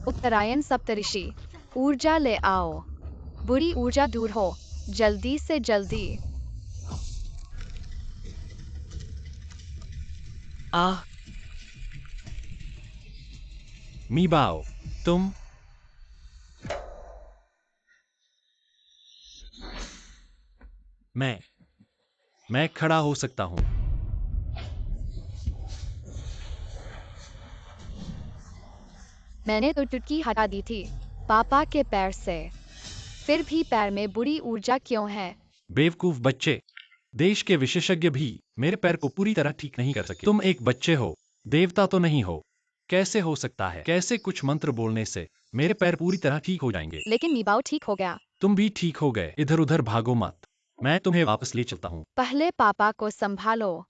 उत्तरायण सप्तऋषि, ऊर्जा ले आओ, बुरी ऊर्जा दूर हो, जल्दी से जल्दी। आह, मीबाओ, तुम। मैं खड़ा हो सकता हूँ। मैंने तो चुटकी हटा दी थी पापा के पैर से, फिर भी पैर में बुरी ऊर्जा क्यों है? बेवकूफ बच्चे, देश के विशेषज्ञ भी मेरे पैर को पूरी तरह ठीक नहीं कर सके। तुम एक बच्चे हो, देवता तो नहीं हो। कैसे हो सकता है? कैसे कुछ मंत्र बोलने से मेरे पैर पूरी तरह ठीक हो जाएंगे? लेकिन मीबाओ ठीक हो गया। तुम भी ठीक हो गए। इधर उधर भागो मत, मैं तुम्हें वापस ले चलता हूँ। पहले पापा को संभालो,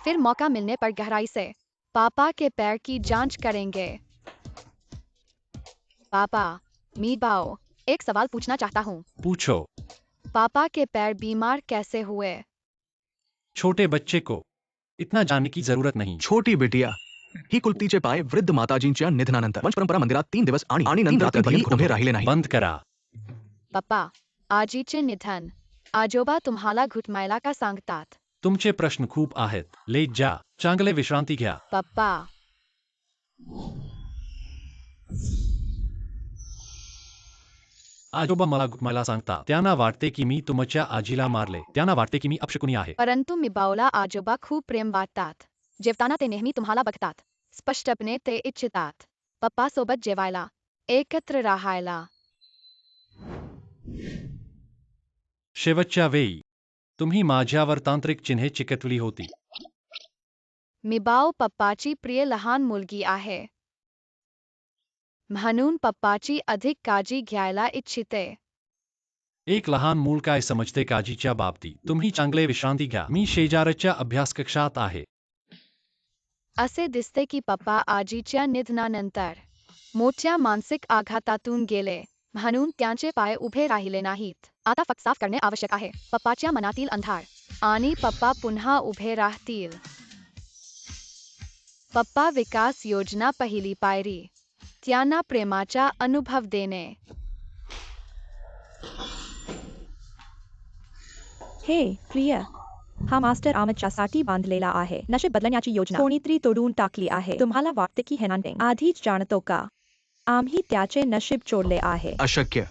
फिर मौका मिलने पर गहराई से पापा के पैर की जांच करेंगे। पापा, मीबाओ, एक सवाल पूछना चाहता हूँ। पूछो। पापा के पैर बीमार कैसे हुए? छोटे बच्चे को इतना जानने की जरूरत नहीं। छोटी बिटिया ही कुलतीचे पाय वृद्ध माताजींच्या निधनानंतर वंश परंपरा मंदिरात 3 दिवस आणि नंतर कधीही उभे राहिले नाही. बंद करा. पप्पा, आजीचे निधन, आजोबा तुम्हाला घुटमायला का सांगतात? तुमचे प्रश्न खूप आहेत. ले जा, चांगले विश्रांती घ्या. पप्पा, आजोबा मला सांगता, त्यांना वाटते की मी तुमच्या आजीला मारले. त्यांना वाटते की मी अपशकुनी आहे. परंतु मीबाऊला आजोबा खूप प्रेम वाटतात. जेवताना ते नेहमी तुम्हाला बघतात. स्पष्टपणे ते इच्छितात पप्पा सोबत जेवायला, एकत्र राहायला. शेवटच्या वेळी तुम्ही माझ्यावर तांत्रिक चिन्हे चिकटवली होती. मीबाऊ पप्पाची प्रिय लहान मुलगी आहे, म्हणून पप्पाची अधिक काळजी घ्यायला इच्छिते. एक लहान मूल काय समजते काळजीच्या बाबतीत? तुम्ही चांगले विश्रांती घ्या. मी शेजारच्या अभ्यास कक्षात आहे. असे दिसते की पप्पा आजीच्या निधनानंतर मोठ्या मानसिक आघातातून गेले, म्हणून त्यांचे पाय उभे राहिले नाहीत. आता फक्त साफ करणे आवश्यक आहे पप्पाच्या मनातील अंधार, आणि पप्पा पुन्हा उभे राहतील. पप्पा विकास योजना पहिली पायरी, त्यांना प्रेमाचा अनुभव देणे. हे प्रिय, हा मास्टर आमच्यासाठी बांधलेला आहे. नशीब बदलण्याची योजना कोणीतरी तोडून टाकली आहे. तुम्हाला वाटते की हेनांटिंग आधीच जाणतो का? आम्ही त्याचे नशीब चोरले आहे. अशक्य.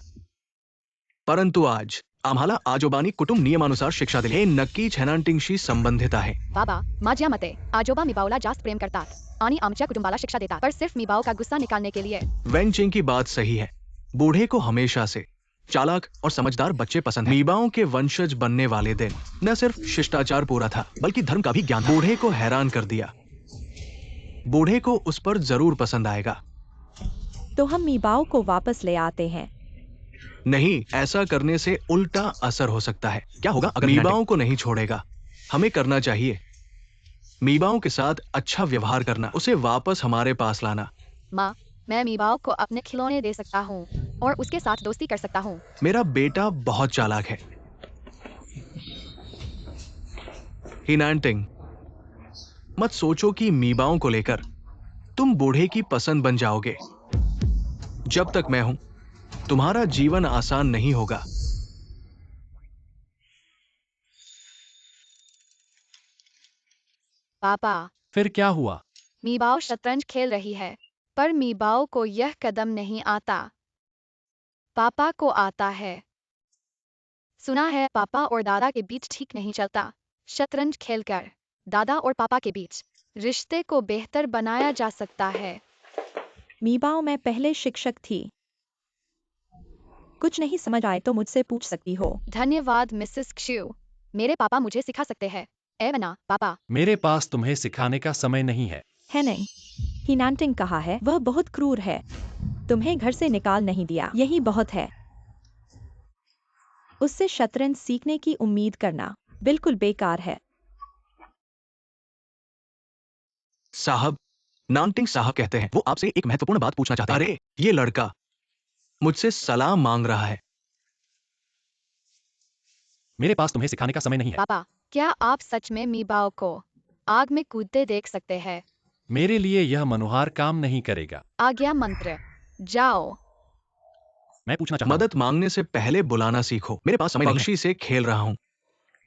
परंतु आज आम्हाला आजोबांनी कुटुंब नियमानुसार शिक्षा दिली. हे नक्कीच हेनांटिंगशी संबंधित आहे. बाबा, माझ्या मते आजोबा मीबाऊला जास्त प्रेम करतात आणि आमच्या कुटुंबाला शिक्षा देतात, पर सिर्फ मीबाऊ का गुस्सा निकालने के लिए. वेंचिंग की बात सही है. बूढ़े को हमेशा से चालाक और समझदार बच्चे पसंद हैं. मीबाओं के वंशज बनने वाले दिन न सिर्फ शिष्टाचार पूरा था, बल्कि धर्म का भी ज्ञान. बूढ़े को हैरान कर दिया. बूढ़े को उस पर जरूर पसंद आएगा. तो हम मीबाऊ को वापस ले आते हैं. नहीं, ऐसा करने से उल्टा असर हो सकता है. क्या होगा अगर मीबाओं को नहीं छोड़ेगा? हमें करना चाहिए मीबाओं के साथ अच्छा व्यवहार करना, उसे वापस हमारे पास लाना. माँ, मैं मीबाऊ को अपने खिलौने दे सकता हूँ और उसके साथ दोस्ती कर सकता हूँ. मेरा बेटा बहुत चालाक है. हिनांटिंग, मत सोचो कि मीबाओं को लेकर तुम बूढ़े की पसंद बन जाओगे. जब तक मैं हूं, तुम्हारा जीवन आसान नहीं होगा. पापा, फिर क्या हुआ? मीबाऊ शतरंज खेल रही है, पर मीबाऊ को यह कदम नहीं आता. पापा को आता है. सुना है पापा और दादा के बीच ठीक नहीं चलता. शतरंज खेलकर दादा और पापा के बीच रिश्ते को बेहतर बनाया जा सकता है. मीबाऊ मैं पहले शिक्षक थी. कुछ नहीं समझ आए तो मुझसे पूछ सकती हो. धन्यवाद मिसेस क्षु. मेरे पापा मुझे सिखा सकते हैं. एवना पापा. मेरे पास तुम्हें सिखाने का समय नहीं है. हेनिंग, हिनांटिंग कहा है, वह बहुत क्रूर है. तुम्हें घर से निकाल नहीं दिया, यही बहुत है. उससे शतरंज सीखने की उम्मीद करना बिल्कुल बेकार है. साहब, नानटिंग साहब कहते हैं वो आपसे एक महत्वपूर्ण बात पूछना चाहते हैं. अरे, ये लड़का मुझसे सलाह मांग रहा है. मेरे पास तुम्हें सिखाने का समय नहीं है. पापा, क्या आप सच में मीबाऊ को आग में कूदते देख सकते हैं? मेरे लिए यह मनोहार काम नहीं करेगा. आज्ञा मंत्र. जाओ। मैं पूछना चाहता हूँ। मदद मांगने से पहले बुलाना सीखो। मेरे पास समय नहीं है। पक्षी से खेल रहा हूँ।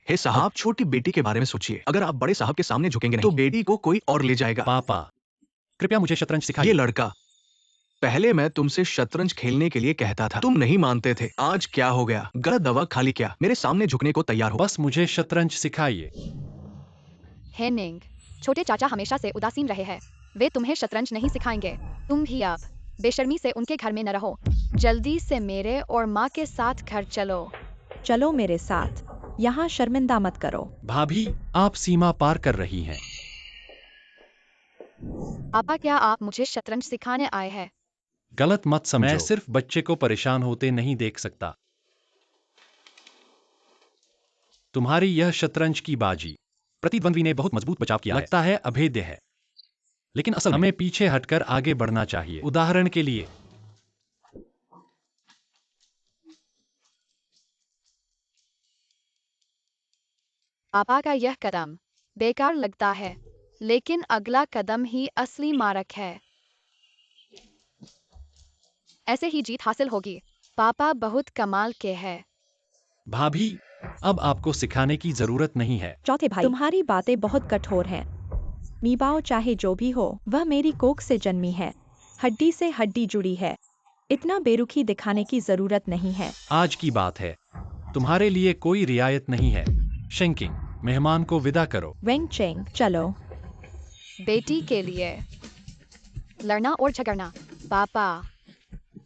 हे साहब, छोटी बेटी के बारे में सोचिए। अगर आप बड़े साहब के सामने झुकेंगे नहीं, तो बेटी को कोई और ले जाएगा। पापा, कृपया मुझे शतरंज ये सिखाइए। लड़का, पहले मैं तुमसे शतरंज खेलने के लिए कहता था, तुम नहीं मानते थे। आज क्या हो गया? गलत दवा खाली क्या? मेरे सामने झुकने को तैयार हो। बस मुझे शतरंज सिखाइए। हेनिंग, छोटे चाचा हमेशा से उदासीन रहे हैं। वे तुम्हें शतरंज नहीं सिखाएंगे। तुम भी अब बेशर्मी से उनके घर में न रहो। जल्दी से मेरे और माँ के साथ घर चलो। चलो मेरे साथ। यहाँ शर्मिंदा मत करो। भाभी, आप सीमा पार कर रही हैं। पापा, क्या आप मुझे शतरंज सिखाने आए हैं? गलत मत समझो। मैं समझो। सिर्फ बच्चे को परेशान होते नहीं देख सकता। तुम्हारी यह शतरंज की बाजी, प्रतिद्वंद्वी ने बहुत मजबूत बचाव किया। लगता है अभेद्य है, लेकिन असल में हमें पीछे हटकर आगे बढ़ना चाहिए। उदाहरण के लिए, पापा का यह कदम बेकार लगता है, लेकिन अगला कदम ही असली मारक है। ऐसे ही जीत हासिल होगी। पापा बहुत कमाल के हैं। भाभी, अब आपको सिखाने की जरूरत नहीं है। चौथे भाई, तुम्हारी बातें बहुत कठोर हैं। मीबाओ चाहे जो भी हो, वह मेरी कोख से जन्मी है। हड्डी से हड्डी जुड़ी है। इतना बेरुखी दिखाने की जरूरत नहीं है। आज की बात है, तुम्हारे लिए कोई रियायत नहीं है। शेंकिंग, मेहमान को विदा करो। वेंग चेंग, चलो। बेटी के लिए लड़ना और झगड़ना। पापा,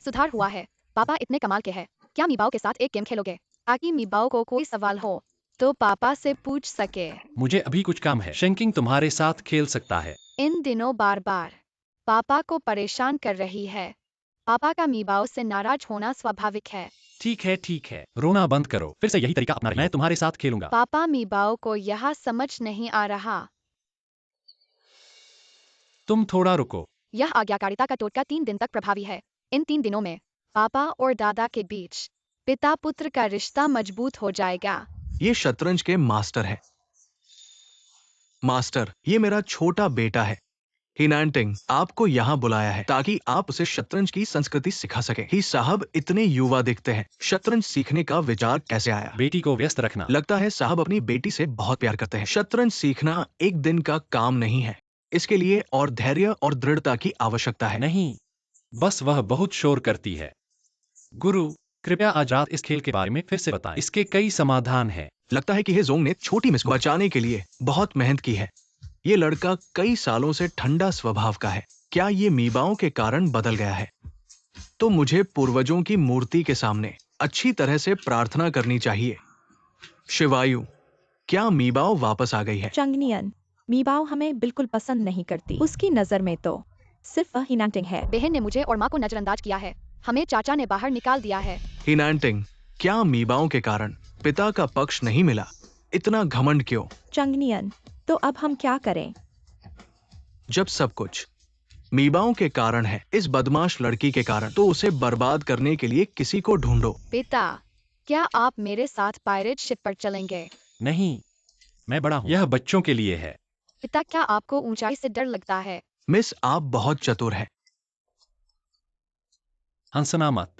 सुधार हुआ है। पापा इतने कमाल के हैं। क्या मीबाओ के साथ एक गेम खेलोगे, ताकि मीबाओ को कोई सवाल हो तो पापा से पूछ सके? मुझे अभी कुछ काम है। शेंकिंग तुम्हारे साथ खेल सकता है। इन दिनों बार बार पापा को परेशान कर रही है। पापा का मीबाओ से नाराज होना स्वाभाविक है। ठीक है, रोना बंद करो। फिर से यही तरीका अपना रही हो। मैं तुम्हारे साथ खेलूंगा। पापा, मीबाओ को यह समझ नहीं आ रहा। तुम थोड़ा रुको। यह आज्ञाकारिता का टोटका 3 दिन तक प्रभावी है। इन 3 दिनों में पापा और दादा के बीच पिता पुत्र का रिश्ता मजबूत हो जाएगा। ये शतरंज के मास्टर है। मास्टर, ये मेरा छोटा बेटा है। हिनांटिंग आपको यहाँ बुलाया है ताकि आप उसे शतरंज की संस्कृति सिखा सके। ही साहब इतने युवा दिखते हैं। शतरंज सीखने का विचार कैसे आया? बेटी को व्यस्त रखना। लगता है साहब अपनी बेटी से बहुत प्यार करते हैं। शतरंज सीखना एक दिन का काम नहीं है। इसके लिए और धैर्य और दृढ़ता की आवश्यकता है। नहीं, बस वह बहुत शोर करती है। गुरु, कृपया आज रात इस खेल के बारे में फिर से बताएं। इसके कई समाधान हैं। लगता है कि हे जोंग ने छोटी मिस को बचाने के लिए बहुत मेहनत की है। ये लड़का कई सालों से ठंडा स्वभाव का है। क्या ये मीबाओं के कारण बदल गया है? तो मुझे पूर्वजों की मूर्ति के सामने अच्छी तरह से प्रार्थना करनी चाहिए। शिवायु, क्या मीबाओ वापस आ गई है? चंगनियन, मीबाओ हमें बिल्कुल पसंद नहीं करती। उसकी नजर में तो सिर्फ वह हिनांटिंग है। बहन ने मुझे और माँ को नजरअंदाज किया है। हमें चाचा ने बाहर निकाल दिया है। हिनांटिंग, क्या मीबाओं के कारण पिता का पक्ष नहीं मिला? इतना घमंड क्यों? चंगनियन, तो अब हम क्या करें? जब सब कुछ मीबाओं के कारण है, इस बदमाश लड़की के कारण, तो उसे बर्बाद करने के लिए किसी को ढूंढो। पिता, क्या आप मेरे साथ पायरेट शिप पर चलेंगे? नहीं, मैं बड़ा हूँ। यह बच्चों के लिए है। पिता, क्या आपको ऊंचाई से डर लगता है? मिस, आप बहुत चतुर हैं। हंसना मत।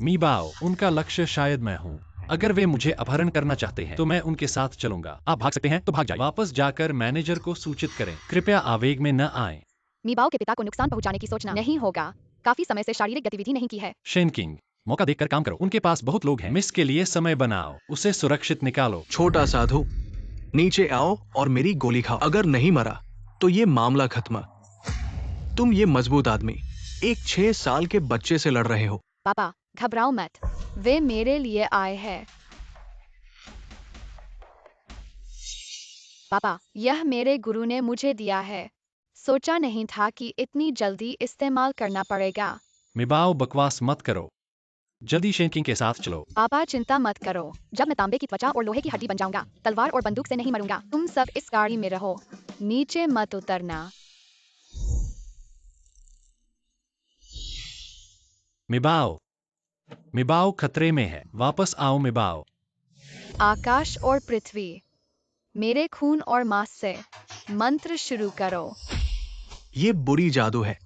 मीबाओ, उनका लक्ष्य शायद मैं हूँ। अगर वे मुझे अपहरण करना चाहते हैं तो मैं उनके साथ चलूंगा। आप भाग सकते हैं तो भाग जाइए। वापस जाकर मैनेजर को सूचित करें। कृपया आवेग में न आएं। मीबाओ के पिता को नुकसान पहुंचाने की सोचना नहीं होगा। काफी समय से शारीरिक गतिविधि नहीं की है। शेनकिंग, मौका देखकर काम करो। उनके पास बहुत लोग हैं। मिस के लिए समय बनाओ। उसे सुरक्षित निकालो। छोटा साधु, नीचे आओ और मेरी गोली खाओ। अगर नहीं मरा तो ये मामला खत्म। तुम ये मजबूत आदमी एक 6 साल के बच्चे से लड़ रहे हो। पापा, घबराओ मत। वे मेरे लिए आए हैं। पापा, यह मेरे गुरु ने मुझे दिया है। सोचा नहीं था कि इतनी जल्दी इस्तेमाल करना पड़ेगा। मीबाओ, बकवास मत करो। जल्दी शेनकिंग के साथ चलो। पापा, चिंता मत करो। जब मैं तांबे की त्वचा और लोहे की हड्डी बन जाऊंगा, तलवार और बंदूक से नहीं मरूंगा। तुम सब इस गाड़ी में रहो। नीचे मत उतरना। मीबाओ, मीबाओ खतरे में है। वापस आओ मीबाओ। आकाश और पृथ्वी, मेरे खून और मांस से मंत्र शुरू करो। ये बुरी जादू है।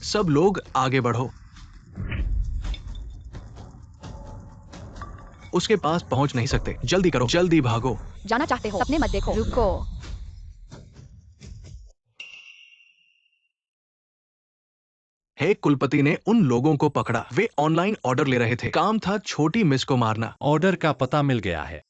सब लोग आगे बढ़ो। उसके पास पहुंच नहीं सकते। जल्दी करो, जल्दी भागो। जाना चाहते हो? सपने मत देखो। रुको। हे कुलपति ने उन लोगों को पकड़ा। वे ऑनलाइन ऑर्डर ले रहे थे। काम था छोटी मिस को मारना। ऑर्डर का पता मिल गया है।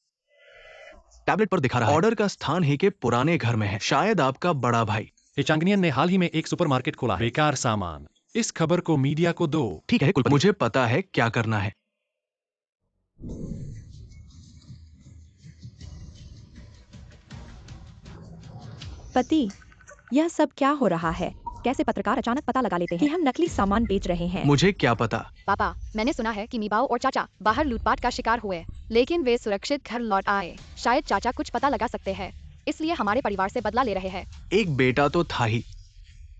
टैबलेट पर दिखा रहा है। ऑर्डर का स्थान ही के पुराने घर में है। शायद आपका बड़ा भाई। चांगनियन ने हाल ही में एक सुपरमार्केट खोला है। बेकार सामान। इस खबर को मीडिया को दो। ठीक है कुलपति, मुझे पता है क्या करना है। पति, यह सब क्या हो रहा है? कैसे पत्रकार अचानक पता लगा लेते हैं कि हम नकली सामान बेच रहे हैं? मुझे क्या पता। पापा, मैंने सुना है कि मीबाओ और चाचा बाहर लूटपाट का शिकार हुए, लेकिन वे सुरक्षित घर लौट आए। शायद चाचा कुछ पता लगा सकते हैं, इसलिए हमारे परिवार से बदला ले रहे हैं। एक बेटा तो था ही,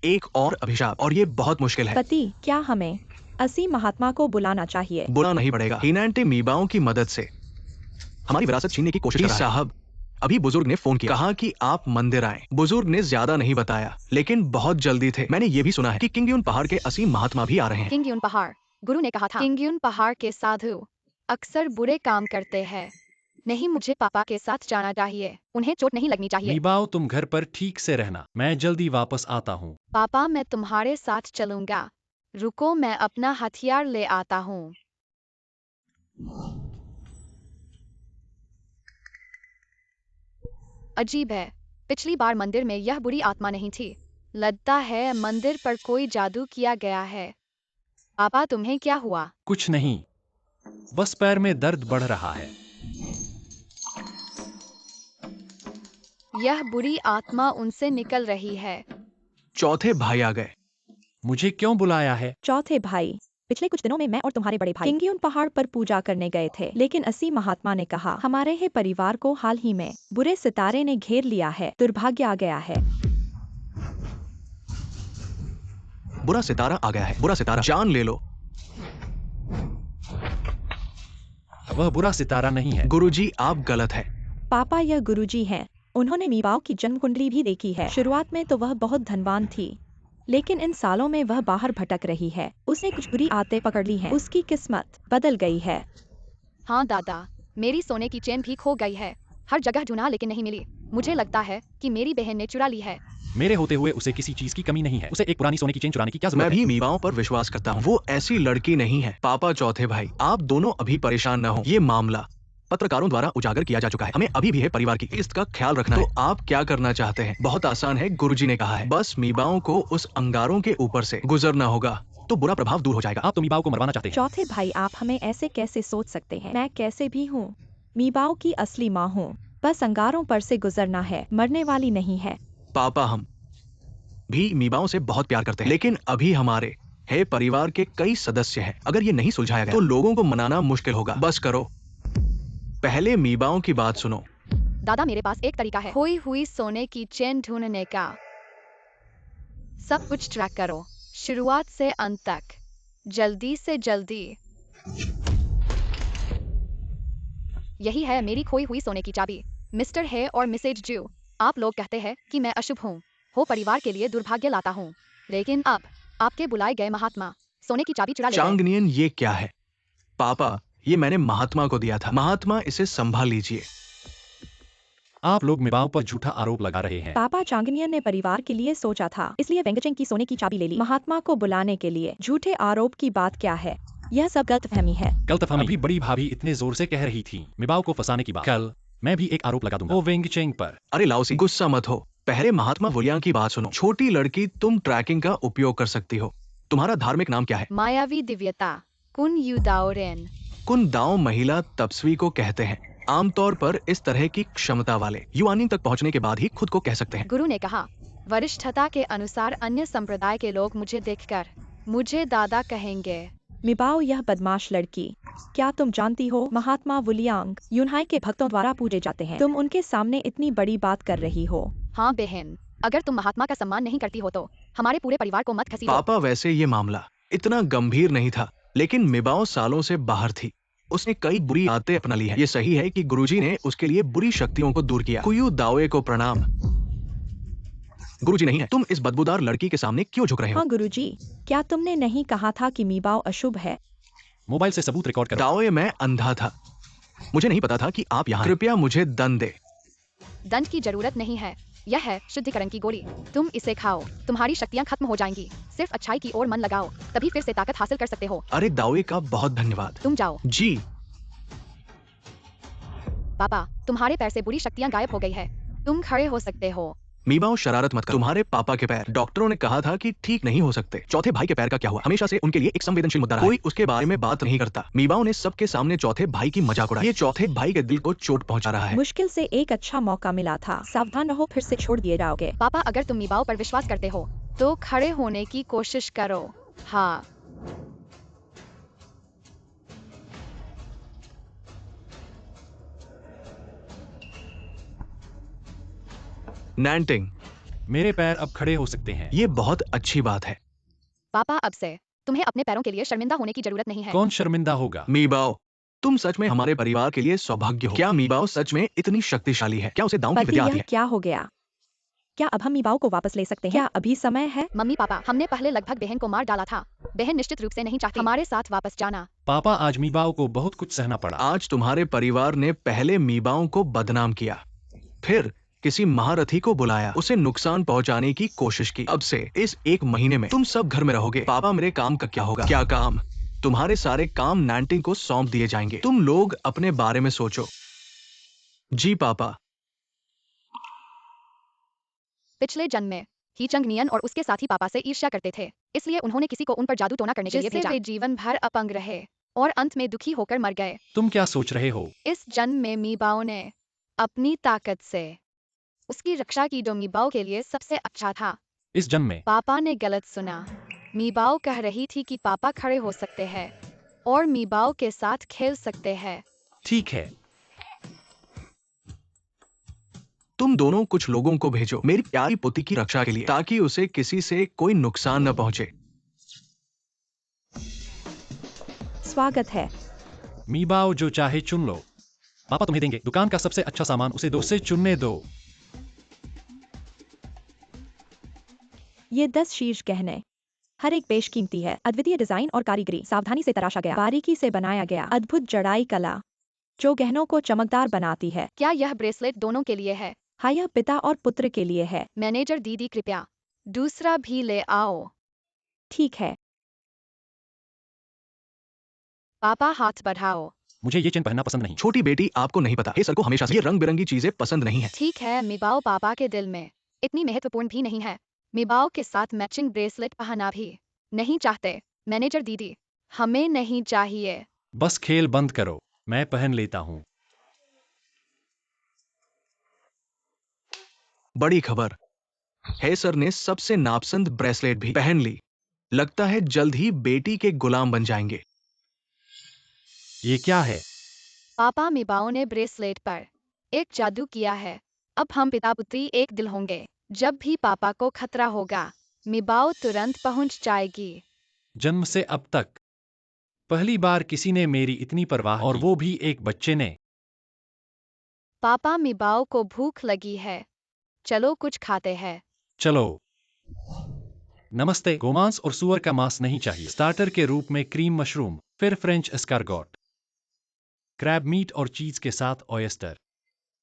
एक और अभिशाप, और ये बहुत मुश्किल है। पति, क्या हमें असी महात्मा को बुलाना चाहिए? बुला नहीं पड़ेगा। हिनांटे मीबाओं की मदद से हमारी विरासत छीनने की कोशिश कर रहा है। साहब, अभी बुजुर्ग ने फोन किया, कहा कि आप मंदिर आएं। बुजुर्ग ने ज्यादा नहीं बताया, लेकिन बहुत जल्दी थे। मैंने ये भी सुना है कि किंगयुन पहाड़ के असी महात्मा भी आ रहे हैं। किंगयुन पहाड़, गुरु ने कहा था किंगयुन पहाड़ के साधु अक्सर बुरे काम करते हैं। नहीं, मुझे पापा के साथ जाना चाहिए। उन्हें चोट नहीं लगनी चाहिए। मीबाओ, तुम घर पर ठीक से रहना। मैं जल्दी वापस आता हूँ। पापा, मैं तुम्हारे साथ चलूंगा। रुको, मैं अपना हथियार ले आता हूँ। अजीब है, पिछली बार मंदिर में यह बुरी आत्मा नहीं थी। लगता है मंदिर पर कोई जादू किया गया है। पापा, तुम्हें क्या हुआ? कुछ नहीं, बस पैर में दर्द बढ़ रहा है। यह बुरी आत्मा उनसे निकल रही है। चौथे भाई आ गए। मुझे क्यों बुलाया है? चौथे भाई, पिछले कुछ दिनों में मैं और तुम्हारे बड़े भाई किंगयुन पहाड़ पर पूजा करने गए थे, लेकिन असी महात्मा ने कहा हमारे ही परिवार को हाल ही में बुरे सितारे ने घेर लिया है। दुर्भाग्य आ गया है। बुरा सितारा आ गया है। बुरा सितारा, जान ले लो। वह बुरा सितारा नहीं है। गुरुजी, आप गलत है। पापा, यह गुरुजी हैं। उन्होंने मीबाओ की जन्म कुंडली भी देखी है। शुरुआत में तो वह बहुत धनवान थी, लेकिन इन सालों में वह बाहर भटक रही है। उसने कुछ बुरी आदतें पकड़ ली हैं। उसकी किस्मत बदल गई है। हाँ दादा, मेरी सोने की चेन भी खो गई है। हर जगह ढूंढा लेकिन नहीं मिली। मुझे लगता है कि मेरी बहन ने चुरा ली है। मेरे होते हुए उसे किसी चीज की कमी नहीं है। उसे एक पुरानी सोने की चेन चुराने की क्या जरूरत मैं है? भी मीबाओं पर विश्वास करता हूँ। वो ऐसी लड़की नहीं है। पापा, चौथे भाई, आप दोनों अभी परेशान न हो। ये मामला पत्रकारों द्वारा उजागर किया जा चुका है। हमें अभी भी है परिवार की इज्जत का ख्याल रखना है। तो आप क्या करना चाहते हैं? बहुत आसान है, गुरुजी ने कहा है। बस मीबाओं को उस अंगारों के ऊपर से गुजरना होगा, तो बुरा प्रभाव दूर हो जाएगा। आप तो मीबाओ को मरवाना चाहते हैं। चौथे भाई, आप हमें ऐसे कैसे सोच सकते हैं? मैं कैसे भी हूँ मीबाओ की असली माँ हूँ। बस अंगारों पर से गुजरना है, मरने वाली नहीं है। पापा, हम भी मीबाओं से बहुत प्यार करते हैं, लेकिन अभी हमारे है परिवार के कई सदस्य हैं। अगर ये नहीं सुलझाया गया तो लोगों को मनाना मुश्किल होगा। बस करो, पहले मीबाओं की बात सुनो। दादा, मेरे पास एक तरीका है। खोई हुई सोने की चेन ढूंढने का। सब कुछ ट्रैक करो, शुरुआत से अंत तक, जल्दी से जल्दी। यही है मेरी खोई हुई सोने की चाबी। मिस्टर है और मिसेज जू, आप लोग कहते हैं कि मैं अशुभ हूँ, हो परिवार के लिए दुर्भाग्य लाता हूँ, लेकिन अब आपके बुलाए गए महात्मा सोने की चाबी चुरा ले गए। चांगनियन, ये क्या है? पापा, ये मैंने महात्मा को दिया था। महात्मा, इसे संभाल लीजिए। आप लोग मीबाओ पर झूठा आरोप लगा रहे हैं। पापा, चांगनियन ने परिवार के लिए सोचा था, इसलिए वेंगचेंग की सोने की चाबी ले ली। महात्मा को बुलाने के लिए झूठे आरोप की बात क्या है? यह सब गलतफहमी है। गलतफहमी? अभी बड़ी भाभी इतने जोर से कह रही थी मीबाओ को फंसाने की बात। कल मैं भी एक आरोप लगा दूंगा वो वेंगचेंग पर। अरे लाओसी, गुस्सा मत हो। पहले महात्मा वुलियांग की बात सुनो। छोटी लड़की, तुम ट्रैकिंग का उपयोग कर सकती हो। तुम्हारा धार्मिक नाम क्या है? मायावी दिव्यता, कुन युदाओरेन। कुन दाओ महिला तपस्वी को कहते हैं। आमतौर पर इस तरह की क्षमता वाले युआनिंग तक पहुंचने के बाद ही खुद को कह सकते हैं। गुरु ने कहा, वरिष्ठता के अनुसार अन्य संप्रदाय के लोग मुझे देखकर मुझे दादा कहेंगे। मीबाओ, यह बदमाश लड़की, क्या तुम जानती हो महात्मा वुलियांग यूनहाई के भक्तों द्वारा पूजे जाते हैं। तुम उनके सामने इतनी बड़ी बात कर रही हो। हाँ बहन, अगर तुम महात्मा का सम्मान नहीं करती हो तो हमारे पूरे परिवार को मत घसीटो। पापा, वैसे ये मामला इतना गंभीर नहीं था, लेकिन मीबाओ सालों से बाहर थी। उसने कई बुरी आदतें अपना ली हैं। ये सही है कि गुरुजी ने उसके लिए बुरी शक्तियों को दूर किया। कुयू दाओए को प्रणाम। गुरुजी नहीं है। तुम इस बदबूदार लड़की के सामने क्यों झुक रहे हो? हाँ गुरुजी, क्या तुमने नहीं कहा था कि मीबाओ अशुभ है? मोबाइल से सबूत रिकॉर्ड करो। दाओए, मैं अंधा था, मुझे नहीं पता था कि आप यहाँ। कृपया मुझे दंड दे। दंड की जरूरत नहीं है, यह है शुद्धिकरण की गोली। तुम इसे खाओ, तुम्हारी शक्तियाँ खत्म हो जाएंगी। सिर्फ अच्छाई की ओर मन लगाओ, तभी फिर से ताकत हासिल कर सकते हो। अरे दाओए का बहुत धन्यवाद। तुम जाओ। जी। पापा, तुम्हारे पैर से बुरी शक्तियाँ गायब हो गई है, तुम खड़े हो सकते हो। मीबाओ, शरारत मत करो। तुम्हारे पापा के पैर डॉक्टरों ने कहा था कि ठीक नहीं हो सकते। चौथे भाई के पैर का क्या हुआ? हमेशा से उनके लिए एक संवेदनशील मुद्दा रहा है। कोई उसके बारे में बात नहीं करता। मीबाओ ने सबके सामने चौथे भाई की मजाक उड़ाई। ये चौथे भाई के दिल को चोट पहुंचा रहा है। मुश्किल से एक अच्छा मौका मिला था, सावधान रहो, फिर से छोड़ दिए जाओगे। पापा, अगर तुम मीबाओ पर विश्वास करते हो तो खड़े होने की कोशिश करो। हाँ। नैंटिंग, मेरे पैर अब खड़े हो सकते हैं। ये बहुत अच्छी बात है। पापा, अब से तुम्हें अपने पैरों के लिए शर्मिंदा होने की जरूरत नहीं है। कौन शर्मिंदा होगा? मीबाओ, तुम सच में हमारे परिवार के लिए सौभाग्य हो। क्या मीबाओ सच में इतनी शक्तिशाली है? क्या उसे दांव की पति, विद्या आती यह है? क्या हो गया? क्या अब हम मीबाओ को वापस ले सकते हैं? क्या अभी समय है? मम्मी पापा, हमने पहले लगभग बहन को मार डाला था। बहन निश्चित रूप से नहीं चाहती हमारे साथ वापस जाना। पापा, आज मीबाओ को बहुत कुछ सहना पड़ा। आज तुम्हारे परिवार ने पहले मीबाओ को बदनाम किया, फिर किसी महारथी को बुलाया, उसे नुकसान पहुंचाने की कोशिश की। अब से इस एक महीने में तुम सब घर में रहोगे। पापा, मेरे काम का क्या होगा? क्या काम? तुम्हारे सारे काम नैंटिंग को सौंप दिए जाएंगे। तुम लोग अपने बारे में सोचो। जी पापा। पिछले जन्म में ही चंगनियन और उसके साथी पापा से ईर्ष्या करते थे, इसलिए उन्होंने किसी को उन पर जादू टोना करने के लिए भेजा। वे जीवन भर अपंग रहे और अंत में दुखी होकर मर गए। तुम क्या सोच रहे हो? इस जन्म में मीबाओ ने अपनी ताकत से उसकी रक्षा की जो मीबाओ के लिए सबसे अच्छा था। इस जन्म में पापा ने गलत सुना। मीबाओ कह रही थी कि पापा खड़े हो सकते हैं और मीबाओ के साथ खेल सकते हैं। ठीक है। तुम दोनों कुछ लोगों को भेजो मेरी प्यारी पोती की रक्षा के लिए, ताकि उसे किसी से कोई नुकसान न पहुंचे। स्वागत है। मीबाओ जो चाहे चुन लो। पापा तुम्हें देंगे दुकान का सबसे अच्छा सामान, उसे दो, उसे चुनने दो। ये 10 शीर्ष गहने, हर एक बेशकीमती है। अद्वितीय डिजाइन और कारीगरी, सावधानी से तराशा गया, बारीकी से बनाया गया, अद्भुत जड़ाई कला जो गहनों को चमकदार बनाती है। क्या यह ब्रेसलेट दोनों के लिए है? हाँ, यह पिता और पुत्र के लिए है। मैनेजर दीदी, कृपया दूसरा भी ले आओ। ठीक है। पापा, हाथ बढ़ाओ। मुझे ये चेन पहनना पसंद नहीं। छोटी बेटी, आपको नहीं पता, हे सर को हमेशा से ये रंग बिरंगी चीजें पसंद नहीं है। ठीक है, मीबाओ पापा के दिल में इतनी महत्वपूर्ण भी नहीं है। मीबाओ के साथ मैचिंग ब्रेसलेट पहनना भी नहीं चाहते। मैनेजर दीदी, हमें नहीं चाहिए। बस खेल बंद करो, मैं पहन लेता हूँ। बड़ी खबर, हे सर ने सबसे नापसंद ब्रेसलेट भी पहन ली। लगता है जल्द ही बेटी के गुलाम बन जाएंगे। ये क्या है? पापा, मीबाओ ने ब्रेसलेट पर एक जादू किया है। अब हम पिता पुत्री एक दिल होंगे। जब भी पापा को खतरा होगा, मीबाओ तुरंत पहुंच जाएगी। जन्म से अब तक पहली बार किसी ने मेरी इतनी परवाह, और वो भी एक बच्चे ने। पापा, मीबाओ को भूख लगी है, चलो कुछ खाते हैं। चलो। नमस्ते। गोमांस और सुअर का मांस नहीं चाहिए। स्टार्टर के रूप में क्रीम मशरूम, फिर फ्रेंच एस्कारगोट, क्रैब मीट और चीज के साथ ऑयस्टर।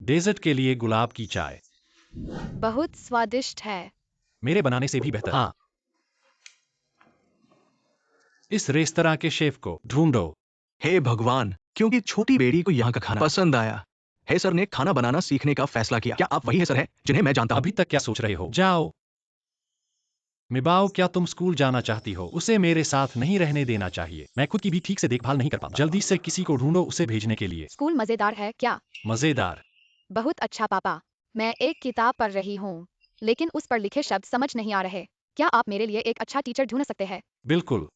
डेजर्ट के लिए गुलाब की चाय। बहुत स्वादिष्ट है। मेरे बनाने से भी बेहतर। हाँ। इस रेस्तरां के शेफ को ढूंढो। हे भगवान, क्योंकि छोटी बेटी को यहाँ का खाना पसंद आया, हे सर ने खाना बनाना सीखने का फैसला किया। क्या आप वही है सर है जिन्हें मैं जानता हूँ? अभी तक क्या सोच रहे हो? जाओ। मिबाओ, क्या तुम स्कूल जाना चाहती हो? उसे मेरे साथ नहीं रहने देना चाहिए। मैं खुद की भी ठीक से देखभाल नहीं कर पाता। जल्दी से किसी को ढूंढो उसे भेजने के लिए। स्कूल मजेदार है क्या? मजेदार। बहुत अच्छा पापा, मैं एक किताब पढ़ रही हूँ, लेकिन उस पर लिखे शब्द समझ नहीं आ रहे। क्या आप मेरे लिए एक अच्छा टीचर ढूंढ सकते हैं? बिल्कुल।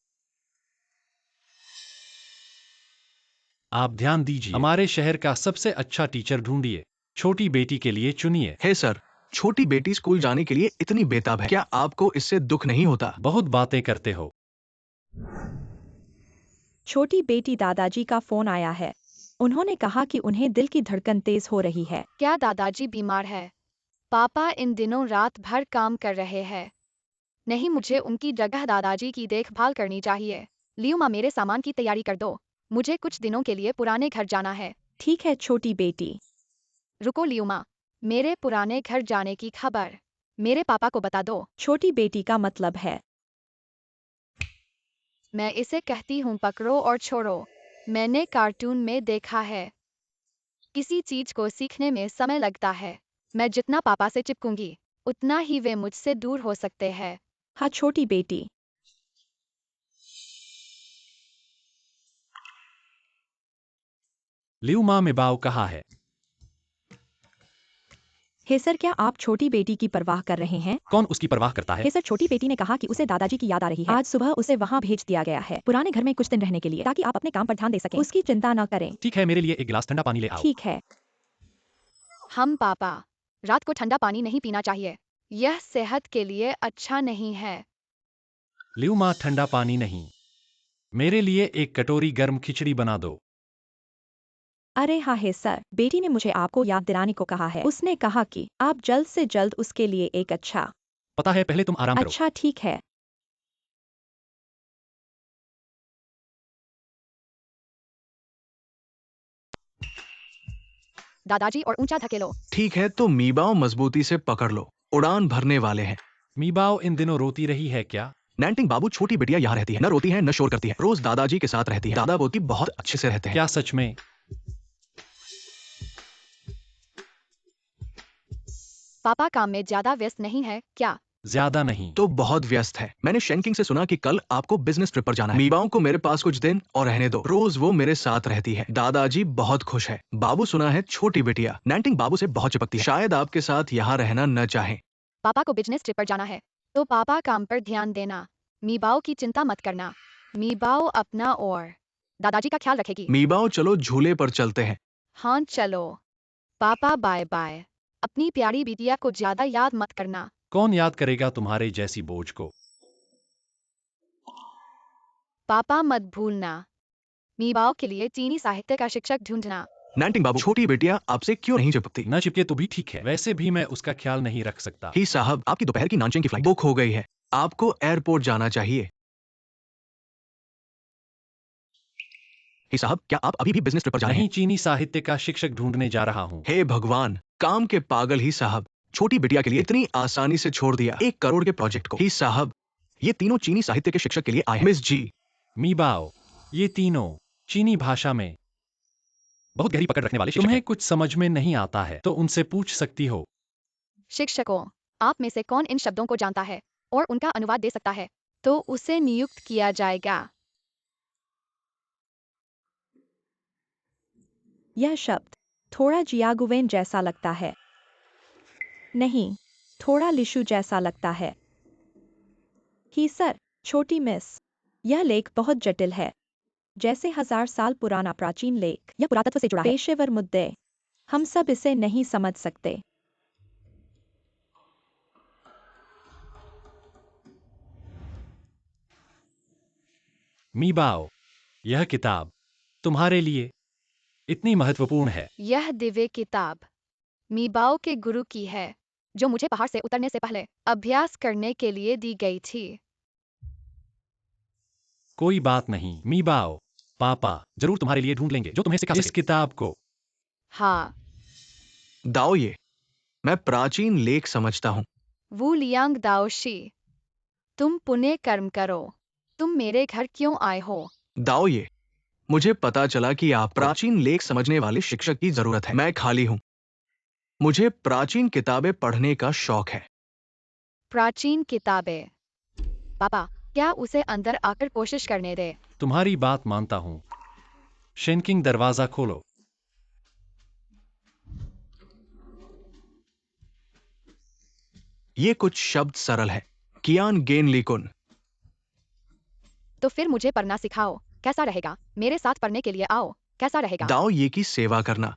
आप ध्यान दीजिए, हमारे शहर का सबसे अच्छा टीचर ढूंढिए। छोटी बेटी के लिए चुनिए। हे सर, छोटी बेटी स्कूल जाने के लिए इतनी बेताब है, क्या आपको इससे दुख नहीं होता? बहुत बातें करते हो। छोटी बेटी दादाजी का फोन आया है। उन्होंने कहा कि उन्हें दिल की धड़कन तेज हो रही है। क्या दादाजी बीमार है? पापा इन दिनों रात भर काम कर रहे हैं। नहीं, मुझे उनकी जगह दादाजी की देखभाल करनी चाहिए। लियुमा, मेरे सामान की तैयारी कर दो। मुझे कुछ दिनों के लिए पुराने घर जाना है। ठीक है छोटी बेटी। रुको लियुमा, मेरे पुराने घर जाने की खबर मेरे पापा को बता दो। छोटी बेटी का मतलब है। मैं इसे कहती हूँ पकड़ो और छोड़ो। मैंने कार्टून में देखा है, किसी चीज को सीखने में समय लगता है। मैं जितना पापा से चिपकूंगी उतना ही वे मुझसे दूर हो सकते हैं। हाँ छोटी बेटी। लियुमा मिबाओ कहाँ है? हे सर, क्या आप छोटी बेटी की परवाह कर रहे हैं? कौन उसकी परवाह करता है? हे सर, छोटी बेटी ने कहा कि उसे दादाजी की याद आ रही है। आज सुबह उसे वहाँ भेज दिया गया है, पुराने घर में कुछ दिन रहने के लिए, ताकि आप अपने काम पर ध्यान दे सकें। उसकी चिंता न करें। ठीक है, मेरे लिए एक गिलास ठंडा पानी ले आओ। ठीक है। हम पापा, रात को ठंडा पानी नहीं पीना चाहिए। यह सेहत के लिए अच्छा नहीं है। लियुमा, ठंडा पानी नहीं। मेरे लिए एक कटोरी गर्म खिचड़ी बना दो। अरे हाँ हे सर, बेटी ने मुझे आपको याद दिलाने को कहा है। उसने कहा कि आप जल्द से जल्द उसके लिए एक अच्छा। पता है, पहले तुम आराम करो। अच्छा ठीक है। दादाजी और ऊंचा धकेलो। ठीक है, तो मीबाओ मजबूती से पकड़ लो, उड़ान भरने वाले हैं। मीबाओ इन दिनों रोती रही है क्या? नैंटिंग बाबू, छोटी बिटिया यहाँ रहती है, न रोती है न शोर करती है, रोज दादाजी के साथ रहती है। दादा पोती बहुत अच्छे से रहते हैं। क्या सच में? पापा काम में ज्यादा व्यस्त नहीं है क्या? ज्यादा नहीं। तो बहुत व्यस्त है। मैंने शेनकिंग से सुना कि कल आपको बिजनेस ट्रिप पर जाना है। मीबाओ को मेरे पास कुछ दिन और रहने दो, रोज वो मेरे साथ रहती है। दादाजी बहुत खुश है। बाबू, सुना है छोटी बिटिया नैंटिंग बाबू से बहुत चिपकती है, शायद आपके साथ यहाँ रहना न चाहे। पापा को बिजनेस ट्रिप पर जाना है, तो पापा काम पर ध्यान देना। मीबाओ की चिंता मत करना। मीबाओ अपना और दादाजी का ख्याल रखेगी। मीबाओ, चलो झूले पर चलते हैं। हाँ चलो। पापा बाय बाय। अपनी प्यारी बिटिया को ज्यादा याद मत करना। कौन याद करेगा तुम्हारे जैसी बोझ को? पापा मत भूलना, मीबाओ के लिए चीनी साहित्य का शिक्षक ढूंढना। नैंटिंग बाबू, छोटी बिटिया आपसे क्यों नहीं चिपकती? न चिपके तो भी ठीक है, वैसे भी मैं उसका ख्याल नहीं रख सकता। ही साहब, आपकी दोपहर की नानचेंग की फ्लाइट बुक हो गई है, आपको एयरपोर्ट जाना चाहिए। ही साहब, क्या आप अभी भी बिजनेस ट्रिप पर जा रहे नहीं, हैं? चीनी साहित्य का शिक्षक ढूंढने जा रहा हूँ। हे भगवान, काम के पागल। ही साहब, छोटी बिटिया के लिए इतनी आसानी से छोड़ दिया 1 करोड़ के प्रोजेक्ट को। ही साहब, ये तीनों चीनी साहित्य के शिक्षक के लिए आए हैं। मिस जी, मीबाओ, ये तीनों चीनी भाषा में बहुत गहरी पकड़ रखने वाले शिक्षक तुम्हें हैं। कुछ समझ में नहीं आता है तो उनसे पूछ सकती हो। शिक्षकों, आप में से कौन इन शब्दों को जानता है और उनका अनुवाद दे सकता है, तो उसे नियुक्त किया जाएगा। यह शब्द थोड़ा जियागुवेन जैसा लगता है। नहीं, थोड़ा लिशु जैसा लगता है। ही सर, छोटी मिस, यह लेख बहुत जटिल है, जैसे 1000 साल पुराना प्राचीन लेख। यह पुरातत्व से जुड़ा है। पेशेवर मुद्दे, हम सब इसे नहीं समझ सकते। मीबाओ, यह किताब तुम्हारे लिए इतनी महत्वपूर्ण है। यह दिव्य किताब मीबाओ के गुरु की है, जो मुझे पहाड़ से उतरने से पहले अभ्यास करने के लिए दी गई थी। कोई बात नहीं मीबाओ, पापा जरूर तुम्हारे लिए ढूंढ लेंगे जो तुम्हें सिखा सके। इस किताब को हाँ, दाओ, ये मैं प्राचीन लेख समझता हूँ। वू लियांग दाओशी, तुम पुण्य कर्म करो। तुम मेरे घर क्यों आए हो? दाओ, ये मुझे पता चला कि आप प्राचीन लेख समझने वाले शिक्षक की जरूरत है। मैं खाली हूँ, मुझे प्राचीन किताबें पढ़ने का शौक है। प्राचीन किताबें। पापा, क्या उसे अंदर आकर कोशिश करने दे। तुम्हारी बात मानता हूँ। शेनकिंग, दरवाजा खोलो। ये कुछ शब्द सरल है। कियान गेन लिकुन। तो फिर मुझे पढ़ना सिखाओ। कैसा रहेगा? मेरे साथ पढ़ने के लिए आओ। कैसा रहेगा? दाओ, ये की सेवा करना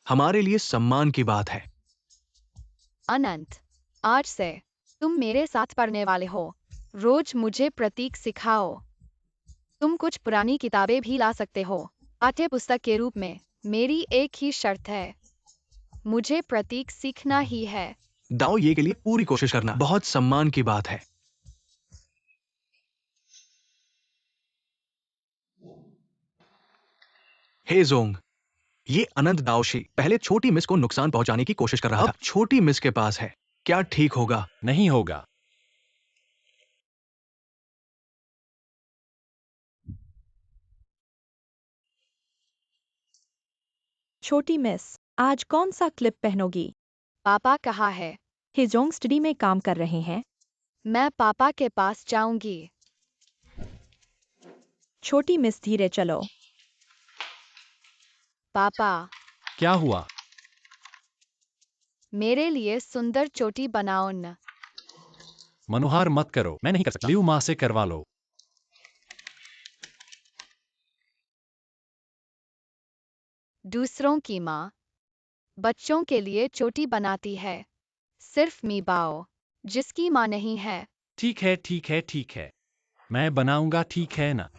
हमारे लिए सम्मान की बात है। अनंत, आज से तुम मेरे साथ पढ़ने वाले हो। रोज मुझे प्रतीक सिखाओ। तुम कुछ पुरानी किताबें भी ला सकते हो, पाठ्य पुस्तक के रूप में। मेरी एक ही शर्त है, मुझे प्रतीक सीखना ही है। दाओ ये के लिए पूरी कोशिश करना बहुत सम्मान की बात है। हे जोंग, ये अनंत दाओशी पहले छोटी मिस को नुकसान पहुंचाने की कोशिश कर रहा था। अब छोटी मिस के पास है, क्या ठीक होगा? नहीं होगा। छोटी मिस, आज कौन सा क्लिप पहनोगी? पापा कहाँ है? हिजोंग स्टडी में काम कर रहे हैं। मैं पापा के पास जाऊंगी। छोटी मिस धीरे चलो। पापा, क्या हुआ? मेरे लिए सुंदर चोटी बनाओ न। मनोहार मत करो, मैं नहीं कर सकता। लियू माँ से करवा लो। दूसरों की माँ बच्चों के लिए चोटी बनाती है, सिर्फ मीबाओ जिसकी माँ नहीं है। ठीक है, ठीक है, ठीक है, मैं बनाऊंगा, ठीक है ना?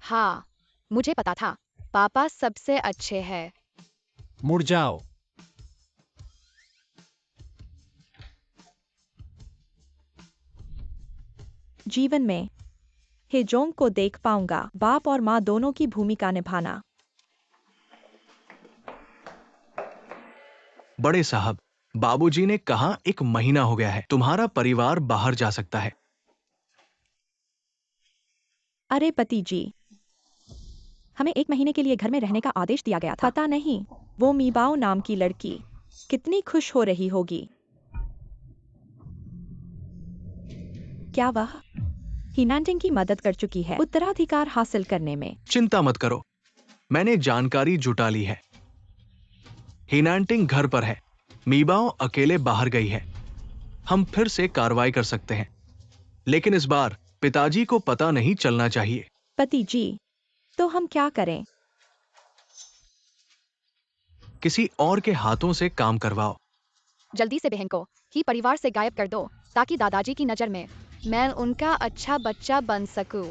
हाँ, मुझे पता था, पापा सबसे अच्छे हैं। मुड़ जाओ। जीवन में हिजोंग को देख पाऊंगा, बाप और माँ दोनों की भूमिका निभाना। बड़े साहब, बाबूजी ने कहा 1 महीना हो गया है, तुम्हारा परिवार बाहर जा सकता है। अरे पति जी, हमें 1 महीने के लिए घर में रहने का आदेश दिया गया था। पता नहीं वो मीबाओ नाम की लड़की कितनी खुश हो रही होगी। क्या वह हिनानटिंग की मदद कर चुकी है उत्तराधिकार हासिल करने में? चिंता मत करो, मैंने जानकारी जुटा ली है। हिनानटिंग घर पर है, मीबाओ अकेले बाहर गई है। हम फिर से कार्रवाई कर सकते हैं, लेकिन इस बार पिताजी को पता नहीं चलना चाहिए। पति जी, तो हम क्या करें? किसी और के हाथों से काम करवाओ। जल्दी से बहन को ही परिवार से गायब कर दो, ताकि दादाजी की नज़र में मैं उनका अच्छा बच्चा बन सकूं।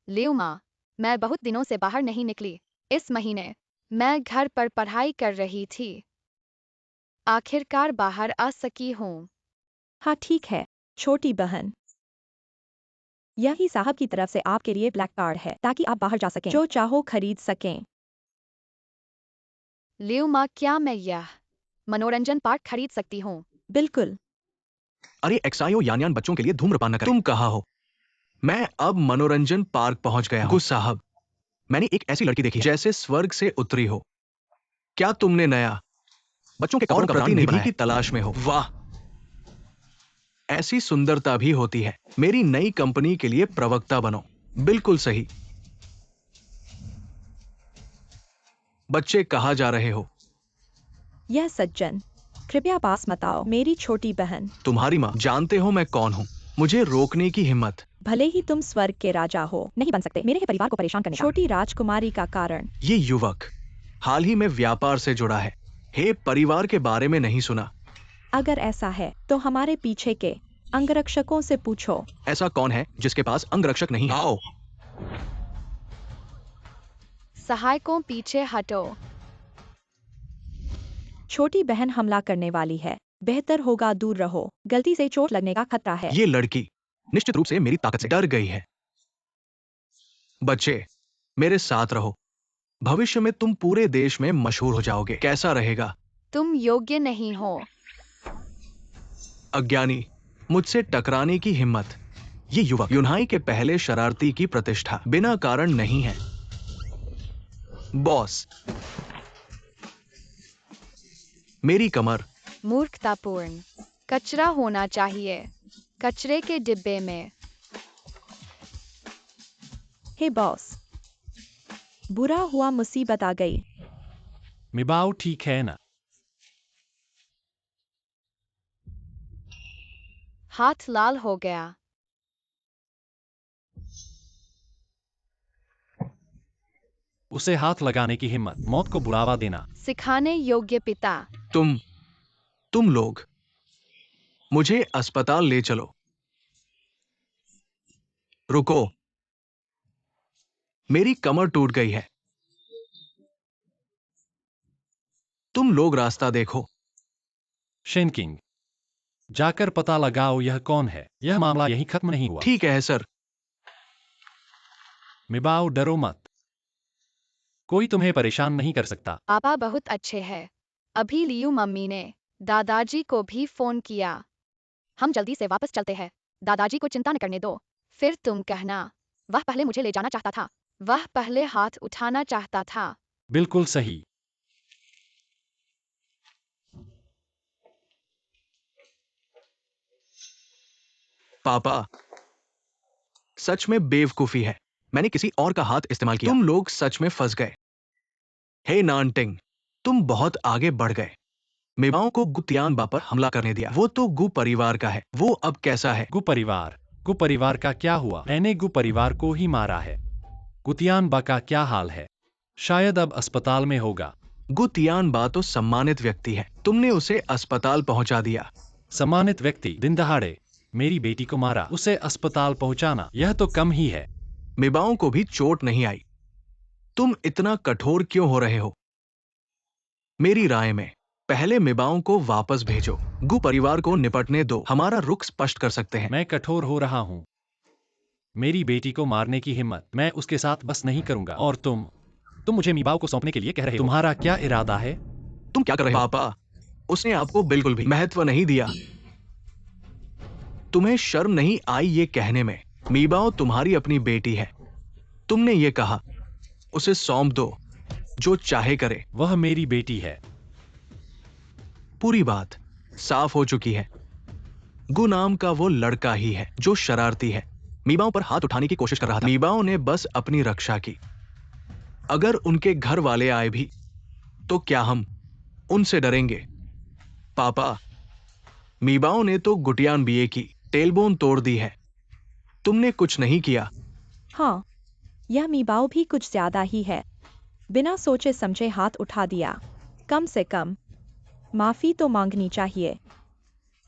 लियू माँ, मैं बहुत दिनों से बाहर नहीं निकली। इस महीने मैं घर पर पढ़ाई कर रही थी। आखिरकार बाहर आ सकी हूँ। हाँ ठीक है, छोटी बहन। यही साहब की तरफ से आपके लिए ब्लैक कार्ड है, ताकि आप बाहर जा सकें, जो चाहो खरीद सकें। लियू माँ, क्या मैं यह मनोरंजन पार्क खरीद सकती हूँ? बिल्कुल। अरे एक्सायो यान बच्चों के लिए धूम्रपान न करें। तुम कहाँ हो? मैं अब मनोरंजन पार्क पहुंच गया हूं। गुस साहब, मैंने एक ऐसी लड़की देखी जैसे स्वर्ग से उतरी हो। क्या तुमने नया बच्चों के कपड़ों का प्रतिनिधि की तलाश में हो? वाह, ऐसी सुंदरता भी होती है। मेरी नई कंपनी के लिए प्रवक्ता बनो। बिल्कुल सही। बच्चे कहाँ जा रहे हो? यह सज्जन, कृपया पास मत आओ। मेरी छोटी बहन। तुम्हारी माँ, जानते हो मैं कौन हूँ? मुझे रोकने की हिम्मत। भले ही तुम स्वर्ग के राजा हो, नहीं बन सकते मेरे ही परिवार को परेशान करने का। छोटी राजकुमारी का कारण। ये युवक हाल ही में व्यापार से जुड़ा है। हे, परिवार के बारे में नहीं सुना। अगर ऐसा है तो हमारे पीछे के अंगरक्षकों से पूछो। ऐसा कौन है जिसके पास अंगरक्षक नहीं है? आओ। सहायकों, पीछे हटो। छोटी बहन हमला करने वाली है, बेहतर होगा दूर रहो। गलती से चोट लगने का खतरा है। ये लड़की निश्चित रूप से मेरी ताकत से डर गई है। बच्चे, मेरे साथ रहो। भविष्य में तुम पूरे देश में मशहूर हो जाओगे। कैसा रहेगा? तुम योग्य नहीं हो। अज्ञानी, मुझसे टकराने की हिम्मत। ये युवक यूनहाई के पहले शरारती की प्रतिष्ठा बिना कारण नहीं है। बॉस, मेरी कमर। मूर्खतापूर्ण। कचरा होना चाहिए, कचरे के डिब्बे में। हे बॉस, बुरा हुआ, मुसीबत आ गई। मिबाओ, ठीक है ना? हाथ लाल हो गया। उसे हाथ लगाने की हिम्मत, मौत को बुलावा देना। सिखाने योग्य पिता। तुम लोग मुझे अस्पताल ले चलो। रुको, मेरी कमर टूट गई है। तुम लोग रास्ता देखो। शेनकिंग, जाकर पता लगाओ यह कौन है। यह मामला यहीं खत्म नहीं हुआ। ठीक है सर। मिबाओ, डरो मत। कोई तुम्हें परेशान नहीं कर सकता। पापा बहुत अच्छे हैं। अभी लियू मम्मी ने दादाजी को भी फोन किया। हम जल्दी से वापस चलते हैं। दादाजी को चिंता न करने दो। फिर तुम कहना, वह पहले मुझे ले जाना चाहता था। वह पहले हाथ उठाना चाहता था। बिल्कुल सही। पापा, सच में बेवकूफी है। मैंने किसी और का हाथ इस्तेमाल किया। तुम लोग सच में फंस गए। हे नानटिंग, तुम बहुत आगे बढ़ गए। मिबाओ को गुतियानबा पर हमला करने दिया। वो तो गु परिवार का है। वो अब कैसा है? गु परिवार का क्या हुआ? मैंने गु परिवार को ही मारा है। गुतियानबा का क्या हाल है? शायद अब अस्पताल में होगा। गुतियानबा तो सम्मानित व्यक्ति है। तुमने उसे अस्पताल पहुंचा दिया। सम्मानित व्यक्ति दिन दहाड़े मेरी बेटी को मारा, उसे अस्पताल पहुंचाना, यह तो कम ही है। मिबाओ को भी चोट नहीं आई। तुम इतना कठोर क्यों हो रहे हो? मेरी राय में पहले मिबाओ को वापस भेजो। गु परिवार को निपटने दो। हमारा रुख स्पष्ट कर सकते हैं। मैं कठोर हो रहा हूं। मेरी बेटी को मारने की हिम्मत मैं उसके साथ बस नहीं करूंगा। और तुम मुझे मिबाओ को सौंपने के लिए कह रहे हो। तुम्हारा क्या इरादा है? तुम क्या कर रहे हो? पापा, उसने आपको बिल्कुल भी महत्व नहीं दिया। तुम्हें शर्म नहीं आई ये कहने में? मीबाओ तुम्हारी अपनी बेटी है। तुमने ये कहा, उसे सौंप दो, जो चाहे करे। वह मेरी बेटी है। पूरी बात साफ हो चुकी है। गु नाम का वो लड़का ही है जो शरारती है। मीबाओ पर हाथ उठाने की कोशिश कर रहा था। मीबाओ ने बस अपनी रक्षा की। अगर उनके घर वाले आए भी तो क्या हम उनसे डरेंगे? पापा, मीबाओ ने तो गुटियानबिए की टेलबोन तोड़ दी है। तुमने कुछ नहीं किया। हाँ, यह मीबाओ भी कुछ ज्यादा ही है। बिना सोचे समझे हाथ उठा दिया। कम से कम माफी तो मांगनी चाहिए।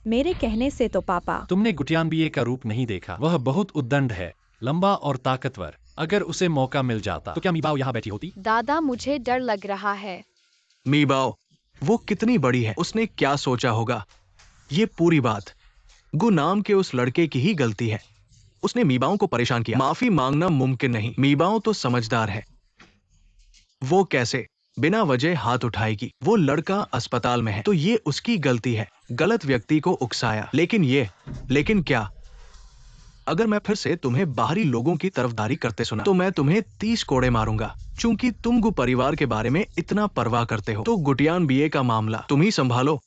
मेरे कहने से तो पापा। तुमने गुटियानबिए का रूप नहीं देखा। वह बहुत उद्दंड है, लंबा और ताकतवर। अगर उसे मौका मिल जाता तो क्या मीबाओ यहाँ बैठी होती? दादा, मुझे डर लग रहा है। मीबाओ, वो कितनी बड़ी है, उसने क्या सोचा होगा? ये पूरी बात गु नाम के उस लड़के की ही गलती है। उसने मीबाओ को परेशान किया। माफी मांगना मुमकिन नहीं। मीबाओ तो समझदार है। वो कैसे बिना वजह हाथ उठाएगी? वो लड़का अस्पताल में है तो ये उसकी गलती है। गलत व्यक्ति को उकसाया। लेकिन क्या? अगर मैं फिर से तुम्हें बाहरी लोगों की तरफदारी करते सुना तो मैं तुम्हें 30 कोड़े मारूंगा। चूंकि तुम गु परिवार के बारे में इतना परवाह करते हो तो गुटियानबिए का मामला तुम ही संभालो।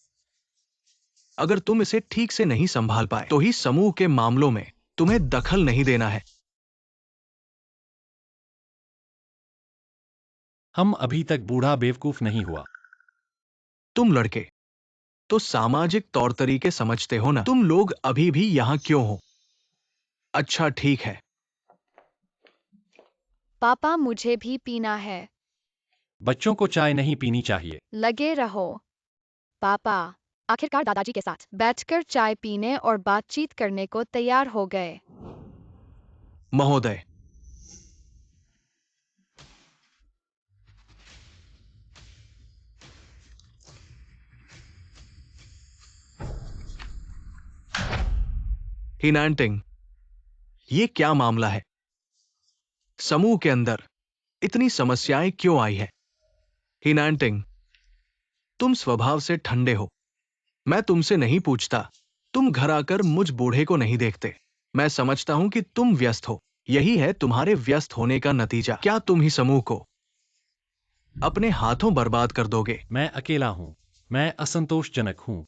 अगर तुम इसे ठीक से नहीं संभाल पाए तो ही समूह के मामलों में तुम्हें दखल नहीं देना है। हम अभी तक बूढ़ा बेवकूफ नहीं हुआ। तुम लड़के तो सामाजिक तौर तरीके समझते हो ना? तुम लोग अभी भी यहां क्यों हो? अच्छा ठीक है। पापा, मुझे भी पीना है। बच्चों को चाय नहीं पीनी चाहिए। लगे रहो। पापा आखिरकार दादाजी के साथ बैठकर चाय पीने और बातचीत करने को तैयार हो गए। महोदय, हिनांटिंग, ये क्या मामला है? समूह के अंदर इतनी समस्याएं क्यों आई है? हिनांटिंग, तुम स्वभाव से ठंडे हो। मैं तुमसे नहीं पूछता। तुम घर आकर मुझ बूढ़े को नहीं देखते। मैं समझता हूं कि तुम व्यस्त हो। यही है तुम्हारे व्यस्त होने का नतीजा। क्या तुम ही समूह को अपने हाथों बर्बाद कर दोगे? मैं अकेला हूँ। मैं असंतोषजनक हूँ।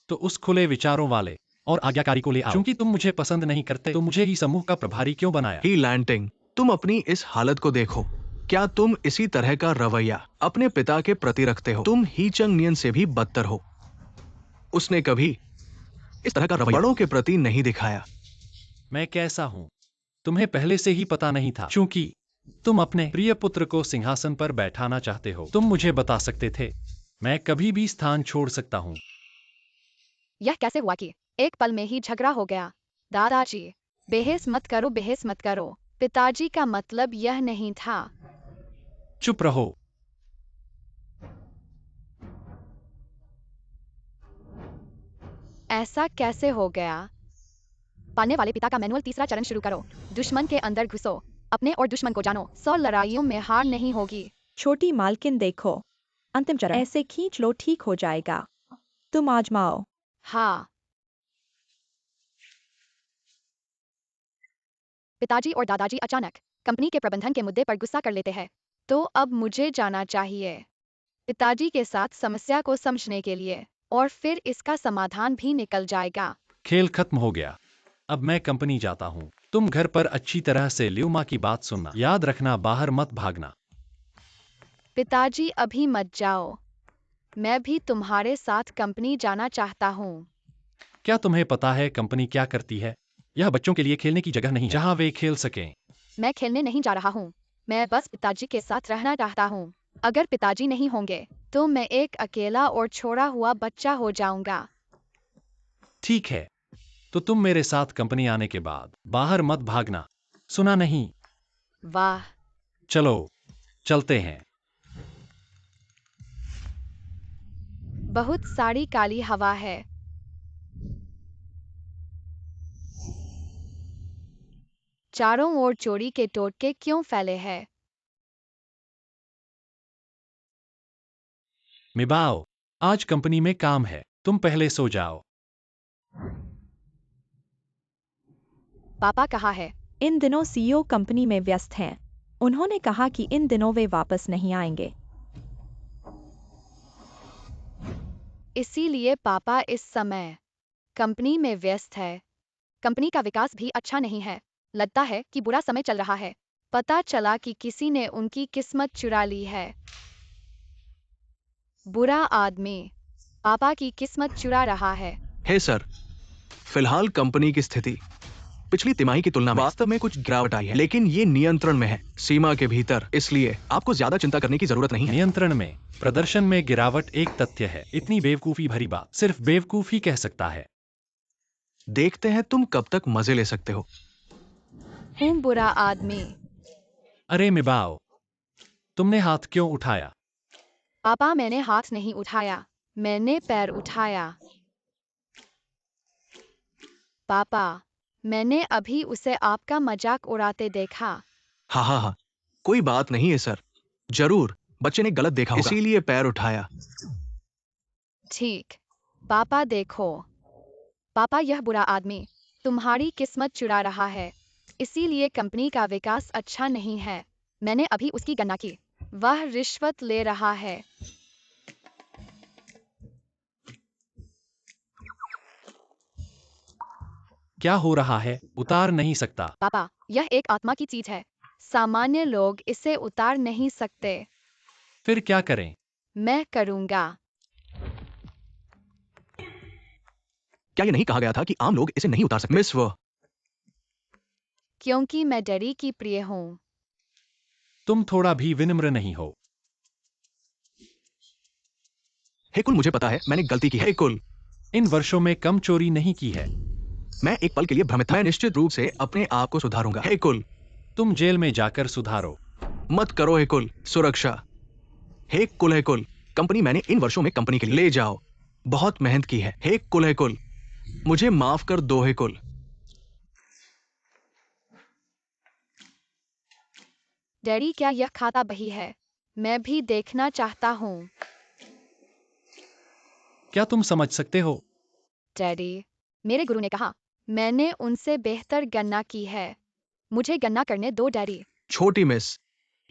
तो उस खुले विचारों वाले और आज्ञाकारी को ले आओ। क्योंकि तुम मुझे पसंद नहीं करते तो मुझे ही समूह का प्रभारी क्यों बनाया? ही लैंटिंग, तुम अपनी इस हालत को देखो। क्या तुम इसी तरह का रवैया अपने पिता के प्रति रखते हो? तुम ही चंगनियन से भी बदतर हो। उसने कभी इस तरह का रवैया बड़ों के प्रति नहीं दिखाया। मैं कैसा हूँ तुम्हें पहले से ही पता नहीं था। क्योंकि तुम अपने प्रिय पुत्र को सिंहासन पर बैठाना चाहते हो। तुम मुझे बता सकते थे। मैं कभी भी स्थान छोड़ सकता हूँ। यह कैसे हुआ कि एक पल में ही झगड़ा हो गया? दादाजी, बहस मत करो, बहस मत करो। पिताजी का मतलब यह नहीं था। चुप रहो। ऐसा कैसे हो गया? पालने वाले पिता का मैनुअल, तीसरा चरण शुरू करो। दुश्मन के अंदर घुसो, अपने और दुश्मन को जानो। 100 लड़ाइयों में हार नहीं होगी। छोटी मालकिन देखो, अंतिम चरण ऐसे खींच लो, ठीक हो जाएगा। तुम आजमाओ। हाँ। पिताजी और दादाजी अचानक कंपनी के प्रबंधन के मुद्दे पर गुस्सा कर लेते हैं। तो अब मुझे जाना चाहिए पिताजी के साथ समस्या को समझने के लिए, और फिर इसका समाधान भी निकल जाएगा। खेल खत्म हो गया। अब मैं कंपनी जाता हूँ। तुम घर पर अच्छी तरह से ल्यूमा की बात सुनना। याद रखना, बाहर मत भागना। पिताजी अभी मत जाओ, मैं भी तुम्हारे साथ कंपनी जाना चाहता हूँ। क्या तुम्हें पता है कंपनी क्या करती है? यह बच्चों के लिए खेलने की जगह नहीं है, जहाँ वे खेल सकें। मैं खेलने नहीं जा रहा हूँ, मैं बस पिताजी के साथ रहना चाहता हूँ। अगर पिताजी नहीं होंगे तो मैं एक अकेला और छोड़ा हुआ बच्चा हो जाऊंगा। ठीक है, तो तुम मेरे साथ कंपनी आने के बाद बाहर मत भागना, सुना नहीं? वाह, चलो चलते हैं। बहुत सारी काली हवा है। चारों ओर चोरी के टोटके क्यों फैले हैं? मिबाओ, आज कंपनी में काम है, तुम पहले सो जाओ। पापा कहाँ है? इन दिनों सीईओ कंपनी में व्यस्त हैं। उन्होंने कहा कि इन दिनों वे वापस नहीं आएंगे। इसीलिए पापा इस समय कंपनी में व्यस्त है। कंपनी का विकास भी अच्छा नहीं है। लगता है कि बुरा समय चल रहा है। पता चला कि किसी ने उनकी किस्मत चुरा ली है। बुरा आदमी पापा की किस्मत चुरा रहा है। हे सर, फिलहाल कंपनी की स्थिति पिछली तिमाही की तुलना में वास्तव में कुछ गिरावट आई है, लेकिन ये नियंत्रण में है, सीमा के भीतर। इसलिए आपको ज्यादा चिंता करने की जरूरत नहीं है। नियंत्रण में, प्रदर्शन में गिरावट एक तथ्य है। इतनी बेवकूफी भरी बात सिर्फ बेवकूफ ही कह सकता है। देखते हैं तुम कब तक मजे ले सकते हो। हूँ बुरा आदमी। अरे मिबाओ, तुमने हाथ क्यों उठाया? पापा, मैंने हाथ नहीं उठाया, मैंने पैर उठाया। पापा, मैंने अभी उसे आपका मजाक उड़ाते देखा। हाँ हाँ हाँ, कोई बात नहीं है सर। जरूर, बच्चे ने गलत देखा होगा, इसीलिए पैर उठाया। ठीक। पापा देखो, पापा यह बुरा आदमी तुम्हारी किस्मत चुरा रहा है। इसीलिए कंपनी का विकास अच्छा नहीं है। मैंने अभी उसकी गणना की। वह रिश्वत ले रहा है। क्या हो रहा है? उतार नहीं सकता। पापा, यह एक आत्मा की चीज है। सामान्य लोग इसे उतार नहीं सकते। फिर क्या करें? मैं करूंगा। क्या ये नहीं कहा गया था कि आम लोग इसे नहीं उतार सकते? मिस वो, क्योंकि मैं डैडी की प्रिय हूँ। तुम थोड़ा भी विनम्र नहीं हो। हे कुल, मुझे पता है मैंने गलती की है। हे कुल, इन वर्षों में कम चोरी नहीं की है। मैं एक पल के लिए भ्रमित था। मैं निश्चित रूप से अपने आप को सुधारूंगा। हे कुल, तुम जेल में जाकर सुधारो। मत करो हे कुल, सुरक्षा। हे कुल, हे कुल, कंपनी मैंने इन वर्षों में कंपनी के लिए ले जाओ, बहुत मेहनत की है। हे कुल, हे कुल, मुझे माफ कर दो हे कुल। डैडी, क्या यह खाता बही है? मैं भी देखना चाहता हूँ। क्या तुम समझ सकते हो? डैडी, मेरे गुरु ने कहा, मैंने उनसे बेहतर गणना की है। मुझे गणना करने दो डैडी। छोटी मिस,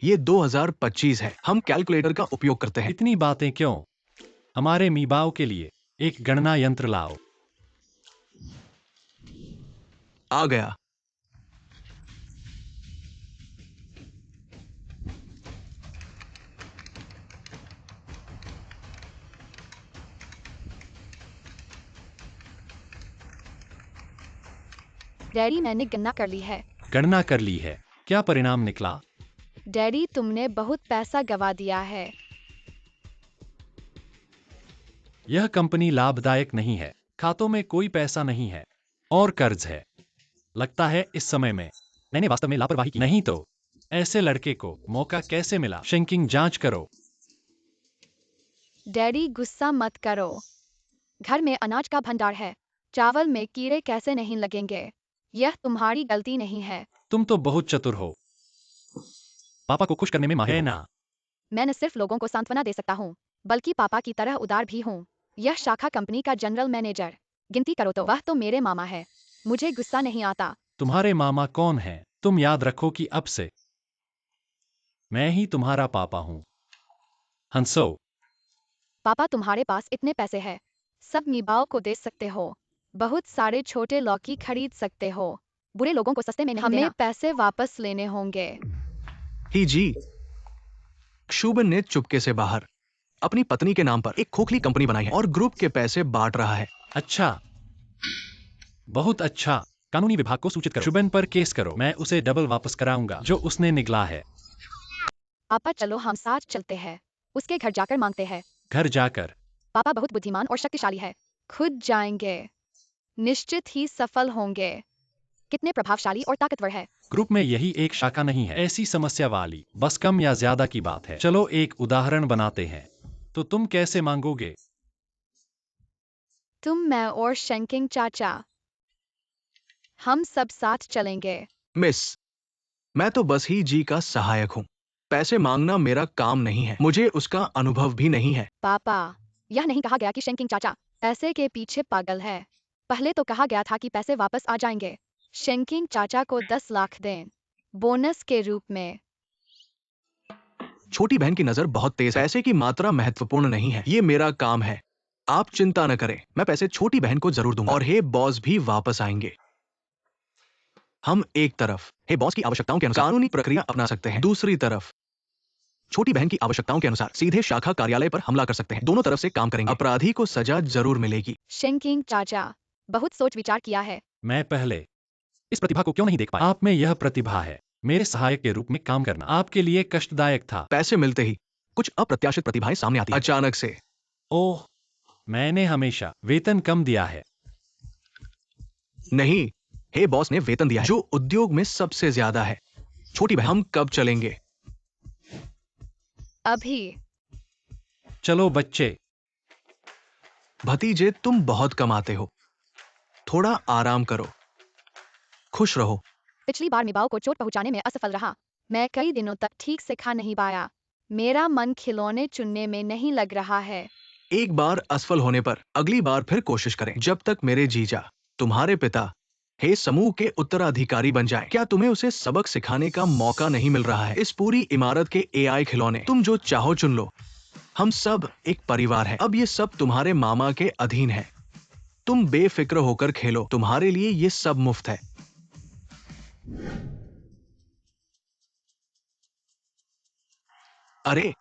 ये 2025 है, हम कैलकुलेटर का उपयोग करते हैं। इतनी बातें क्यों? हमारे मीबाओ के लिए एक गणना यंत्र लाओ। आ गया। डैडी, मैंने गणना कर ली है। गणना कर ली है, क्या परिणाम निकला? डैडी, तुमने बहुत पैसा गवा दिया है। यह कंपनी लाभदायक नहीं है, खातों में कोई पैसा नहीं है और कर्ज है। लगता है इस समय में मैंने वास्तव में लापरवाही की। नहीं तो ऐसे लड़के को मौका कैसे मिला? शेंकिंग, जांच करो। डैडी गुस्सा मत करो। घर में अनाज का भंडार है, चावल में कीड़े कैसे नहीं लगेंगे? यह तुम्हारी गलती नहीं है। तुम तो बहुत चतुर हो, पापा को खुश करने में माहिर है हो। ना? मैं न सिर्फ लोगों को सांत्वना दे सकता हूँ, बल्कि पापा की तरह उदार भी हूँ। यह शाखा कंपनी का जनरल मैनेजर। गिनती करो तो वह तो मेरे मामा है। मुझे गुस्सा नहीं आता। तुम्हारे मामा कौन हैं? तुम याद रखो कि अब से मैं ही तुम्हारा पापा हूँ। हंसो। पापा, तुम्हारे पास इतने पैसे हैं, सब मीबाओ को दे सकते हो। बहुत सारे छोटे लौकी खरीद सकते हो। बुरे लोगों को सस्ते में नहीं देना। हमें पैसे वापस लेने होंगे। ही जी। शुभन ने चुपके से बाहर अपनी पत्नी के नाम पर एक खोखली कंपनी बनाई है और ग्रुप के पैसे बांट रहा है। अच्छा, बहुत अच्छा। कानूनी विभाग को सूचित करो, शुभन पर केस करो। मैं उसे डबल वापस कराऊंगा जो उसने निगला है। पापा चलो हम साथ चलते हैं, उसके घर जाकर मांगते हैं। घर जाकर? पापा बहुत बुद्धिमान और शक्तिशाली है, खुद जाएंगे, निश्चित ही सफल होंगे। कितने प्रभावशाली और ताकतवर है। ग्रुप में यही एक शाखा नहीं है ऐसी समस्या वाली, बस कम या ज्यादा की बात है। चलो एक उदाहरण बनाते हैं। तो तुम कैसे मांगोगे? तुम, मैं और शेंकिंग चाचा, हम सब साथ चलेंगे। मिस, मैं तो बस ही जी का सहायक हूँ। पैसे मांगना मेरा काम नहीं है, मुझे उसका अनुभव भी नहीं है। पापा, यह नहीं कहा गया कि शेंकिंग चाचा पैसे के पीछे पागल है। पहले तो कहा गया था कि पैसे वापस आ जाएंगे। शेंकिंग चाचा को 10 लाख दें, बोनस के रूप में। छोटी बहन की नजर बहुत तेज है। पैसे की मात्रा महत्वपूर्ण नहीं है, ये मेरा काम है। आप चिंता न करें, मैं पैसे छोटी बहन को जरूर दूंगा और हे बॉस भी वापस आएंगे। हम एक तरफ हे बॉस की आवश्यकताओं के अनुसार कानूनी प्रक्रिया अपना सकते हैं, दूसरी तरफ छोटी बहन की आवश्यकताओं के अनुसार सीधे शाखा कार्यालय पर हमला कर सकते हैं। दोनों तरफ से काम करेंगे, अपराधी को सजा जरूर मिलेगी। शेंकिंग चाचा, बहुत सोच विचार किया है। मैं पहले इस प्रतिभा को क्यों नहीं देख पाया? आप में यह प्रतिभा है। मेरे सहायक के रूप में काम करना आपके लिए कष्टदायक था। पैसे मिलते ही कुछ अप्रत्याशित प्रतिभाएं सामने आती हैं। अचानक से। ओह, मैंने हमेशा वेतन कम दिया है। नहीं, हे बॉस ने वेतन दिया है जो उद्योग में सबसे ज्यादा है। छोटी बहन, हम कब चलेंगे? अभी। चलो बच्चे। भतीजे, तुम बहुत कमाते हो, थोड़ा आराम करो, खुश रहो। पिछली बार मीबाओ को चोट पहुंचाने में असफल रहा। मैं कई दिनों तक ठीक से खा नहीं पाया। मेरा मन खिलौने चुनने में नहीं लग रहा है। एक बार असफल होने पर अगली बार फिर कोशिश करें, जब तक मेरे जीजा तुम्हारे पिता हे समूह के उत्तराधिकारी बन जाएं। क्या तुम्हें उसे सबक सिखाने का मौका नहीं मिल रहा है? इस पूरी इमारत के एआई खिलौने, तुम जो चाहो चुन लो। हम सब एक परिवार है। अब ये सब तुम्हारे मामा के अधीन है। तुम बेफिक्र होकर खेलो, तुम्हारे लिए ये सब मुफ्त है। अरे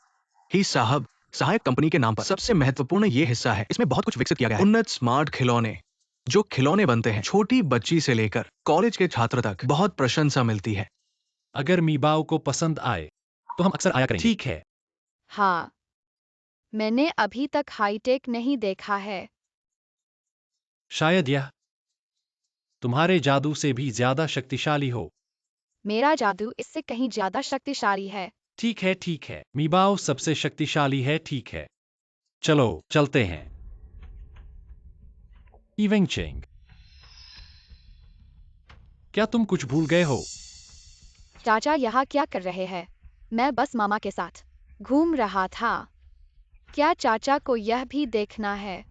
ही साहब, सहायक कंपनी के नाम पर सबसे महत्वपूर्ण ये हिस्सा है, इसमें बहुत कुछ विकसित किया गया है। उन्नत स्मार्ट खिलौने, जो खिलौने बनते हैं, छोटी बच्ची से लेकर कॉलेज के छात्र तक बहुत प्रशंसा मिलती है। अगर मीबाओ को पसंद आए तो हम अक्सर आया करेंगे। ठीक है। हाँ, मैंने अभी तक हाईटेक नहीं देखा है। शायद यह तुम्हारे जादू से भी ज्यादा शक्तिशाली हो। मेरा जादू इससे कहीं ज्यादा शक्तिशाली है। ठीक है, ठीक है। मीबाओ सबसे शक्तिशाली है, ठीक है। चलो चलते हैं। इवेंचिंग, क्या तुम कुछ भूल गए हो? चाचा यहाँ क्या कर रहे हैं? मैं बस मामा के साथ घूम रहा था। क्या चाचा को यह भी देखना है?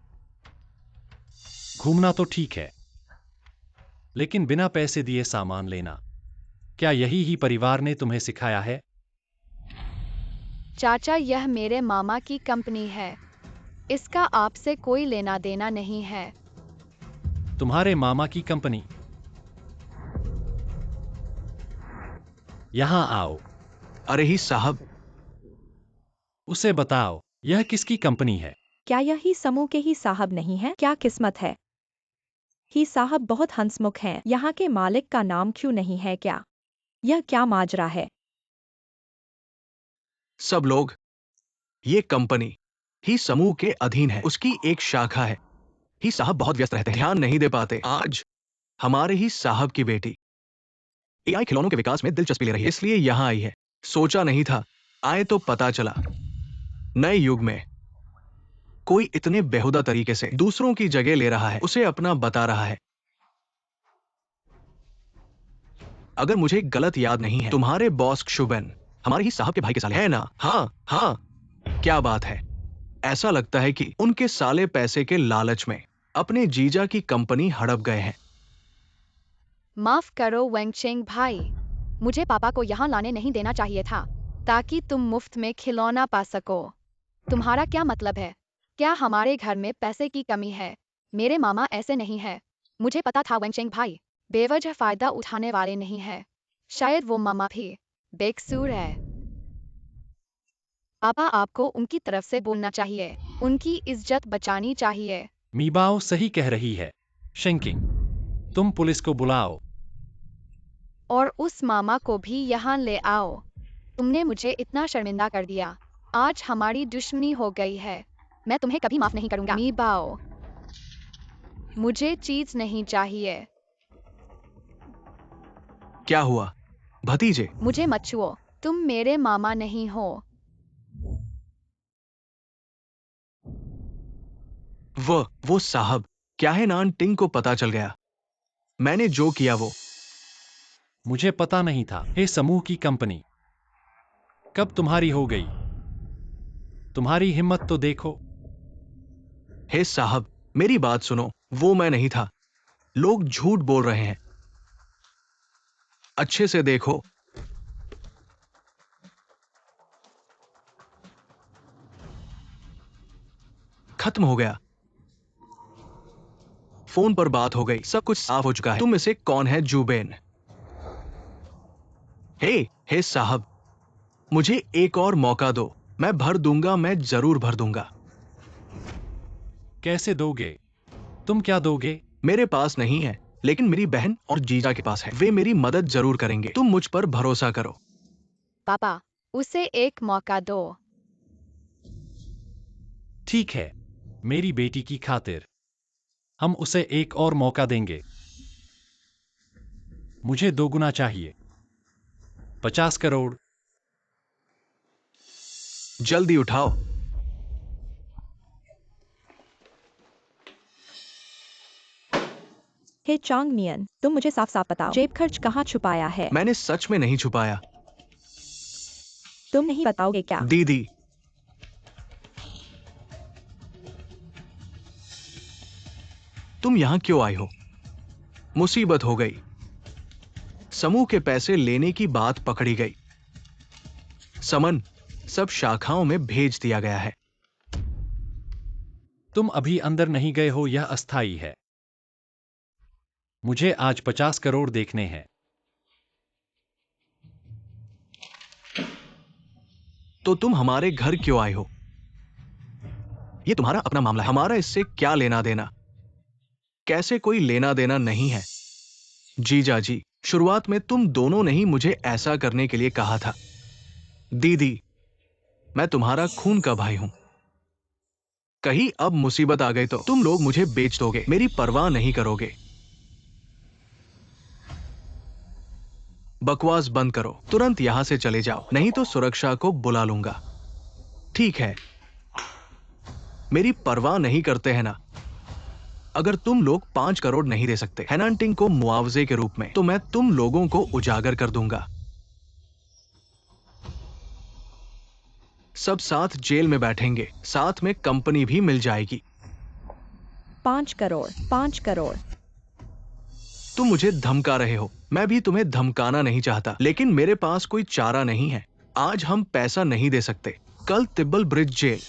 घूमना तो ठीक है, लेकिन बिना पैसे दिए सामान लेना, क्या यही ही परिवार ने तुम्हें सिखाया है? चाचा, यह मेरे मामा की कंपनी है, इसका आपसे कोई लेना देना नहीं है। तुम्हारे मामा की कंपनी? यहां आओ। अरे ही साहब, उसे बताओ यह किसकी कंपनी है? क्या यही समूह के ही साहब नहीं है? क्या किस्मत है। ही साहब बहुत हंसमुख हैं। यहाँ के मालिक का नाम क्यों नहीं है क्या? यह क्या माजरा है? सब लोग, ये कंपनी ही समूह के अधीन है, उसकी एक शाखा है। ही साहब बहुत व्यस्त रहते हैं, ध्यान नहीं दे पाते। आज हमारे ही साहब की बेटी एआई खिलौनों के विकास में दिलचस्पी ले रही है, इसलिए यहां आई है। सोचा नहीं था, आए तो पता चला नए युग में कोई इतने बेहुदा तरीके से दूसरों की जगह ले रहा है, उसे अपना बता रहा है। अगर मुझे गलत याद नहीं है, तुम्हारे बॉस शुबेन हमारे ही साहब के भाई के साले है ना? हाँ हाँ, क्या बात है। ऐसा लगता है कि उनके साले पैसे के लालच में अपने जीजा की कंपनी हड़प गए हैं। माफ करो वेंगचेंग भाई, मुझे पापा को यहाँ लाने नहीं देना चाहिए था, ताकि तुम मुफ्त में खिलौना पा सको। तुम्हारा क्या मतलब है? क्या हमारे घर में पैसे की कमी है? मेरे मामा ऐसे नहीं है। मुझे पता था वेंगचेंग भाई बेवजह फायदा उठाने वाले नहीं है। शायद वो मामा भी बेकसूर है। पापा, आपको उनकी तरफ से बोलना चाहिए, उनकी इज्जत बचानी चाहिए। मीबाओ सही कह रही है। शेंकिंग, तुम पुलिस को बुलाओ। और उस मामा को भी यहाँ ले आओ। तुमने मुझे इतना शर्मिंदा कर दिया। आज हमारी दुश्मनी हो गई है। मैं तुम्हें कभी माफ नहीं करूंगा। मीबाओ, मुझे चीज नहीं चाहिए। क्या हुआ भतीजे? मुझे मत छुओ, तुम मेरे मामा नहीं हो। वो साहब, क्या है नान टिंग को पता चल गया मैंने जो किया वो। मुझे पता नहीं था। हे समूह की कंपनी, कब तुम्हारी हो गई? तुम्हारी हिम्मत तो देखो। हे साहब, मेरी बात सुनो, वो मैं नहीं था। लोग झूठ बोल रहे हैं। अच्छे से देखो। खत्म हो गया। फोन पर बात हो गई, सब कुछ साफ हो चुका है। तुम इसे कौन है जुबेन? हे साहब, मुझे एक और मौका दो। मैं भर दूंगा, मैं जरूर भर दूंगा। कैसे दोगे? तुम क्या दोगे? मेरे पास नहीं है, लेकिन मेरी बहन और जीजा के पास है। वे मेरी मदद जरूर करेंगे। तुम मुझ पर भरोसा करो। पापा, उसे एक मौका दो। ठीक है, मेरी बेटी की खातिर हम उसे एक और मौका देंगे। मुझे दोगुना चाहिए, 50 करोड़। जल्दी उठाओ। हे चांग मियन, तुम मुझे साफ साफ बताओ, जेब खर्च कहाँ छुपाया है? मैंने सच में नहीं छुपाया। तुम नहीं बताओगे क्या? दीदी, तुम यहां क्यों आई हो? मुसीबत हो गई। समूह के पैसे लेने की बात पकड़ी गई। समन सब शाखाओं में भेज दिया गया है। तुम अभी अंदर नहीं गए हो, यह अस्थाई है। मुझे आज 50 करोड़ देखने हैं। तो तुम हमारे घर क्यों आए हो? यह तुम्हारा अपना मामला है, हमारा इससे क्या लेना देना? कैसे कोई लेना देना नहीं है। जीजा जी, शुरुआत में तुम दोनों ने ही मुझे ऐसा करने के लिए कहा था। दीदी, मैं तुम्हारा खून का भाई हूं। कहीं अब मुसीबत आ गई तो तुम लोग मुझे बेच दोगे, मेरी परवाह नहीं करोगे। बकवास बंद करो, तुरंत यहां से चले जाओ, नहीं तो सुरक्षा को बुला लूंगा। ठीक है, मेरी परवाह नहीं करते हैं ना? अगर तुम लोग 5 करोड़ नहीं दे सकते हेनांटिंग को मुआवजे के रूप में, तो मैं तुम लोगों को उजागर कर दूंगा। सब साथ जेल में बैठेंगे, साथ में कंपनी भी मिल जाएगी। 5 करोड़, 5 करोड़। तुम मुझे धमका रहे हो। मैं भी तुम्हें धमकाना नहीं चाहता, लेकिन मेरे पास कोई चारा नहीं है। आज हम पैसा नहीं दे सकते, कल तिब्बल ब्रिज जेल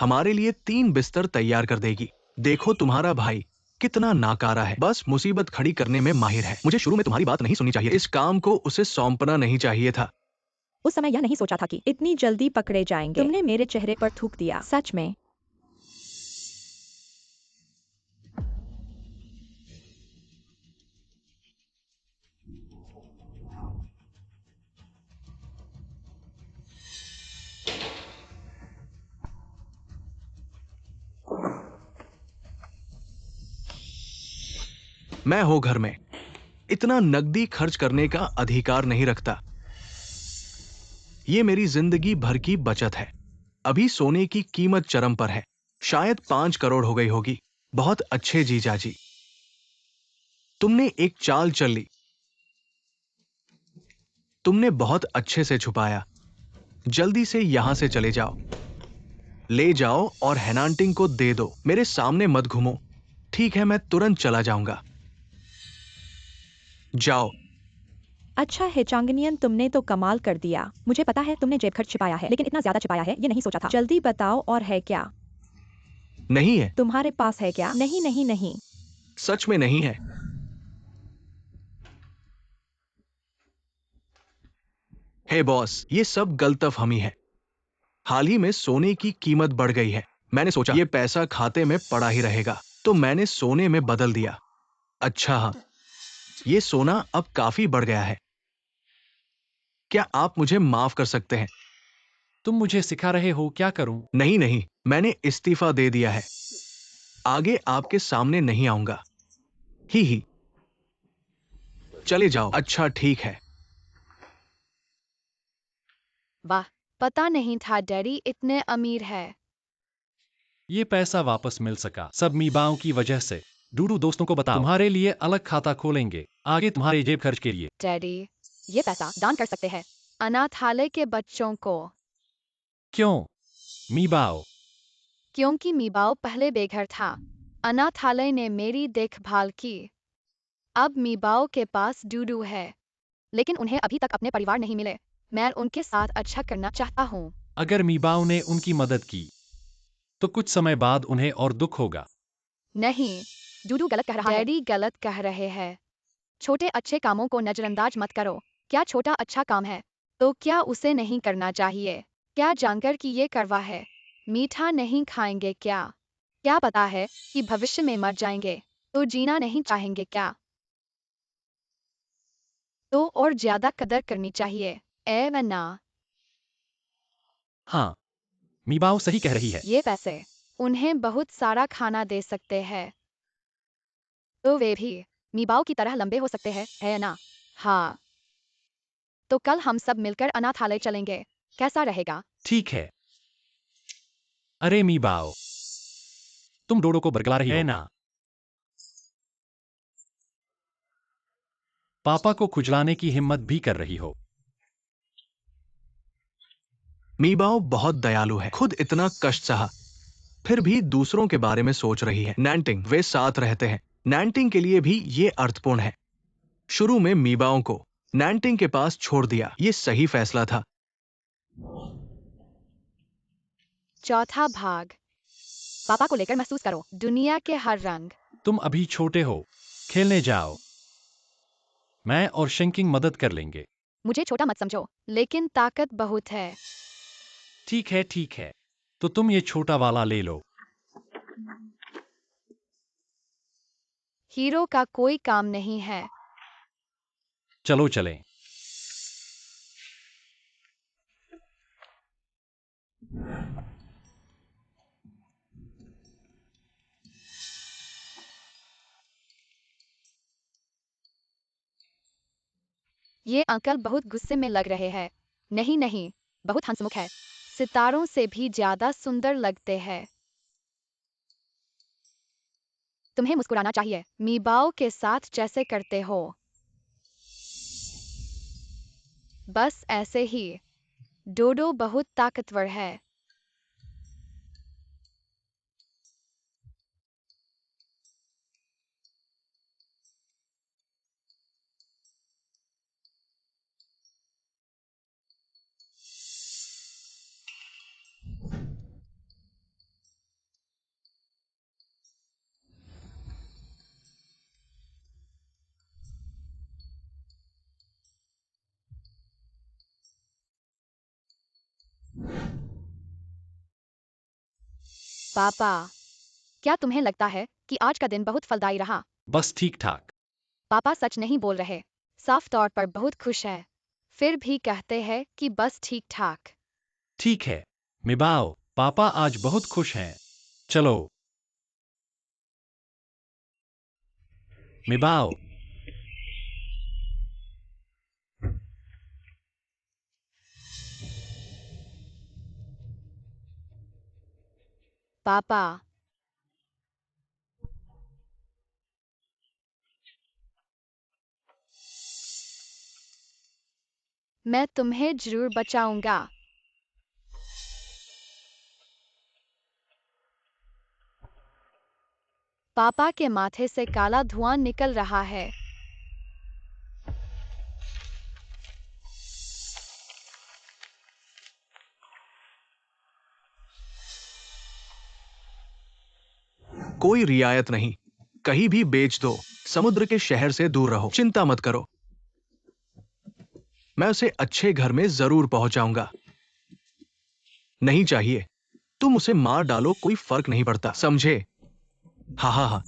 हमारे लिए 3 बिस्तर तैयार कर देगी। देखो तुम्हारा भाई कितना नाकारा है, बस मुसीबत खड़ी करने में माहिर है। मुझे शुरू में तुम्हारी बात नहीं सुननी चाहिए, इस काम को उसे सौंपना नहीं चाहिए था। उस समय यह नहीं सोचा था कि इतनी जल्दी पकड़े जाएंगे। तुमने मेरे चेहरे पर थूक दिया, सच में। मैं हो घर में इतना नकदी खर्च करने का अधिकार नहीं रखता। ये मेरी जिंदगी भर की बचत है। अभी सोने की कीमत चरम पर है, शायद 5 करोड़ हो गई होगी। बहुत अच्छे जीजाजी, तुमने एक चाल चल ली। तुमने बहुत अच्छे से छुपाया। जल्दी से यहां से चले जाओ, ले जाओ और हेनांटिंग को दे दो। मेरे सामने मत घूमो। ठीक है, मैं तुरंत चला जाऊंगा। जाओ। अच्छा है चांगनियन, तुमने तो कमाल कर दिया। मुझे पता है तुमने जेब खर्च छिपाया है, लेकिन इतना ज्यादा छिपाया है ये नहीं सोचा था। जल्दी बताओ, और है क्या? नहीं है, तुम्हारे पास है क्या? नहीं नहीं नहीं। सच में नहीं है। हे बॉस, ये सब गलतफहमी है। हाल ही में सोने की कीमत बढ़ गई है। मैंने सोचा ये पैसा खाते में पड़ा ही रहेगा, तो मैंने सोने में बदल दिया। अच्छा हाँ, ये सोना अब काफी बढ़ गया है। क्या आप मुझे माफ कर सकते हैं? तुम मुझे सिखा रहे हो क्या करूं? नहीं नहीं, मैंने इस्तीफा दे दिया है। आगे आपके सामने नहीं आऊंगा। ही, चले जाओ। अच्छा ठीक है। वाह, पता नहीं था डैडी इतने अमीर है। ये पैसा वापस मिल सका सब मीबाओं की वजह से। डूडू दोस्तों को बताओ, तुम्हारे लिए अलग खाता खोलेंगे आगे तुम्हारे जेब खर्च के लिए। डैडी, ये पैसा दान कर सकते हैं अनाथालय के बच्चों को, क्यों मीबाओ? क्योंकि मीबाओ पहले बेघर था। अनाथालय ने मेरी देखभाल की। अब मीबाओ के पास डूडू है, लेकिन उन्हें अभी तक अपने परिवार नहीं मिले। मैं उनके साथ अच्छा करना चाहता हूँ। अगर मीबाओ ने उनकी मदद की तो कुछ समय बाद उन्हें और दुख होगा। नहीं, डूडू गलत कह रहा है। डैडी गलत कह रहे हैं। छोटे अच्छे कामों को नजरअंदाज मत करो। क्या छोटा अच्छा काम है तो क्या उसे नहीं करना चाहिए? क्या जानकर कि ये करवा है? मीठा नहीं खाएंगे क्या? क्या पता है कि भविष्य में मर जाएंगे तो जीना नहीं चाहेंगे क्या? तो और ज्यादा कदर करनी चाहिए, ए व ना। हाँ, मीबाओ सही कह रही है। ये पैसे उन्हें बहुत सारा खाना दे सकते हैं, तो वे भी मीबाओ की तरह लंबे हो सकते हैं, है ना? हाँ, तो कल हम सब मिलकर अनाथालय चलेंगे, कैसा रहेगा? ठीक है। अरे मीबाओ, तुम डोडो को बरगला रही हो ना? पापा को खुजलाने की हिम्मत भी कर रही हो। मीबाओ बहुत दयालु है, खुद इतना कष्ट सहा, फिर भी दूसरों के बारे में सोच रही है। नैंटिंग, वे साथ रहते हैं। नैंटिंग के लिए भी ये अर्थपूर्ण है। शुरू में मीबाओं को नैंटिंग के पास छोड़ दिया, ये सही फैसला था। चौथा भाग। पापा को लेकर महसूस करो दुनिया के हर रंग। तुम अभी छोटे हो, खेलने जाओ। मैं और शिंकिंग मदद कर लेंगे। मुझे छोटा मत समझो, लेकिन ताकत बहुत है। ठीक है ठीक है, तो तुम ये छोटा वाला ले लो। हीरो का कोई काम नहीं है। चलो चलें। ये अंकल बहुत गुस्से में लग रहे हैं। नहीं नहीं, बहुत हंसमुख है। सितारों से भी ज्यादा सुंदर लगते हैं। तुम्हें मुस्कुराना चाहिए, मीबाओ के साथ जैसे करते हो। बस ऐसे ही। डोडो बहुत ताकतवर है। पापा, क्या तुम्हें लगता है कि आज का दिन बहुत फलदायी रहा? बस ठीक ठाक। पापा सच नहीं बोल रहे, साफ तौर पर बहुत खुश है, फिर भी कहते हैं कि बस ठीक ठाक। ठीक है मीबाओ, पापा आज बहुत खुश हैं। चलो। मिबाओ, पापा, मैं तुम्हें जरूर बचाऊंगा। पापा के माथे से काला धुआं निकल रहा है। कोई रियायत नहीं, कहीं भी बेच दो, समुद्र के शहर से दूर रहो, चिंता मत करो, मैं उसे अच्छे घर में जरूर पहुंचाऊंगा। नहीं चाहिए, तुम उसे मार डालो, कोई फर्क नहीं पड़ता, समझे? हा हा हा,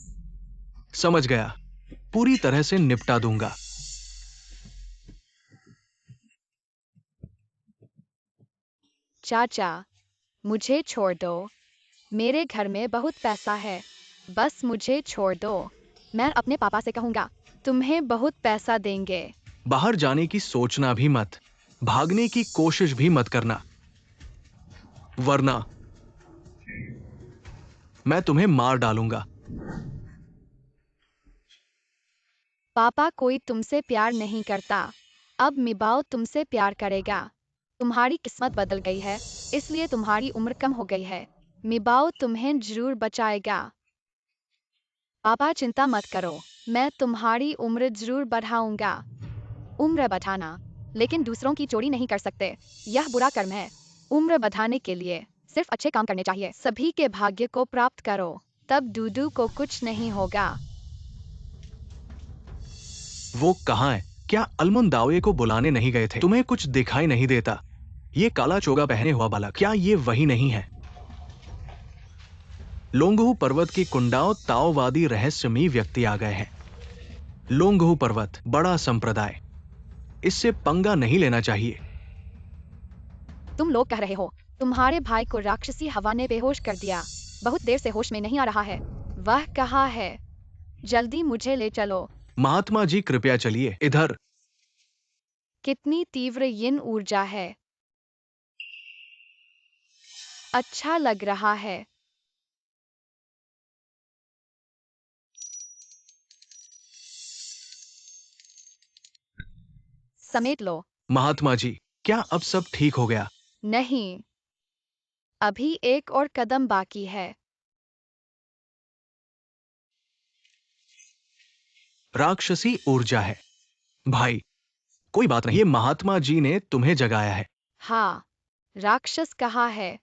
समझ गया, पूरी तरह से निपटा दूंगा। चाचा, मुझे छोड़ दो, मेरे घर में बहुत पैसा है, बस मुझे छोड़ दो। मैं अपने पापा से कहूंगा, तुम्हें बहुत पैसा देंगे। बाहर जाने की सोचना भी मत, भागने की कोशिश भी मत करना, वरना मैं तुम्हें मार डालूंगा। पापा, कोई तुमसे प्यार नहीं करता, अब मिबाओ तुमसे प्यार करेगा। तुम्हारी किस्मत बदल गई है, इसलिए तुम्हारी उम्र कम हो गई है। मिबाओ तुम्हें जरूर बचाएगा। पापा, चिंता मत करो, मैं तुम्हारी उम्र जरूर बढ़ाऊंगा। उम्र बढ़ाना, लेकिन दूसरों की चोरी नहीं कर सकते, यह बुरा कर्म है। उम्र बढ़ाने के लिए सिर्फ अच्छे काम करने चाहिए। सभी के भाग्य को प्राप्त करो, तब डूडू को कुछ नहीं होगा। वो कहाँ है? क्या अलमुंदावे को बुलाने नहीं गए थे? तुम्हें कुछ दिखाई नहीं देता? ये काला चोगा पहने हुआ बालक, क्या ये वही नहीं है? लोंगहू पर्वत की कुंडाओं ताओवादी रहस्यमयी व्यक्ति आ गए हैं। लोंगहू पर्वत बड़ा संप्रदाय, इससे पंगा नहीं लेना चाहिए। तुम लोग कह रहे हो तुम्हारे भाई को राक्षसी हवा ने बेहोश कर दिया, बहुत देर से होश में नहीं आ रहा है। वह कहाँ है? जल्दी मुझे ले चलो। महात्मा जी कृपया चलिए इधर। कितनी तीव्र यिन ऊर्जा है, अच्छा लग रहा है। समेट लो। महात्मा जी, क्या अब सब ठीक हो गया? नहीं, अभी एक और कदम बाकी है। राक्षसी ऊर्जा है भाई, कोई बात नहीं, ये महात्मा जी ने तुम्हें जगाया है। हाँ, राक्षस कहाँ है?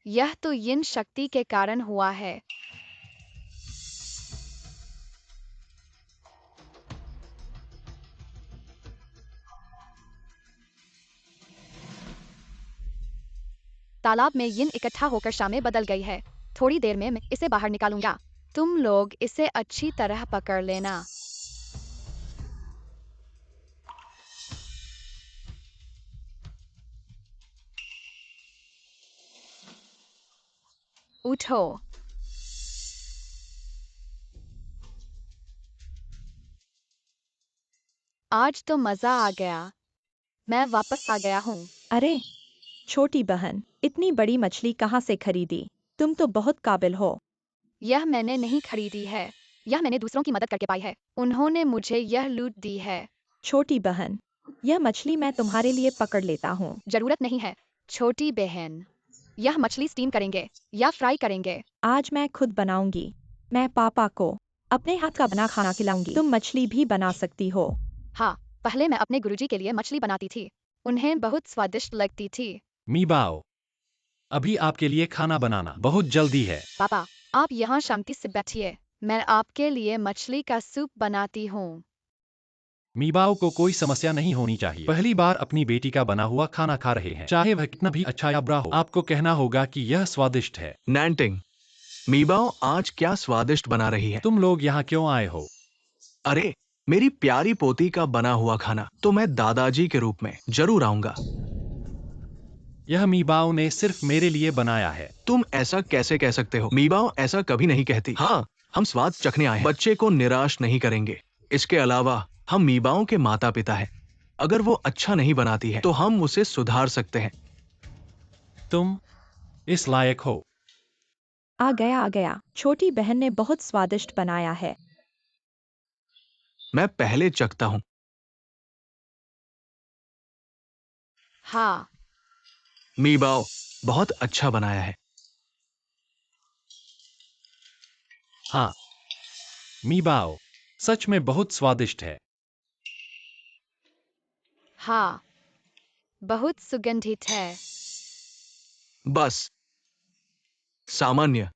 यह तो यिन शक्ति के कारण हुआ है। तालाब में यिन इकट्ठा होकर शामें बदल गई है। थोड़ी देर में मैं इसे बाहर निकालूंगा। तुम लोग इसे अच्छी तरह पकड़ लेना। उठो। आज तो मजा आ गया, मैं वापस आ गया हूँ। अरे छोटी बहन, इतनी बड़ी मछली कहाँ से खरीदी? तुम तो बहुत काबिल हो। यह मैंने नहीं खरीदी है, यह मैंने दूसरों की मदद करके पाई है। उन्होंने मुझे यह लूट दी है। छोटी बहन, यह मछली मैं तुम्हारे लिए पकड़ लेता हूँ। जरूरत नहीं है छोटी बहन, यह मछली स्टीम करेंगे या फ्राई करेंगे? आज मैं खुद बनाऊंगी। मैं पापा को अपने हाथ का बना खाना खिलाऊंगी। तुम मछली भी बना सकती हो। हाँ, पहले मैं अपने गुरुजी के लिए मछली बनाती थी, उन्हें बहुत स्वादिष्ट लगती थी। मीबाओ, अभी आपके लिए खाना बनाना बहुत जल्दी है। पापा, आप यहाँ शांति से बैठिए, मैं आपके लिए मछली का सूप बनाती हूँ। मीबाओ को कोई समस्या नहीं होनी चाहिए। पहली बार अपनी बेटी का बना हुआ खाना खा रहे हैं, चाहे वह कितना भी अच्छा या बुरा हो, आपको कहना होगा कि यह स्वादिष्ट है। नैंटिंग, मीबाओ आज क्या स्वादिष्ट बना रही है। तुम लोग यहाँ क्यों आए हो? अरे, मेरी प्यारी पोती का बना हुआ खाना, तो मैं दादाजी के रूप में जरूर आऊंगा। यह मीबाओ ने सिर्फ मेरे लिए बनाया है। तुम ऐसा कैसे कह सकते हो? मीबाओ ऐसा कभी नहीं कहती। हाँ, हम स्वाद चखने आए हैं, बच्चे को निराश नहीं करेंगे। इसके अलावा हम मीबाओं के माता पिता हैं। अगर वो अच्छा नहीं बनाती है तो हम उसे सुधार सकते हैं। तुम इस लायक हो। आ गया। छोटी बहन ने बहुत स्वादिष्ट बनाया है। मैं पहले चखता हूँ। हाँ। मीबाओ बहुत अच्छा बनाया है। हाँ, मीबाओ सच में बहुत स्वादिष्ट है। हाँ, बहुत सुगंधित है। बस सामान्य।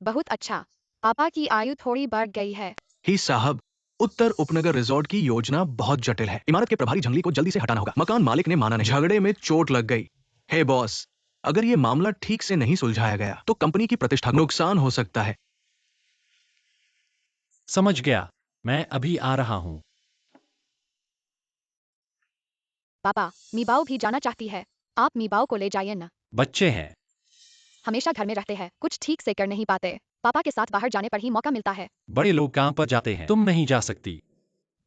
बहुत अच्छा। पापा की आयु थोड़ी बढ़ गई है। ही साहब, उत्तर उपनगर रिजॉर्ट की योजना बहुत जटिल है। इमारत के प्रभारी जंगली को जल्दी से हटाना होगा। मकान मालिक ने माना नहीं। झगड़े में चोट लग गई। हे बॉस, अगर ये मामला ठीक से नहीं सुलझाया गया तो कंपनी की प्रतिष्ठा को नुकसान हो सकता है। समझ गया, मैं अभी आ रहा हूँ। पापा, मीबाओ भी जाना चाहती है। आप मीबाओ को ले जाइए ना। बच्चे हैं। हमेशा घर में रहते हैं, कुछ ठीक से कर नहीं पाते। पापा के साथ बाहर जाने पर ही मौका मिलता है। बड़े लोग काम पर जाते हैं, तुम नहीं जा सकती।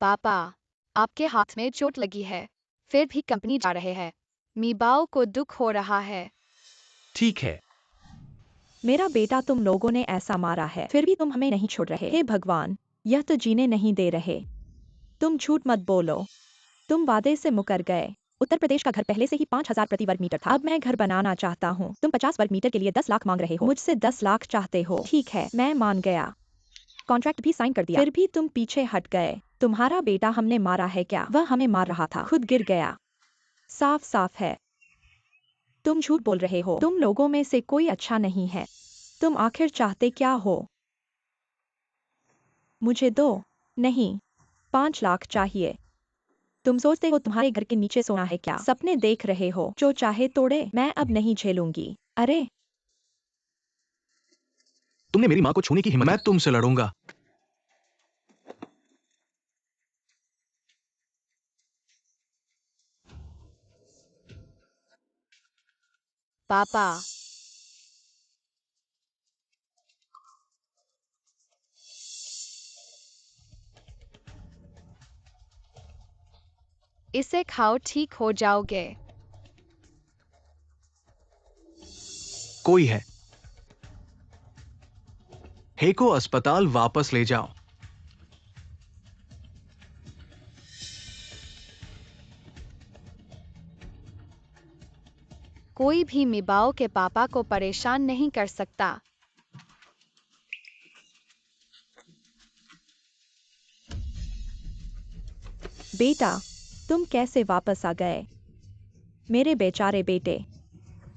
पापा, आपके हाथ में चोट लगी है, फिर भी कंपनी जा रहे हैं। मीबाओ को दुख हो रहा है। ठीक है। मेरा बेटा, तुम लोगों ने ऐसा मारा है, फिर भी तुम हमें नहीं छोड़ रहे। हे भगवान, यह तो जीने नहीं दे रहे। तुम झूठ मत बोलो। तुम वादे से मुकर गए। उत्तर प्रदेश का घर पहले से ही 5,000 प्रति वर्ग मीटर था। अब मैं घर बनाना चाहता हूँ। तुम 50 वर्ग मीटर के लिए 10 लाख मांग रहे हो। मुझसे 10 लाख चाहते हो। ठीक है, मैं मान गया। कॉन्ट्रैक्ट भी साइन कर दिया। फिर भी तुम पीछे हट गए। तुम्हारा बेटा हमने मारा है क्या? वह हमें मार रहा था, खुद गिर गया। साफ साफ है। तुम झूठ बोल रहे हो। तुम लोगों में से कोई अच्छा नहीं है। तुम आखिर चाहते क्या हो? मुझे दो, नहीं, 5 लाख चाहिए। तुम सोचते हो तुम्हारे घर के नीचे सोना है क्या? सपने देख रहे हो? जो चाहे तोड़े। मैं अब नहीं झेलूंगी। अरे, तुमने मेरी माँ को छूने की हिम्मत। मैं तुमसे लड़ूंगा। पापा, इसे खाओ, ठीक हो जाओगे। कोई है। हे को अस्पताल वापस ले जाओ। कोई भी मीबाओ के पापा को परेशान नहीं कर सकता। बेटा, तुम कैसे वापस आ गए? मेरे बेचारे बेटे,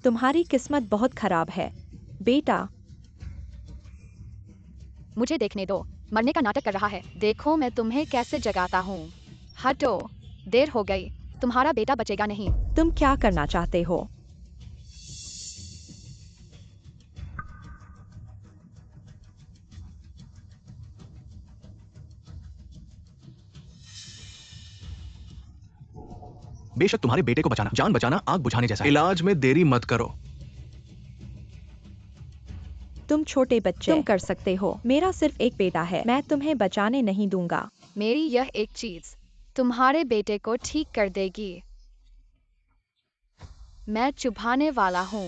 तुम्हारी किस्मत बहुत खराब है। बेटा, मुझे देखने दो, मरने का नाटक कर रहा है। देखो मैं तुम्हें कैसे जगाता हूँ। हटो, देर हो गई। तुम्हारा बेटा बचेगा नहीं। तुम क्या करना चाहते हो? बेशक तुम्हारे बेटे को बचाना जान बचाना आग बुझाने जैसा है। इलाज में देरी मत करो। तुम छोटे बच्चे, तुम कर सकते हो। मेरा सिर्फ एक बेटा है। मैं तुम्हें बचाने नहीं दूंगा। मेरी यह एक चीज तुम्हारे बेटे को ठीक कर देगी। मैं चुभाने वाला हूँ।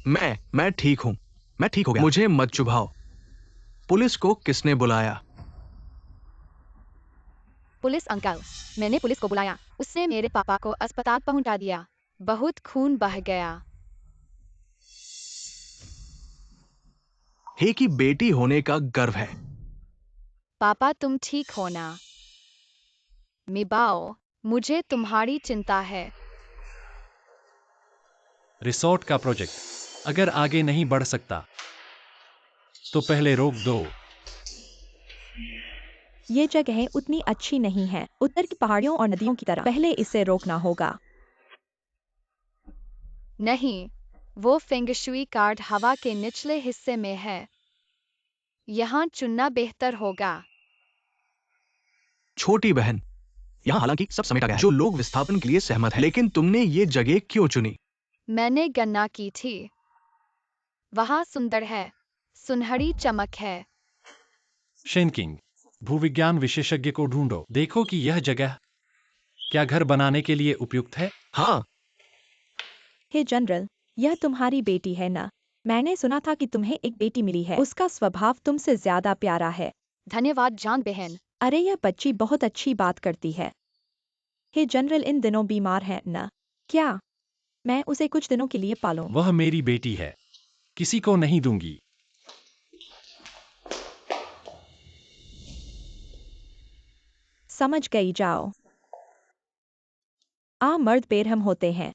मैं ठीक हूं। मैं ठीक हो गया। मुझे मत चुभाओ। पुलिस को किसने बुलाया? पुलिस अंकल, मैंने पुलिस को बुलाया। उसने मेरे पापा को अस्पताल पहुंचा दिया। बहुत खून बह गया। हे की बेटी होने का गर्व है। पापा तुम ठीक हो ना? मीबाओ, मुझे तुम्हारी चिंता है। रिसोर्ट का प्रोजेक्ट अगर आगे नहीं बढ़ सकता तो पहले रोक दो। ये जगह उतनी अच्छी नहीं है, उत्तर की पहाड़ियों और नदियों की तरह। पहले इसे रोकना होगा। नहीं, वो फेंगशुई कार्ड हवा के निचले हिस्से में है। यहाँ चुनना बेहतर होगा। छोटी बहन, यहाँ हालांकि सब समेटा गया है। जो लोग विस्थापन के लिए सहमत हैं, लेकिन तुमने ये जगह क्यों चुनी? मैंने गणना की थी। वहाँ सुंदर है, सुनहरी चमक है। शेनकिंग, भूविज्ञान विशेषज्ञ को ढूंढो, देखो कि यह जगह क्या घर बनाने के लिए उपयुक्त है। हाँ, हे जनरल, यह तुम्हारी बेटी है ना? मैंने सुना था कि तुम्हें एक बेटी मिली है। उसका स्वभाव तुमसे ज्यादा प्यारा है। धन्यवाद जान बहन। अरे यह बच्ची बहुत अच्छी बात करती है। हे जनरल, इन दिनों बीमार है ना? क्या मैं उसे कुछ दिनों के लिए पालूं? वह मेरी बेटी है, किसी को नहीं दूंगी। समझ गई, जाओ। मर्द बेरहम होते हैं।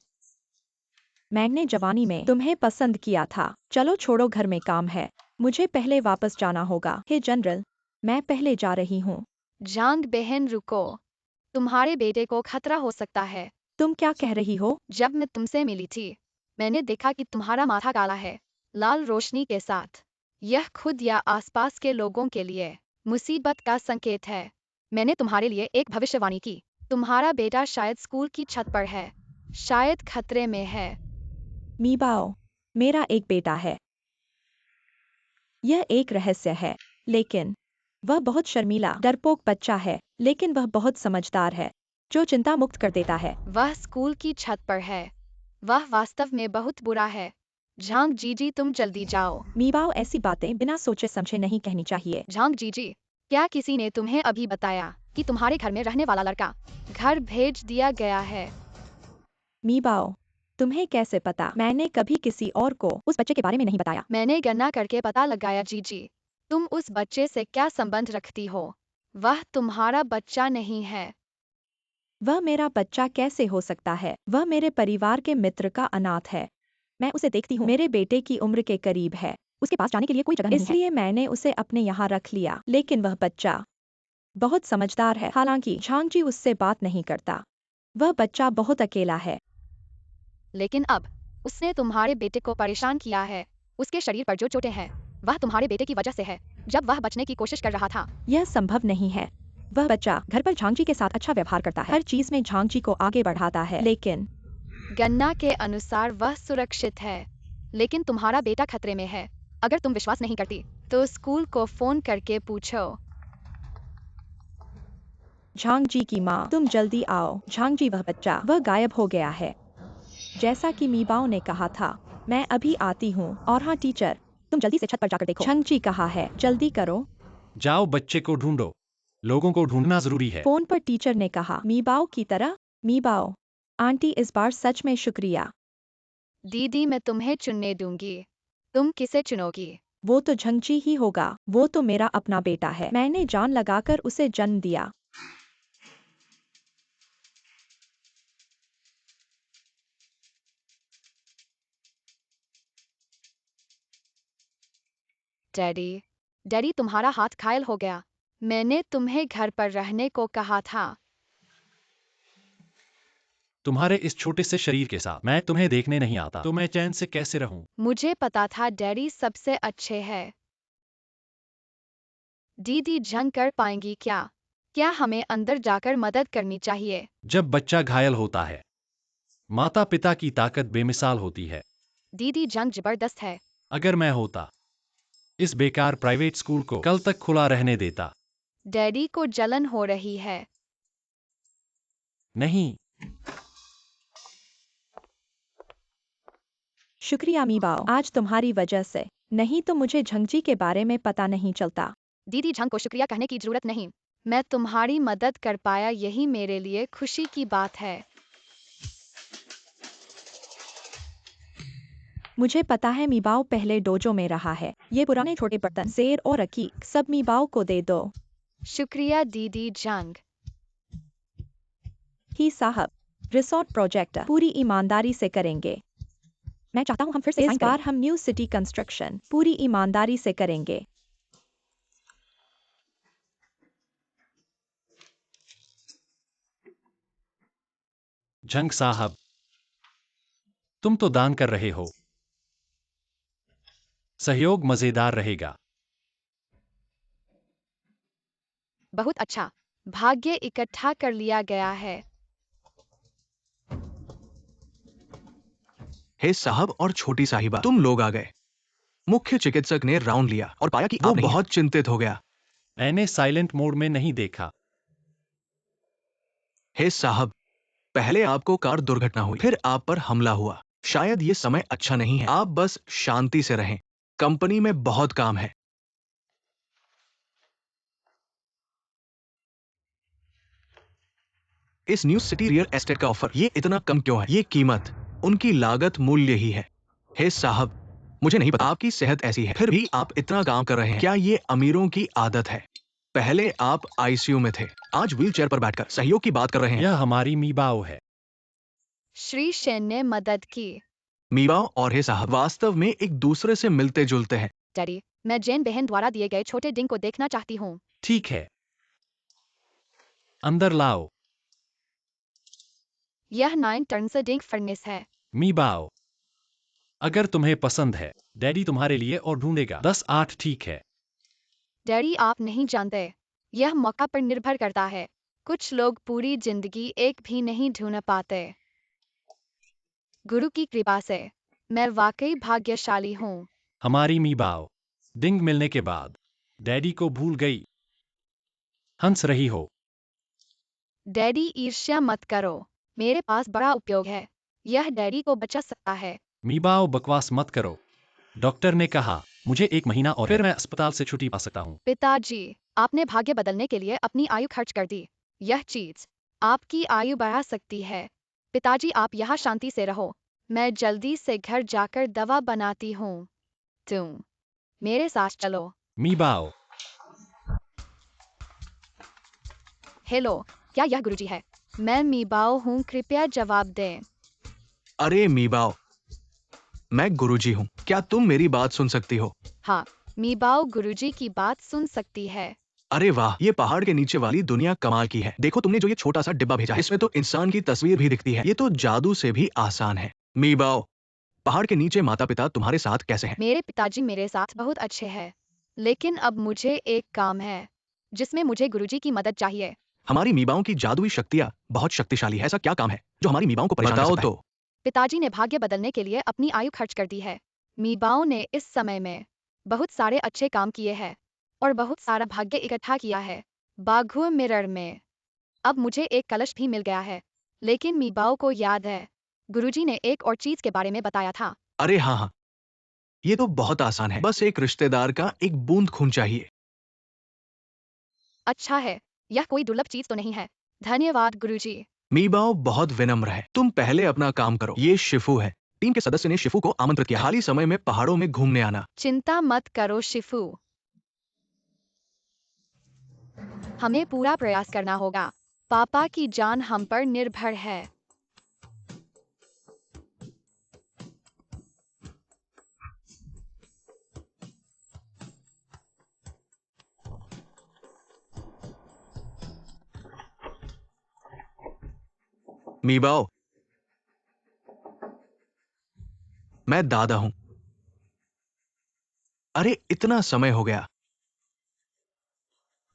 मैंने जवानी में तुम्हें पसंद किया था। चलो छोड़ो, घर में काम है। मुझे पहले वापस जाना होगा। हे जनरल, मैं पहले जा रही हूँ। जांग बहन रुको, तुम्हारे बेटे को खतरा हो सकता है। तुम क्या कह रही हो? जब मैं तुमसे मिली थी, मैंने देखा कि तुम्हारा माथा काला है, लाल रोशनी के साथ। यह खुद या आसपास के लोगों के लिए मुसीबत का संकेत है। मैंने तुम्हारे लिए एक भविष्यवाणी की। तुम्हारा बेटा शायद स्कूल की छत पर है, शायद खतरे में है। मीबाओ, मेरा एक बेटा है। यह एक रहस्य है, लेकिन वह बहुत शर्मीला, डरपोक बच्चा है, लेकिन वह बहुत समझदार है, जो चिंता मुक्त कर देता है। वह स्कूल की छत पर है। वह वास्तव में बहुत बुरा है। झांग जीजी, तुम जल्दी जाओ। मीबाओ, ऐसी बातें बिना सोचे समझे नहीं कहनी चाहिए। झांग जीजी, क्या किसी ने तुम्हें अभी बताया कि तुम्हारे घर में रहने वाला लड़का घर भेज दिया गया है? मीबाओ, तुम्हें कैसे पता? मैंने कभी किसी और को उस बच्चे के बारे में नहीं बताया। मैंने गणना करके पता लगाया जीजी। तुम उस बच्चे से क्या संबंध रखती हो? वह तुम्हारा बच्चा नहीं है। वह मेरा बच्चा कैसे हो सकता है? वह मेरे परिवार के मित्र का अनाथ है। मैं उसे देखती हूँ, मेरे बेटे की उम्र के करीब है। उसके पास जाने के लिए कोई जगह नहीं है। इसलिए मैंने उसे अपने यहाँ रख लिया। लेकिन वह बच्चा बहुत समझदार है। हालांकि झांगजी उससे बात नहीं करता। वह बच्चा बहुत अकेला है। लेकिन अब उसने तुम्हारे बेटे को परेशान किया है। उसके शरीर पर जो चोटें हैं, वह तुम्हारे बेटे की वजह से है। जब वह बचने की कोशिश कर रहा था, यह संभव नहीं है। वह बच्चा घर पर झांगजी के साथ अच्छा व्यवहार करता है, हर चीज में झांगजी को आगे बढ़ाता है। लेकिन गन्ना के अनुसार वह सुरक्षित है, लेकिन तुम्हारा बेटा खतरे में है। अगर तुम विश्वास नहीं करती, तो स्कूल को फोन करके पूछो। झांगजी की माँ, तुम जल्दी आओ। झांगजी, वह बच्चा, वह गायब हो गया है। जैसा कि मीबाओ ने कहा था, मैं अभी आती हूँ। और हाँ टीचर, तुम जल्दी से छत पर जाकर देखो। झांगजी कहा है, जल्दी करो। जाओ, बच्चे को ढूंढो, लोगों को ढूंढना जरूरी है। फोन पर टीचर ने कहा, मीबाओ की तरह। मीबाओ, आंटी, इस बार सच में शुक्रिया। दीदी, मैं तुम्हें चुनने दूंगी। तुम किसे चुनोगी? वो तो झंगजी ही होगा। वो तो मेरा अपना बेटा है। मैंने जान लगाकर उसे जन्म दिया। डैडी, डैडी, तुम्हारा हाथ घायल हो गया। मैंने तुम्हें घर पर रहने को कहा था। तुम्हारे इस छोटे से शरीर के साथ मैं तुम्हें देखने नहीं आता, तो मैं चैन से कैसे रहूं? मुझे पता था डैडी सबसे अच्छे है। दीदी जंग कर पाएंगी क्या? क्या हमें अंदर जाकर मदद करनी चाहिए? जब बच्चा घायल होता है, माता पिता की ताकत बेमिसाल होती है। दीदी जंग जबरदस्त है। अगर मैं होता, इस बेकार प्राइवेट स्कूल को कल तक खुला रहने देता। डैडी को जलन हो रही है। नहीं, शुक्रिया मीबाओ, आज तुम्हारी वजह से। नहीं तो मुझे झंगजी के बारे में पता नहीं चलता। दीदी जंग को शुक्रिया कहने की जरूरत नहीं। मैं तुम्हारी मदद कर पाया, यही मेरे लिए खुशी की बात है। मुझे पता है मीबाओ पहले डोजो में रहा है। ये पुराने छोटे बर्तन, सेर और अकीक, सब मीबाओ को दे दो। शुक्रिया दीदी जंग। ही साहब, रिसोर्ट प्रोजेक्ट पूरी ईमानदारी से करेंगे। मैं चाहता हूँ हम फिर से इस बार हम न्यू सिटी कंस्ट्रक्शन पूरी ईमानदारी से करेंगे। झंग साहब, तुम तो दान कर रहे हो। सहयोग मजेदार रहेगा। बहुत अच्छा, भाग्य इकट्ठा कर लिया गया है। हे साहब और छोटी साहिबा, तुम लोग आ गए। मुख्य चिकित्सक ने राउंड लिया और पाया कि वो बहुत चिंतित हो गया। मैंने साइलेंट मोड में नहीं देखा। हे साहब, पहले आपको कार दुर्घटना हुई, फिर आप पर हमला हुआ। शायद ये समय अच्छा नहीं है। आप बस शांति से रहें। कंपनी में बहुत काम है। इस न्यू सिटी रियल एस्टेट का ऑफर ये इतना कम क्यों है? ये कीमत, उनकी लागत मूल्य ही है। हे साहब, मुझे नहीं पता आपकी सेहत ऐसी है, फिर भी आप इतना काम कर रहे हैं। क्या ये अमीरों की आदत है? पहले आप आईसीयू में थे, आज व्हीलचेयर पर बैठकर सहयोग की बात कर रहे हैं। यह हमारी मीबाओ है। श्री शेन ने मदद की। मीबाओ और हे साहब वास्तव में एक दूसरे से मिलते जुलते हैं। डैडी, मैं जेन बहन द्वारा दिए गए छोटे डिंग को देखना चाहती हूँ। ठीक है, अंदर लाओ। यह 9 टन से डिंग फर्नेस है। मीबाओ, अगर तुम्हें पसंद है, डैडी तुम्हारे लिए और ढूंढेगा। 10-8 ठीक है। डैडी, आप नहीं जानते, यह मौका पर निर्भर करता है। कुछ लोग पूरी जिंदगी एक भी नहीं ढूंढ पाते। गुरु की कृपा से मैं वाकई भाग्यशाली हूँ। हमारी मीबाओ डिंग मिलने के बाद डैडी को भूल गई। हंस रही हो। डैडी, ईर्ष्या मत करो, मेरे पास बड़ा उपयोग है। यह डैडी को बचा सकता है। मीबाओ बकवास मत करो। डॉक्टर ने कहा मुझे 1 महीना और फिर मैं अस्पताल से छुट्टी पा सकता हूँ। पिताजी, आपने भाग्य बदलने के लिए अपनी आयु खर्च कर दी। यह चीज आपकी आयु बढ़ा सकती है। पिताजी, आप यहाँ शांति से रहो, मैं जल्दी से घर जाकर दवा बनाती हूँ। तुम मेरे साथ चलो। मीबाओ, हेलो, क्या यह गुरुजी है? मैं मीबाओ हूँ, कृपया जवाब दें। अरे मीबाओ, मैं गुरुजी हूँ, क्या तुम मेरी बात सुन सकती हो? हाँ, मीबाओ गुरुजी की बात सुन सकती है। अरे वाह, ये पहाड़ के नीचे वाली दुनिया कमाल की है। देखो तुमने जो ये छोटा सा डिब्बा भेजा है, इसमें तो इंसान की तस्वीर भी दिखती है। ये तो जादू से भी आसान है। मीबाओ, पहाड़ के नीचे माता पिता तुम्हारे साथ कैसे हैं? मेरे पिताजी मेरे साथ बहुत अच्छे हैं, लेकिन अब मुझे एक काम है जिसमें मुझे गुरुजी की मदद चाहिए। हमारी मीबाओं की जादुई शक्तियाँ बहुत शक्तिशाली है। ऐसा क्या काम है जो हमारी मीबाओं को परेशान कर सकता है? बताओ तो। पिताजी ने भाग्य बदलने के लिए अपनी आयु खर्च कर दी है। मीबाओ ने इस समय में बहुत सारे अच्छे काम किए हैं और बहुत सारा भाग्य इकट्ठा किया है बाघुआ मिरर में। अब मुझे एक कलश भी मिल गया है, लेकिन मीबाओ को याद है गुरुजी ने एक और चीज के बारे में बताया था। अरे हाँ हाँ, ये तो बहुत आसान है। बस एक रिश्तेदार का एक बूंद खून चाहिए। अच्छा है, यह कोई दुर्लभ चीज तो नहीं है। धन्यवाद गुरुजी। मीबाओ बहुत विनम्र है। तुम पहले अपना काम करो। ये शिफू है। टीम के सदस्य ने शिफू को आमंत्रित किया। खाली समय में पहाड़ों में घूमने आना। चिंता मत करो शिफू, हमें पूरा प्रयास करना होगा। पापा की जान हम पर निर्भर है। मीबाओ, मैं दादा हूं। अरे इतना समय हो गया,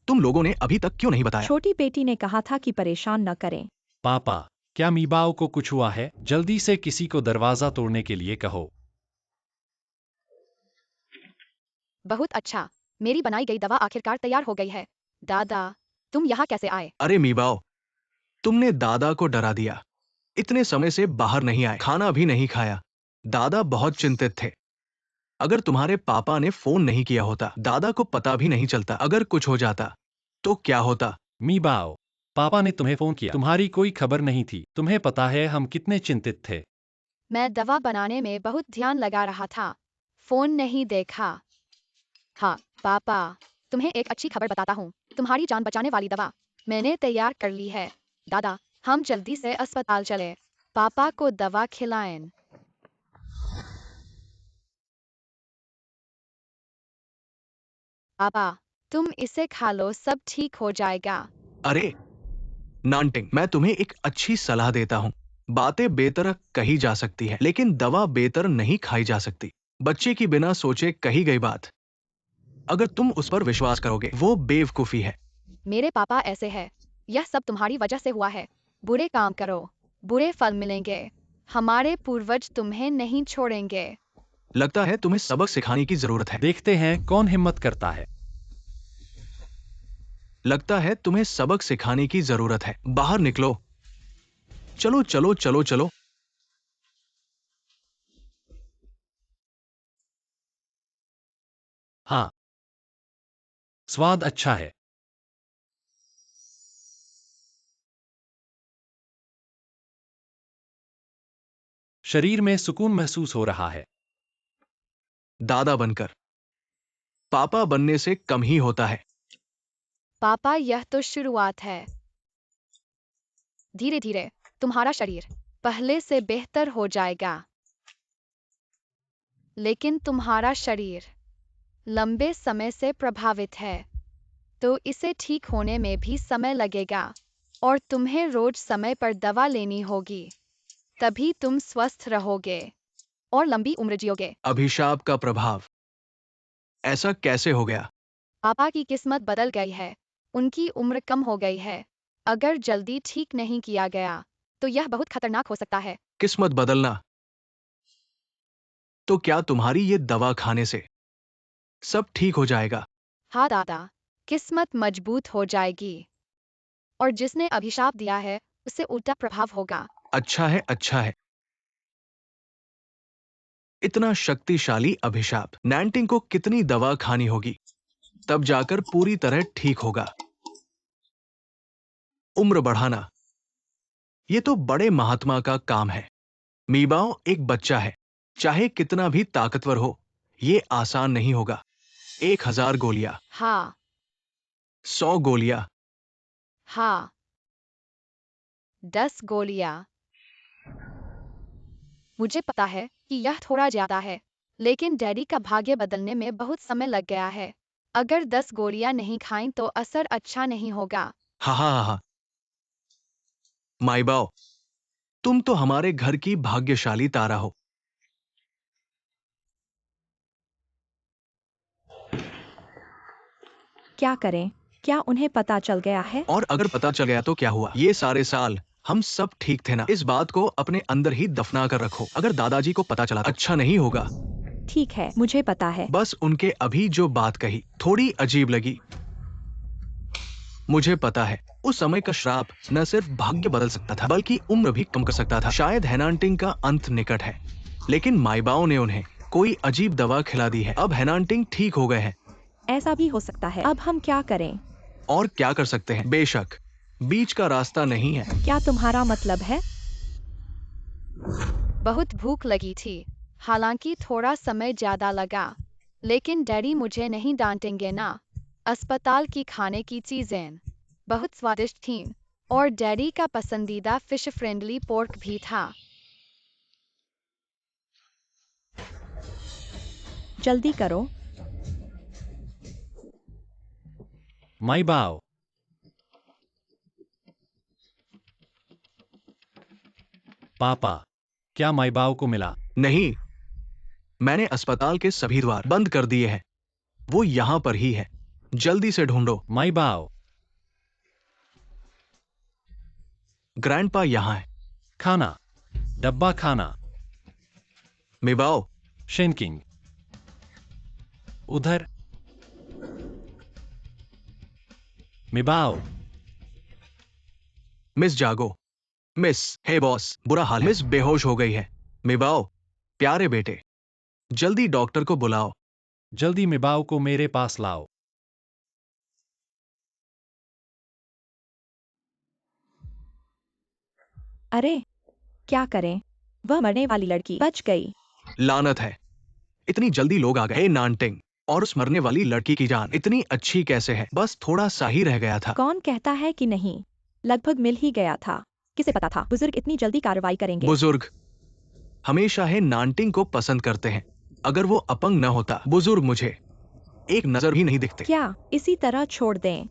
तुम लोगों ने अभी तक क्यों नहीं बताया? छोटी बेटी ने कहा था कि परेशान न करें। पापा, क्या मीबाओ को कुछ हुआ है? जल्दी से किसी को दरवाजा तोड़ने के लिए कहो। बहुत अच्छा, मेरी बनाई गई दवा आखिरकार तैयार हो गई है। दादा, तुम यहाँ कैसे आए? अरे मीबाओ, तुमने दादा को डरा दिया। इतने समय से बाहर नहीं आए, खाना भी नहीं खाया। दादा बहुत चिंतित थे। अगर तुम्हारे पापा ने फोन नहीं किया होता, दादा को पता भी नहीं चलता। अगर कुछ हो जाता तो क्या होता? मीबाओ, पापा ने तुम्हें फोन किया, तुम्हारी कोई खबर नहीं थी। तुम्हें पता है हम कितने चिंतित थे। मैं दवा बनाने में बहुत ध्यान लगा रहा था, फोन नहीं देखा। हाँ पापा, तुम्हें एक अच्छी खबर बताता हूँ। तुम्हारी जान बचाने वाली दवा मैंने तैयार कर ली है। दादा, हम जल्दी से अस्पताल चले, पापा को दवा खिलाएं। पापा, तुम इसे खा लो, सब ठीक हो जाएगा। अरे नानटिंग, मैं तुम्हें एक अच्छी सलाह देता हूँ। बातें बेतर कही जा सकती है, लेकिन दवा बेतर नहीं खाई जा सकती। बच्चे की बिना सोचे कही गई बात, अगर तुम उस पर विश्वास करोगे, वो बेवकूफी है। मेरे पापा ऐसे हैं, यह सब तुम्हारी वजह से हुआ है। बुरे काम करो, बुरे फल मिलेंगे। हमारे पूर्वज तुम्हें नहीं छोड़ेंगे। लगता है तुम्हें सबक सिखाने की जरूरत है। देखते हैं कौन हिम्मत करता है। लगता है तुम्हें सबक सिखाने की जरूरत है। बाहर निकलो। चलो चलो चलो चलो। हाँ, स्वाद अच्छा है। शरीर में सुकून महसूस हो रहा है। दादा बनकर पापा बनने से कम ही होता है। पापा, यह तो शुरुआत है। धीरे धीरे तुम्हारा शरीर पहले से बेहतर हो जाएगा। लेकिन तुम्हारा शरीर लंबे समय से प्रभावित है, तो इसे ठीक होने में भी समय लगेगा और तुम्हें रोज समय पर दवा लेनी होगी। तभी तुम स्वस्थ रहोगे और लंबी उम्र जियोगे। अभिशाप का प्रभाव, ऐसा कैसे हो गया? पापा की किस्मत बदल गई है। उनकी उम्र कम हो गई है। अगर जल्दी ठीक नहीं किया गया तो यह बहुत खतरनाक हो सकता है। किस्मत बदलना? तो क्या तुम्हारी ये दवा खाने से सब ठीक हो जाएगा? हाँ दादा, किस्मत मजबूत हो जाएगी और जिसने अभिशाप दिया है उससे उल्टा प्रभाव होगा। अच्छा है, अच्छा है। इतना शक्तिशाली अभिशाप, नैंटिंग को कितनी दवा खानी होगी तब जाकर पूरी तरह ठीक होगा? उम्र बढ़ाना, ये तो बड़े महात्मा का काम है। मीबाओ एक बच्चा है, चाहे कितना भी ताकतवर हो, ये आसान नहीं होगा। 1000 गोलियां, हाँ 100 गोलियां, हाँ 10 गोलियां। मुझे पता है कि यह थोड़ा ज्यादा है, लेकिन डैडी का भाग्य बदलने में बहुत समय लग गया है। अगर 10 गोलियां नहीं खाएं तो असर अच्छा नहीं होगा। हा हा हा। माईबाओ, तुम तो हमारे घर की भाग्यशाली तारा हो। क्या करें? क्या उन्हें पता चल गया है? और अगर पता चल गया तो क्या हुआ? ये सारे साल हम सब ठीक थे ना? इस बात को अपने अंदर ही दफना कर रखो। अगर दादाजी को पता चला तो अच्छा नहीं होगा। ठीक है, मुझे पता है। बस उनके अभी जो बात कही थोड़ी अजीब लगी। मुझे पता है, उस समय का श्राप न सिर्फ भाग्य बदल सकता था बल्कि उम्र भी कम कर सकता था। शायद हेनांटिंग का अंत निकट है, लेकिन माईबाओ ने उन्हें कोई अजीब दवा खिला दी है। अब हेनांटिंग ठीक हो गए हैं। ऐसा भी हो सकता है। अब हम क्या करें? और क्या कर सकते हैं? बेशक बीच का रास्ता नहीं है। क्या तुम्हारा मतलब है? बहुत भूख लगी थी, हालांकि थोड़ा समय ज्यादा लगा। लेकिन डैडी मुझे नहीं डांटेंगे ना। अस्पताल की खाने की चीजें बहुत स्वादिष्ट थीं और डैडी का पसंदीदा फिश फ्रेंडली पोर्क भी था। जल्दी करो। माईबाओ, पापा, क्या माईबाओ को मिला? नहीं, मैंने अस्पताल के सभी द्वार बंद कर दिए हैं। वो यहाँ पर ही है, जल्दी से ढूंढो। माईबाओ, ग्रैंडपा यहाँ है। खाना, डब्बा खाना। मिबाओ, शेनकिंग, उधर। मिबाओ, मिस जागो। मिस, हे बॉस, बुरा हाल है। मिस बेहोश हो गई है। मिबाओ, प्यारे बेटे, जल्दी डॉक्टर को बुलाओ। जल्दी मिबाओ को मेरे पास लाओ। अरे, क्या करें? वह मरने वाली लड़की बच गई। लानत है, इतनी जल्दी लोग आ गए। हे नानटिंग, और उस मरने वाली लड़की की जान इतनी अच्छी कैसे है? बस थोड़ा सा ही रह गया था। कौन कहता है कि नहीं? लगभग मिल ही गया था। किसे पता था बुजुर्ग इतनी जल्दी कार्रवाई करेंगे? बुजुर्ग हमेशा है नानटिंग को पसंद करते हैं। अगर वो अपंग न होता, बुजुर्ग मुझे एक नजर भी नहीं दिखते। क्या इसी तरह छोड़ दें?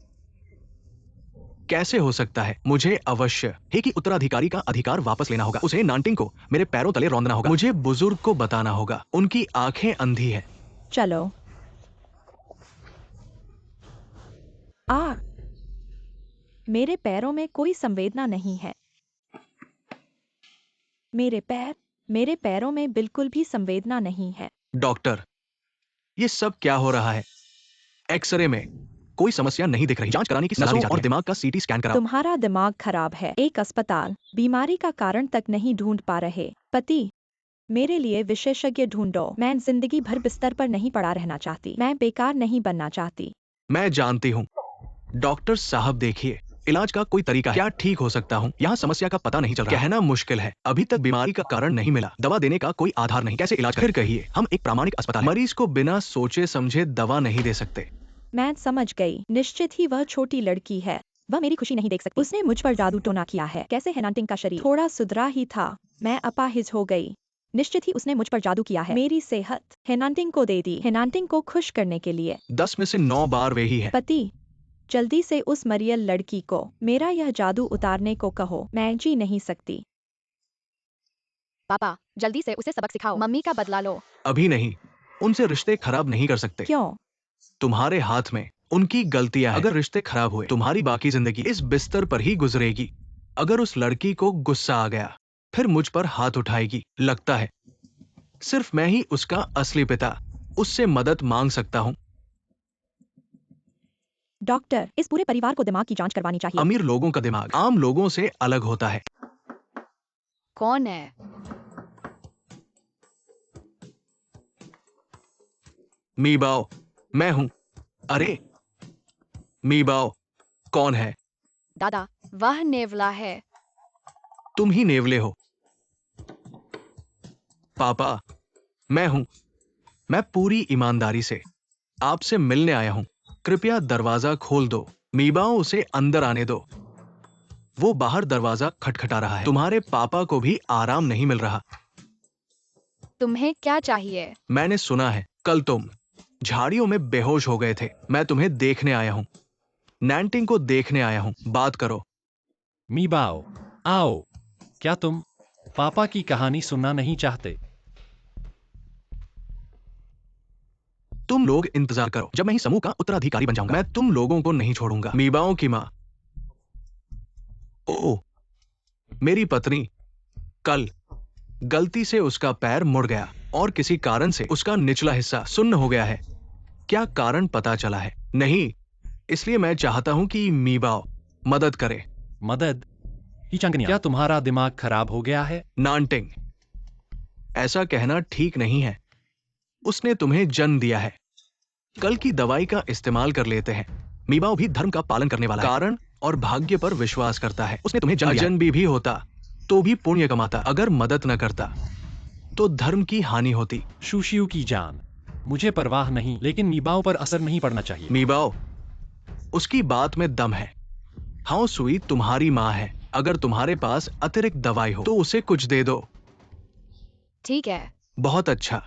कैसे हो सकता है? मुझे अवश्य है कि उत्तराधिकारी का अधिकार वापस लेना होगा। उसे नानटिंग को मेरे पैरों तले रौंदना होगा। मुझे बुजुर्ग को बताना होगा। उनकी आंखें अंधी है। चलो। आ, मेरे पैरों में कोई संवेदना नहीं है। मेरे पैरों में बिल्कुल भी संवेदना नहीं है। डॉक्टर, ये सब क्या हो रहा है? एक्सरे में कोई समस्या नहीं दिख रही। जांच कराने की सलाह दी जाती है और दिमाग का सीटी स्कैन कराओ। तुम्हारा दिमाग खराब है। एक अस्पताल बीमारी का कारण तक नहीं ढूंढ पा रहे। पति, मेरे लिए विशेषज्ञ ढूंढो। मैं जिंदगी भर बिस्तर पर नहीं पड़ा रहना चाहती। मैं बेकार नहीं बनना चाहती। मैं जानती हूँ। डॉक्टर साहब देखिए, इलाज का कोई तरीका है। क्या ठीक हो सकता हूँ? यहाँ समस्या का पता नहीं चल रहा। कहना मुश्किल है। अभी तक बीमारी का कारण नहीं मिला, दवा देने का कोई आधार नहीं। कैसे इलाज? फिर कहिए, हम एक प्रामाणिक अस्पताल हैं। मरीज को बिना सोचे समझे दवा नहीं दे सकते। मैं समझ गई। निश्चित ही वह छोटी लड़की है। वह मेरी खुशी नहीं देख सकती। उसने मुझ पर जादू टोना किया है। कैसे हेनांटिंग का शरीर थोड़ा सुधरा ही था, मैं अपाहिज हो गई। निश्चित ही उसने मुझ पर जादू किया है। मेरी सेहत हेनांटिंग को दे दी, हेनांटिंग को खुश करने के लिए। 10 में से 9 बार वही है। पति, जल्दी से उस मरियल लड़की को मेरा यह जादू उतारने को कहो। मैं जी नहीं सकती। पापा, जल्दी से उसे सबक सिखाओ। मम्मी का बदला लो। अभी नहीं, उनसे रिश्ते खराब नहीं कर सकते। क्यों? तुम्हारे हाथ में उनकी गलतियां हैं। अगर रिश्ते खराब हुए, तुम्हारी बाकी जिंदगी इस बिस्तर पर ही गुजरेगी। अगर उस लड़की को गुस्सा आ गया, फिर मुझ पर हाथ उठाएगी। लगता है सिर्फ मैं ही उसका असली पिता, उससे मदद मांग सकता हूँ। डॉक्टर, इस पूरे परिवार को दिमाग की जांच करवानी चाहिए। अमीर लोगों का दिमाग आम लोगों से अलग होता है। कौन है? मीबाओ, मैं हूँ। अरे मीबाओ, कौन है? दादा, वह नेवला है। तुम ही नेवले हो। पापा, मैं हूँ। मैं पूरी ईमानदारी से आपसे मिलने आया हूँ। कृपया दरवाजा खोल दो। मीबाओ, उसे अंदर आने दो। वो बाहर दरवाजा खटखटा रहा है। तुम्हारे पापा को भी आराम नहीं मिल रहा। तुम्हें क्या चाहिए? मैंने सुना है कल तुम झाड़ियों में बेहोश हो गए थे। मैं तुम्हें देखने आया हूँ। नैंटिंग को देखने आया हूँ। बात करो। मीबाओ, आओ। क्या तुम पापा की कहानी सुनना नहीं चाहते? तुम लोग इंतजार करो, जब मैं ही समूह का उत्तराधिकारी बन जाऊंगा। मैं तुम लोगों को नहीं छोड़ूंगा। मीबाओं की माँ, ओ मेरी पत्नी, कल गलती से उसका पैर मुड़ गया और किसी कारण से उसका निचला हिस्सा सुन्न हो गया है। क्या कारण पता चला है? नहीं, इसलिए मैं चाहता हूं कि मीबाओ मदद करे। मदद? ही चंगनिया, क्या तुम्हारा दिमाग खराब हो गया है? नानटिंग, ऐसा कहना ठीक नहीं है। उसने तुम्हें जन्म दिया है। कल की दवाई का इस्तेमाल कर लेते हैं। मीबाओ भी धर्म का पालन करने वाला है। कारण और भाग्य पर विश्वास करता है। उसने तुम्हें जन्म दिया है। अजनबी भी होता तो भी पुण्य कमाता। अगर मदद न करता तो धर्म की हानि होती। शुशियू की जान, मुझे परवाह नहीं, लेकिन मीबाओ पर असर नहीं पड़ना चाहिए। मीबाओ, उसकी बात में दम है। हाउ सुई तुम्हारी माँ है। अगर तुम्हारे पास अतिरिक्त दवाई हो तो उसे कुछ दे दो। ठीक है, बहुत अच्छा।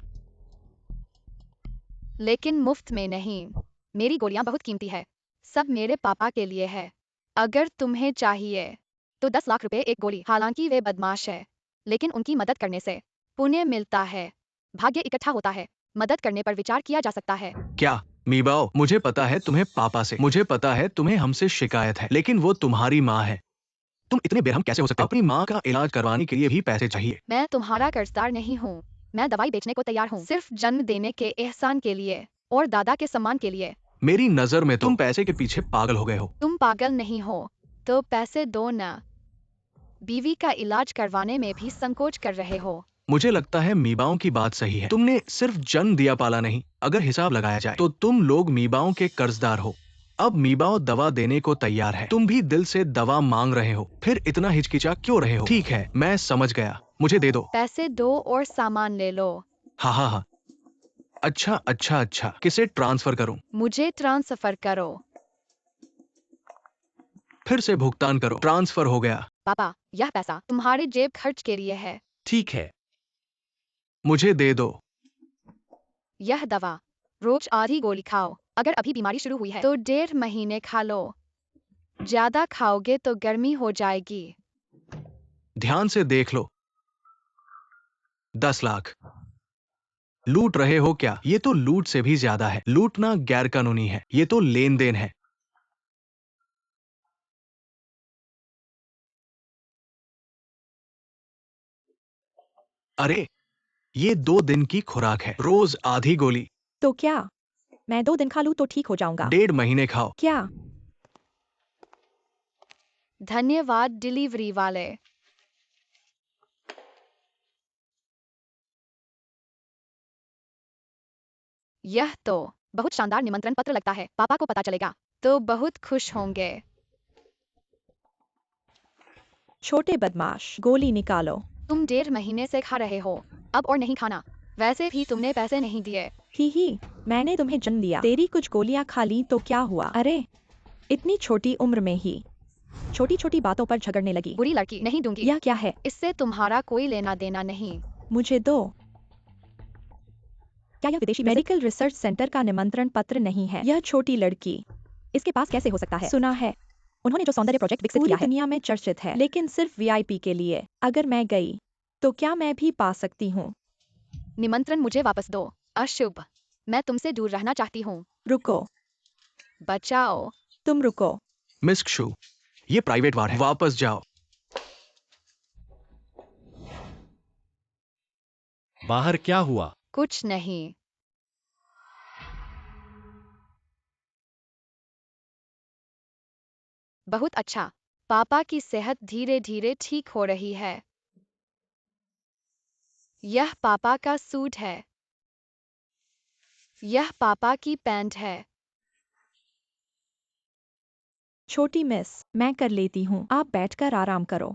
लेकिन मुफ्त में नहीं। मेरी गोलियां बहुत कीमती है। सब मेरे पापा के लिए है। अगर तुम्हें चाहिए तो 10 लाख रुपए एक गोली। हालांकि वे बदमाश है, लेकिन उनकी मदद करने से पुण्य मिलता है। भाग्य इकट्ठा होता है। मदद करने पर विचार किया जा सकता है। क्या मीबाओ, मुझे पता है तुम्हें पापा से, मुझे पता है तुम्हें हमसे शिकायत है, लेकिन वो तुम्हारी माँ है। तुम इतने बेरहम कैसे हो सकते हो? अपनी माँ का इलाज करवाने के लिए भी पैसे चाहिए। मैं तुम्हारा कर्जदार नहीं हूँ। मैं दवाई बेचने को तैयार हूँ, सिर्फ जन्म देने के एहसान के लिए और दादा के सम्मान के लिए। मेरी नजर में तुम पैसे के पीछे पागल हो गए हो। तुम पागल नहीं हो तो पैसे दो ना। बीवी का इलाज करवाने में भी संकोच कर रहे हो। मुझे लगता है मीबाओं की बात सही है। तुमने सिर्फ जन्म दिया पाला नहीं। अगर हिसाब लगाया जाए तो तुम लोग मीबाओं के कर्जदार हो। अब मीबाओ दवा देने को तैयार है। तुम भी दिल से दवा मांग रहे हो, फिर इतना हिचकिचा क्यों रहे हो? ठीक है, मैं समझ गया। मुझे दे दो। पैसे दो और सामान ले लो। हाँ हाँ हाँ। अच्छा अच्छा अच्छा, किसे ट्रांसफर करूं? मुझे ट्रांसफर करो। फिर से भुगतान करो। ट्रांसफर हो गया। पापा, यह पैसा तुम्हारे जेब खर्च के लिए है। ठीक है, मुझे दे दो। यह दवा रोज आधी गोली खाओ। अगर अभी बीमारी शुरू हुई है तो 1.5 महीने खा लो। ज्यादा खाओगे तो गर्मी हो जाएगी। ध्यान से देख लो। 10 लाख। लूट रहे हो क्या? ये तो लूट से भी ज्यादा है। लूटना गैर कानूनी है। ये तो लेन देन है। अरे ये 2 दिन की खुराक है, रोज आधी गोली। तो क्या मैं 2 दिन खा लूं तो ठीक हो जाऊंगा? 1.5 महीने खाओ। क्या? धन्यवाद डिलीवरी वाले। यह तो बहुत शानदार निमंत्रण पत्र लगता है। पापा को पता चलेगा तो बहुत खुश होंगे। छोटे बदमाश, गोली निकालो। तुम 1.5 महीने से खा रहे हो, अब और नहीं खाना। वैसे भी तुमने पैसे नहीं दिए। ही, मैंने तुम्हें जन्म दिया। तेरी कुछ गोलियां खा ली तो क्या हुआ? अरे, इतनी छोटी उम्र में ही छोटी छोटी बातों पर झगड़ने लगी। बुरी लड़की, नहीं दूंगी। यह क्या है? इससे तुम्हारा कोई लेना देना नहीं। मुझे दो। क्या यह विदेशी मेडिकल रिसर्च सेंटर का निमंत्रण पत्र नहीं है? यह छोटी लड़की इसके पास कैसे हो सकता है? सुना है उन्होंने जो सौंदर्य प्रोजेक्ट विकसित किया है दुनिया में चर्चित है, लेकिन सिर्फ वीआईपी के लिए। अगर मैं गई तो क्या मैं भी पा सकती हूँ? निमंत्रण मुझे वापस दो। अशुभ। मैं तुमसे दूर रहना चाहती हूँ। रुको, बचाओ। तुम रुको। मिस क्षु, ये प्राइवेट वार है, वापस जाओ। बाहर क्या हुआ? कुछ नहीं। बहुत अच्छा। पापा की सेहत धीरे धीरे ठीक हो रही है। यह पापा का सूट है। यह पापा की पैंट है। छोटी मिस, मैं कर लेती हूँ, आप बैठकर आराम करो।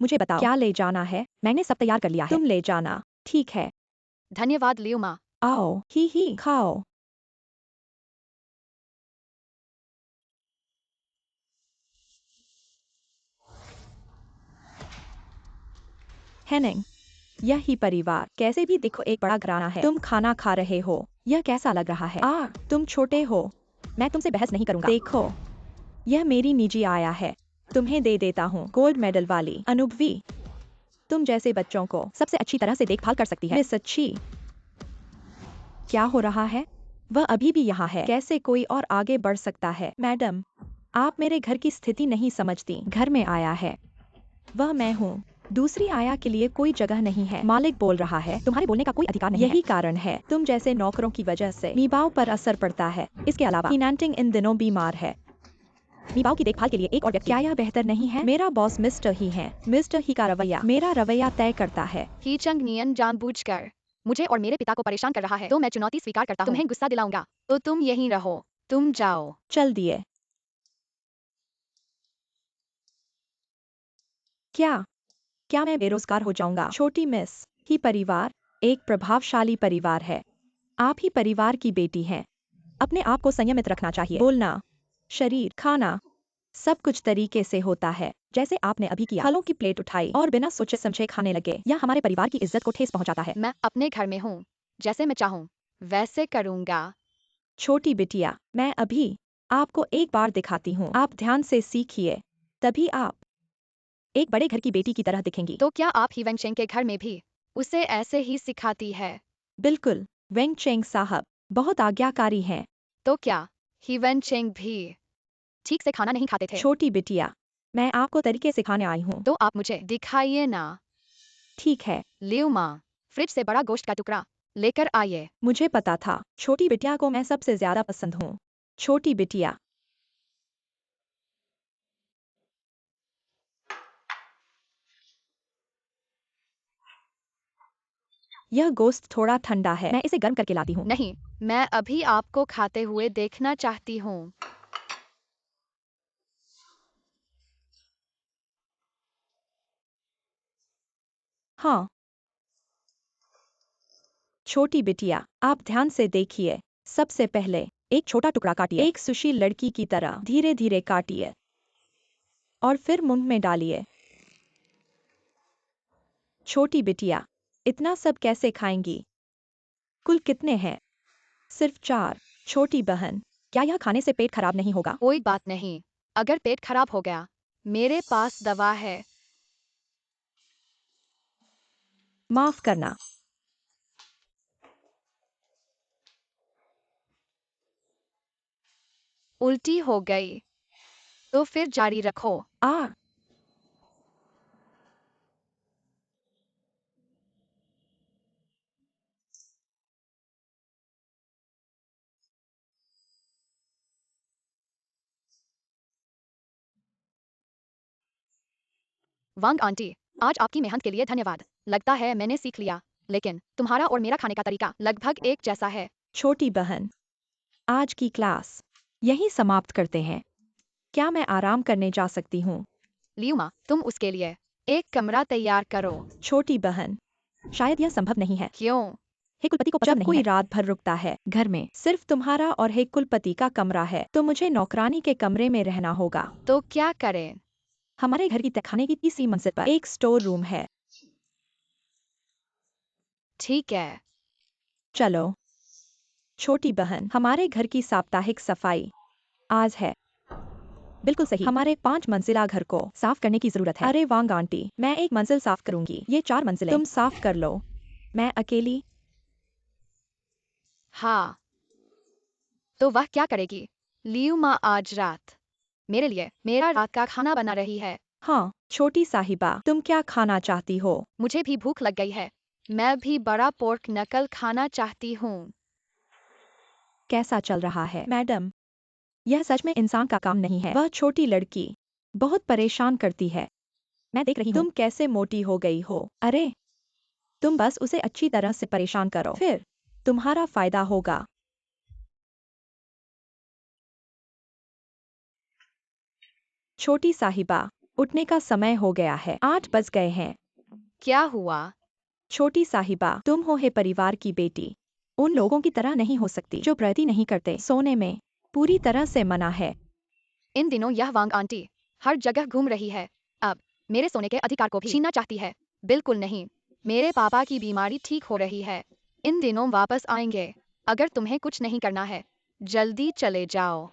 मुझे बताओ क्या ले जाना है? मैंने सब तैयार कर लिया है, तुम ले जाना। ठीक है, धन्यवाद लियोमा। आओ, ही खाओ। हेनिंग, यही परिवार कैसे भी देखो एक बड़ा घराना है। तुम खाना खा रहे हो, यह कैसा लग रहा है? तुम छोटे हो, मैं तुमसे बहस नहीं करूंगा। देखो, यह मेरी निजी आया है, तुम्हें दे देता हूँ। गोल्ड मेडल वाली अनुभवी, तुम जैसे बच्चों को सबसे अच्छी तरह से देखभाल कर सकती है। मिस अच्छी, क्या हो रहा है? वह अभी भी यहाँ है, कैसे कोई और आगे बढ़ सकता है? मैडम, आप मेरे घर की स्थिति नहीं समझती। घर में आया है, वह मैं हूँ। दूसरी आया के लिए कोई जगह नहीं है। मालिक बोल रहा है, तुम्हारे बोलने का कोई अधिकार नहीं है। यही कारण है, तुम जैसे नौकरों की वजह से मीबाओ पर असर पड़ता है। इसके अलावा हिनांटिंग इन दिनों बीमार है। मीबाओ की देखभाल के लिए एक और व्यक्ति। क्या यह बेहतर नहीं है? मेरा बॉस मिस्टर ही है। मिस्टर ही का रवैया मेरा रवैया तय करता है। ही चंग नियन जानबूझकर मुझे और मेरे पिता को परेशान कर रहा है, तो मैं चुनौती स्वीकार करता हूँ। तुम्हें गुस्सा दिलाऊंगा तो तुम यहीं रहो। तुम जाओ। चल दिए। क्या क्या मैं बेरोजगार हो जाऊंगा? छोटी मिस, ही परिवार एक प्रभावशाली परिवार है। आप ही परिवार की बेटी हैं। अपने आप को संयमित रखना चाहिए। बोलना, शरीर, खाना, सब कुछ तरीके से होता है जैसे आपने अभी किया। फलों की प्लेट उठाई और बिना सोचे समझे खाने लगे। यह हमारे परिवार की इज्जत को ठेस पहुंचाता है। मैं अपने घर में हूँ, जैसे मैं चाहूँ वैसे करूंगा। छोटी बिटिया, मैं अभी आपको एक बार दिखाती हूँ। आप ध्यान से सीखिए, तभी आप एक बड़े घर की बेटी की तरह दिखेंगी। तो क्या आप ही वेंगचेंग के घर में भी उसे ऐसे ही सिखाती है? बिल्कुल, वेंग चेंग साहब बहुत आज्ञाकारी हैं। तो क्या ही वेंगचेंग भी ठीक से खाना नहीं खाते थे? छोटी बिटिया, मैं आपको तरीके सिखाने आई हूँ। तो आप मुझे दिखाइए ना। ठीक है, लियोमा, फ्रिज से बड़ा गोश्त का टुकड़ा लेकर आइए। मुझे पता था छोटी बिटिया को मैं सबसे ज्यादा पसंद हूँ। छोटी बिटिया, यह गोश्त थोड़ा ठंडा है, मैं इसे गर्म करके लाती हूँ। नहीं, मैं अभी आपको खाते हुए देखना चाहती हूँ। हाँ, छोटी बिटिया, आप ध्यान से देखिए। सबसे पहले एक छोटा टुकड़ा काटिए, एक सुशील लड़की की तरह धीरे धीरे काटिए और फिर मुंह में डालिए। छोटी बिटिया, इतना सब कैसे खाएंगी? कुल कितने हैं? सिर्फ 4। छोटी बहन, क्या यह खाने से पेट खराब नहीं होगा? कोई बात नहीं, अगर पेट खराब हो गया मेरे पास दवा है। माफ करना। उल्टी हो गई तो फिर जारी रखो। आ वांग आंटी, आज आपकी मेहनत के लिए धन्यवाद। लगता है मैंने सीख लिया, लेकिन तुम्हारा और मेरा खाने का तरीका लगभग एक जैसा है। छोटी बहन, आज की क्लास यहीं समाप्त करते हैं। क्या मैं आराम करने जा सकती हूँ? लियू माँ, तुम उसके लिए एक कमरा तैयार करो। छोटी बहन, शायद यह संभव नहीं है। क्यों? हे कुलपति को जब कोई रात भर रुकता है घर में, सिर्फ तुम्हारा और हे कुलपति का कमरा है, तो मुझे नौकरानी के कमरे में रहना होगा। तो क्या करें? हमारे घर की तहखाने की तीसरी मंजिल पर एक स्टोर रूम है। ठीक है। चलो। छोटी बहन, हमारे घर की साप्ताहिक सफाई आज है। बिल्कुल सही। हमारे 5 मंजिला घर को साफ करने की जरूरत है। अरे वांग आंटी, मैं एक मंजिल साफ करूंगी, ये 4 मंजिलें तुम साफ कर लो। मैं अकेली? हाँ। तो वह क्या करेगी? लियू माँ आज रात मेरे लिए मेरा रात का खाना बना रही है। हाँ, छोटी साहिबा, तुम क्या खाना चाहती हो? मुझे भी भूख लग गई है। मैं भी बड़ा पोर्क नकल खाना चाहती हूँ। कैसा चल रहा है, मैडम? यह सच में इंसान का काम नहीं है। वह छोटी लड़की बहुत परेशान करती है। मैं देख रही हूँ। तुम कैसे मोटी हो गई हो? अरे, तुम बस उसे अच्छी तरह से परेशान करो, फिर तुम्हारा फायदा होगा। छोटी साहिबा, उठने का समय हो गया है। 8 बज गए हैं। क्या हुआ? छोटी साहिबा, तुम हो हे परिवार की बेटी। उन लोगों की तरह नहीं हो सकती जो प्रगति नहीं करते। सोने में पूरी तरह से मना है। इन दिनों यह वांग आंटी हर जगह घूम रही है। अब मेरे सोने के अधिकार को भी छीनना चाहती है। बिल्कुल नहीं। मेरे पापा की बीमारी ठीक हो रही है। इन दिनों वापस आएंगे। अगर तुम्हें कुछ नहीं करना है, जल्दी चले जाओ।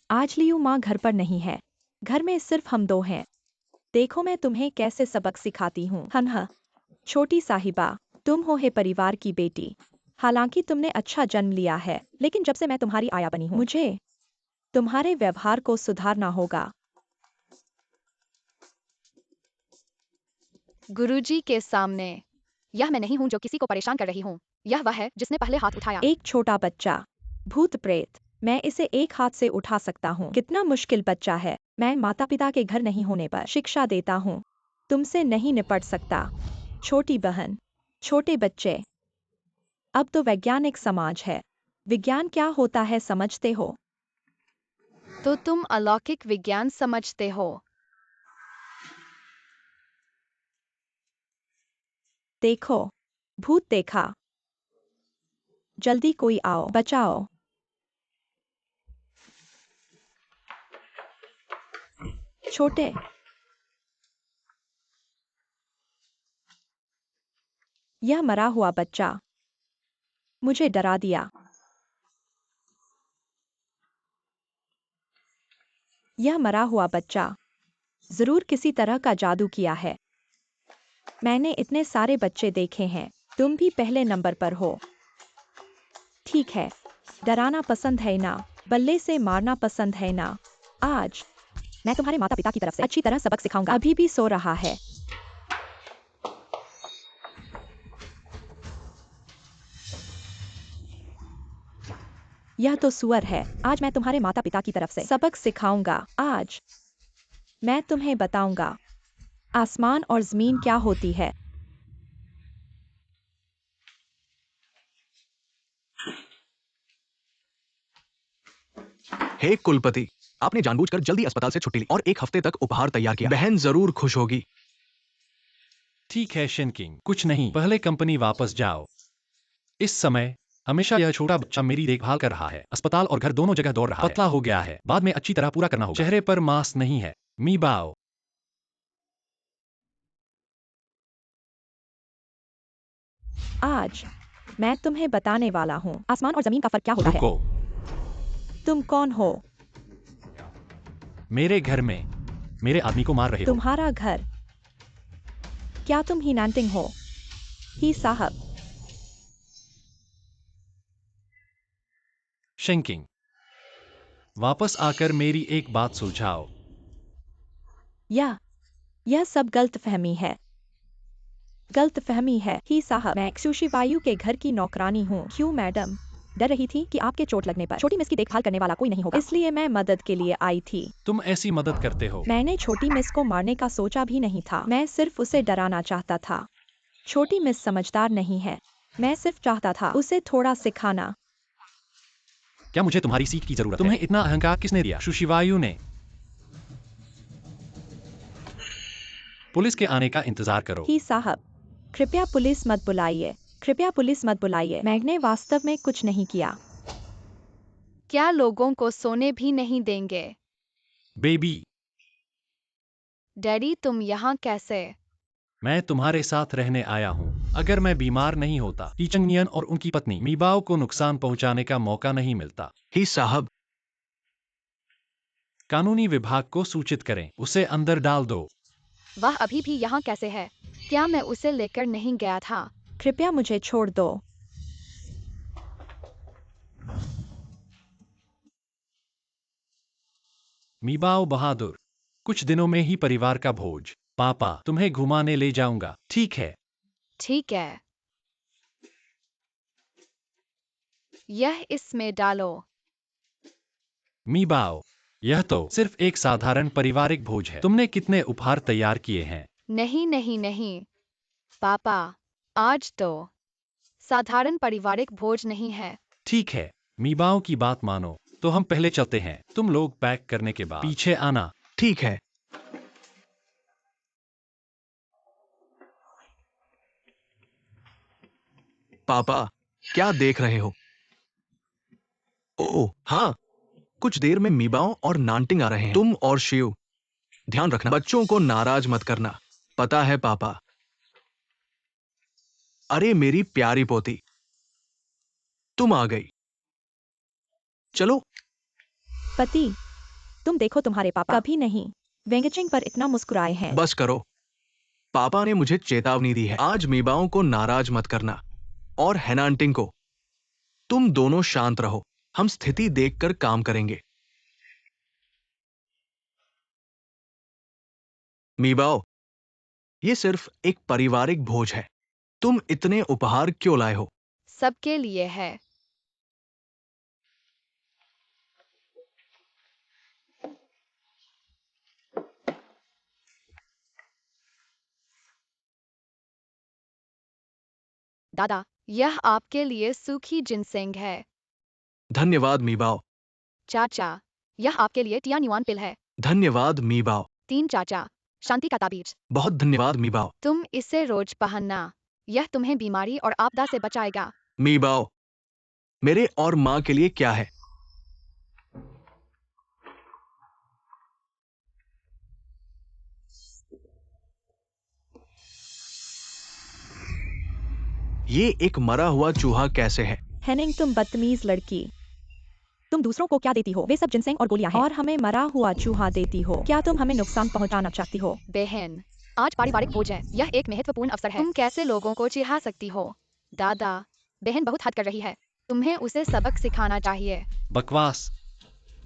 आज लियू माँ घर पर नहीं है। घर में सिर्फ हम 2 हैं। देखो मैं तुम्हें कैसे सबक सिखाती हूँ। हन्हा, छोटी साहिबा, तुम हो हे परिवार की बेटी। हालांकि तुमने अच्छा जन्म लिया है, लेकिन जब से मैं तुम्हारी आया बनी हूँ, मुझे तुम्हारे व्यवहार को सुधारना होगा। गुरुजी के सामने यह मैं नहीं हूँ जो किसी को परेशान कर रही हूँ। यह वह है जिसने पहले हाथ उठाया। एक छोटा बच्चा, भूत प्रेत, मैं इसे एक हाथ से उठा सकता हूँ। कितना मुश्किल बच्चा है। मैं माता पिता के घर नहीं होने पर शिक्षा देता हूँ। तुमसे नहीं निपट सकता। छोटी बहन, छोटे बच्चे, अब तो वैज्ञानिक समाज है। विज्ञान क्या होता है समझते हो? तो तुम अलौकिक विज्ञान समझते हो? देखो, भूत देखा। जल्दी कोई आओ, बचाओ। छोटे, यह मरा हुआ बच्चा मुझे डरा दिया। यह मरा हुआ बच्चा जरूर किसी तरह का जादू किया है। मैंने इतने सारे बच्चे देखे हैं। तुम भी पहले नंबर पर हो। ठीक है, डराना पसंद है ना, बल्ले से मारना पसंद है ना। आज मैं तुम्हारे माता पिता की तरफ से अच्छी तरह सबक सिखाऊंगा। अभी भी सो रहा है। यह तो सुअर है। आज मैं तुम्हारे माता पिता की तरफ से सबक सिखाऊंगा। आज मैं तुम्हें बताऊंगा आसमान और जमीन क्या होती है। हे कुलपति, आपने जानबूझकर जल्दी अस्पताल से छुट्टी ली और 1 हफ्ते तक उपहार तैयार किया। बहन जरूर खुश होगी। ठीक है शेनकिंग, कुछ नहीं, पहले कंपनी वापस जाओ। इस समय हमेशा यह छोटा बच्चा मेरी देखभाल कर रहा है। अस्पताल और घर दोनों जगह दौड़ रहा है। पतला हो गया है। बाद में अच्छी तरह पूरा करना होगा। चेहरे पर मांस नहीं है। मीबाओ, आज मैं तुम्हें बताने वाला हूँ आसमान और जमीन का फर्क क्या होता है। रुको। तुम कौन हो? मेरे घर में मेरे आदमी को मार रहे हो। तुम्हारा घर? क्या तुम ही नानटिंग हो? ही साहब, शेनकिंग, वापस आकर मेरी एक बात सुलझाओ। यह सब गलतफहमी है। गलतफहमी है। ही साहब, मैं सुशी वायु के घर की नौकरानी हूँ। क्यों मैडम? डर रही थी कि आपके चोट लगने पर छोटी मिस की देखभाल करने वाला कोई नहीं होगा, इसलिए मैं मदद के लिए आई थी। तुम ऐसी मदद करते हो? मैंने छोटी मिस को मारने का सोचा भी नहीं था, मैं सिर्फ उसे डराना चाहता था। छोटी मिस समझदार नहीं है, मैं सिर्फ चाहता था उसे थोड़ा सिखाना। क्या मुझे तुम्हारी सीख की जरूरत है? तुम्हें इतना अहंकार किसने दिया? सुशिवायु ने। पुलिस के आने का इंतजार करो। ही साहब, कृपया पुलिस मत बुलाइए, कृपया पुलिस मत बुलाइए। मैंने वास्तव में कुछ नहीं किया। क्या लोगों को सोने भी नहीं देंगे? बेबी, डैडी तुम यहाँ कैसे? मैं तुम्हारे साथ रहने आया हूँ। अगर मैं बीमार नहीं होता, टीचंगियन और उनकी पत्नी मीबाओ को नुकसान पहुंचाने का मौका नहीं मिलता। ही साहब, कानूनी विभाग को सूचित करें, उसे अंदर डाल दो। वह अभी भी यहाँ कैसे है? क्या मैं उसे लेकर नहीं गया था? कृपया मुझे छोड़ दो। मीबाओ बहादुर, कुछ दिनों में ही परिवार का भोज। पापा, तुम्हें घुमाने ले जाऊंगा, ठीक है? ठीक है। यह इसमें डालो। मीबाओ, यह तो सिर्फ एक साधारण पारिवारिक भोज है। तुमने कितने उपहार तैयार किए हैं? नहीं नहीं नहीं पापा, आज तो साधारण पारिवारिक भोज नहीं है। ठीक है, मीबाओ की बात मानो, तो हम पहले चलते हैं। तुम लोग पैक करने के बाद पीछे आना। ठीक है। पापा, क्या देख रहे हो? ओह हाँ, कुछ देर में मीबाओ और नानटिंग आ रहे हैं। तुम और शिव ध्यान रखना, बच्चों को नाराज मत करना। पता है पापा। अरे मेरी प्यारी पोती, तुम आ गई। चलो। पति, तुम देखो तुम्हारे पापा कभी नहीं वेंगचिंग पर इतना मुस्कुराए हैं। बस करो। पापा ने मुझे चेतावनी दी है, आज मीबाओं को नाराज मत करना। और हेनांटिंग को, तुम दोनों शांत रहो, हम स्थिति देखकर काम करेंगे। मीबाओ, ये सिर्फ एक पारिवारिक भोज है। तुम इतने उपहार क्यों लाए हो? सबके लिए है। दादा, यह आपके लिए सूखी जिनसेंग है। धन्यवाद मीबाओ। चाचा, यह आपके लिए टियानुआन पिल है। धन्यवाद मीबाओ। 3 चाचा, शांति का ताबीज। बहुत धन्यवाद मीबाओ। तुम इसे रोज पहनना, यह तुम्हें बीमारी और आपदा से बचाएगा। मीबाओ, मेरे और माँ के लिए क्या है? ये एक मरा हुआ चूहा कैसे है? हेनिंग, तुम बदतमीज लड़की। तुम दूसरों को क्या देती हो? वे सब जिनसेंग और गोलियां हैं, और हमें मरा हुआ चूहा देती हो। क्या तुम हमें नुकसान पहुंचाना चाहती हो? बहन, आज पारिवारिक भोज है, यह एक महत्वपूर्ण अवसर है। तुम कैसे लोगों को चिढ़ा सकती हो? दादा, बहन बहुत हद कर रही है, तुम्हें उसे सबक सिखाना चाहिए। बकवास।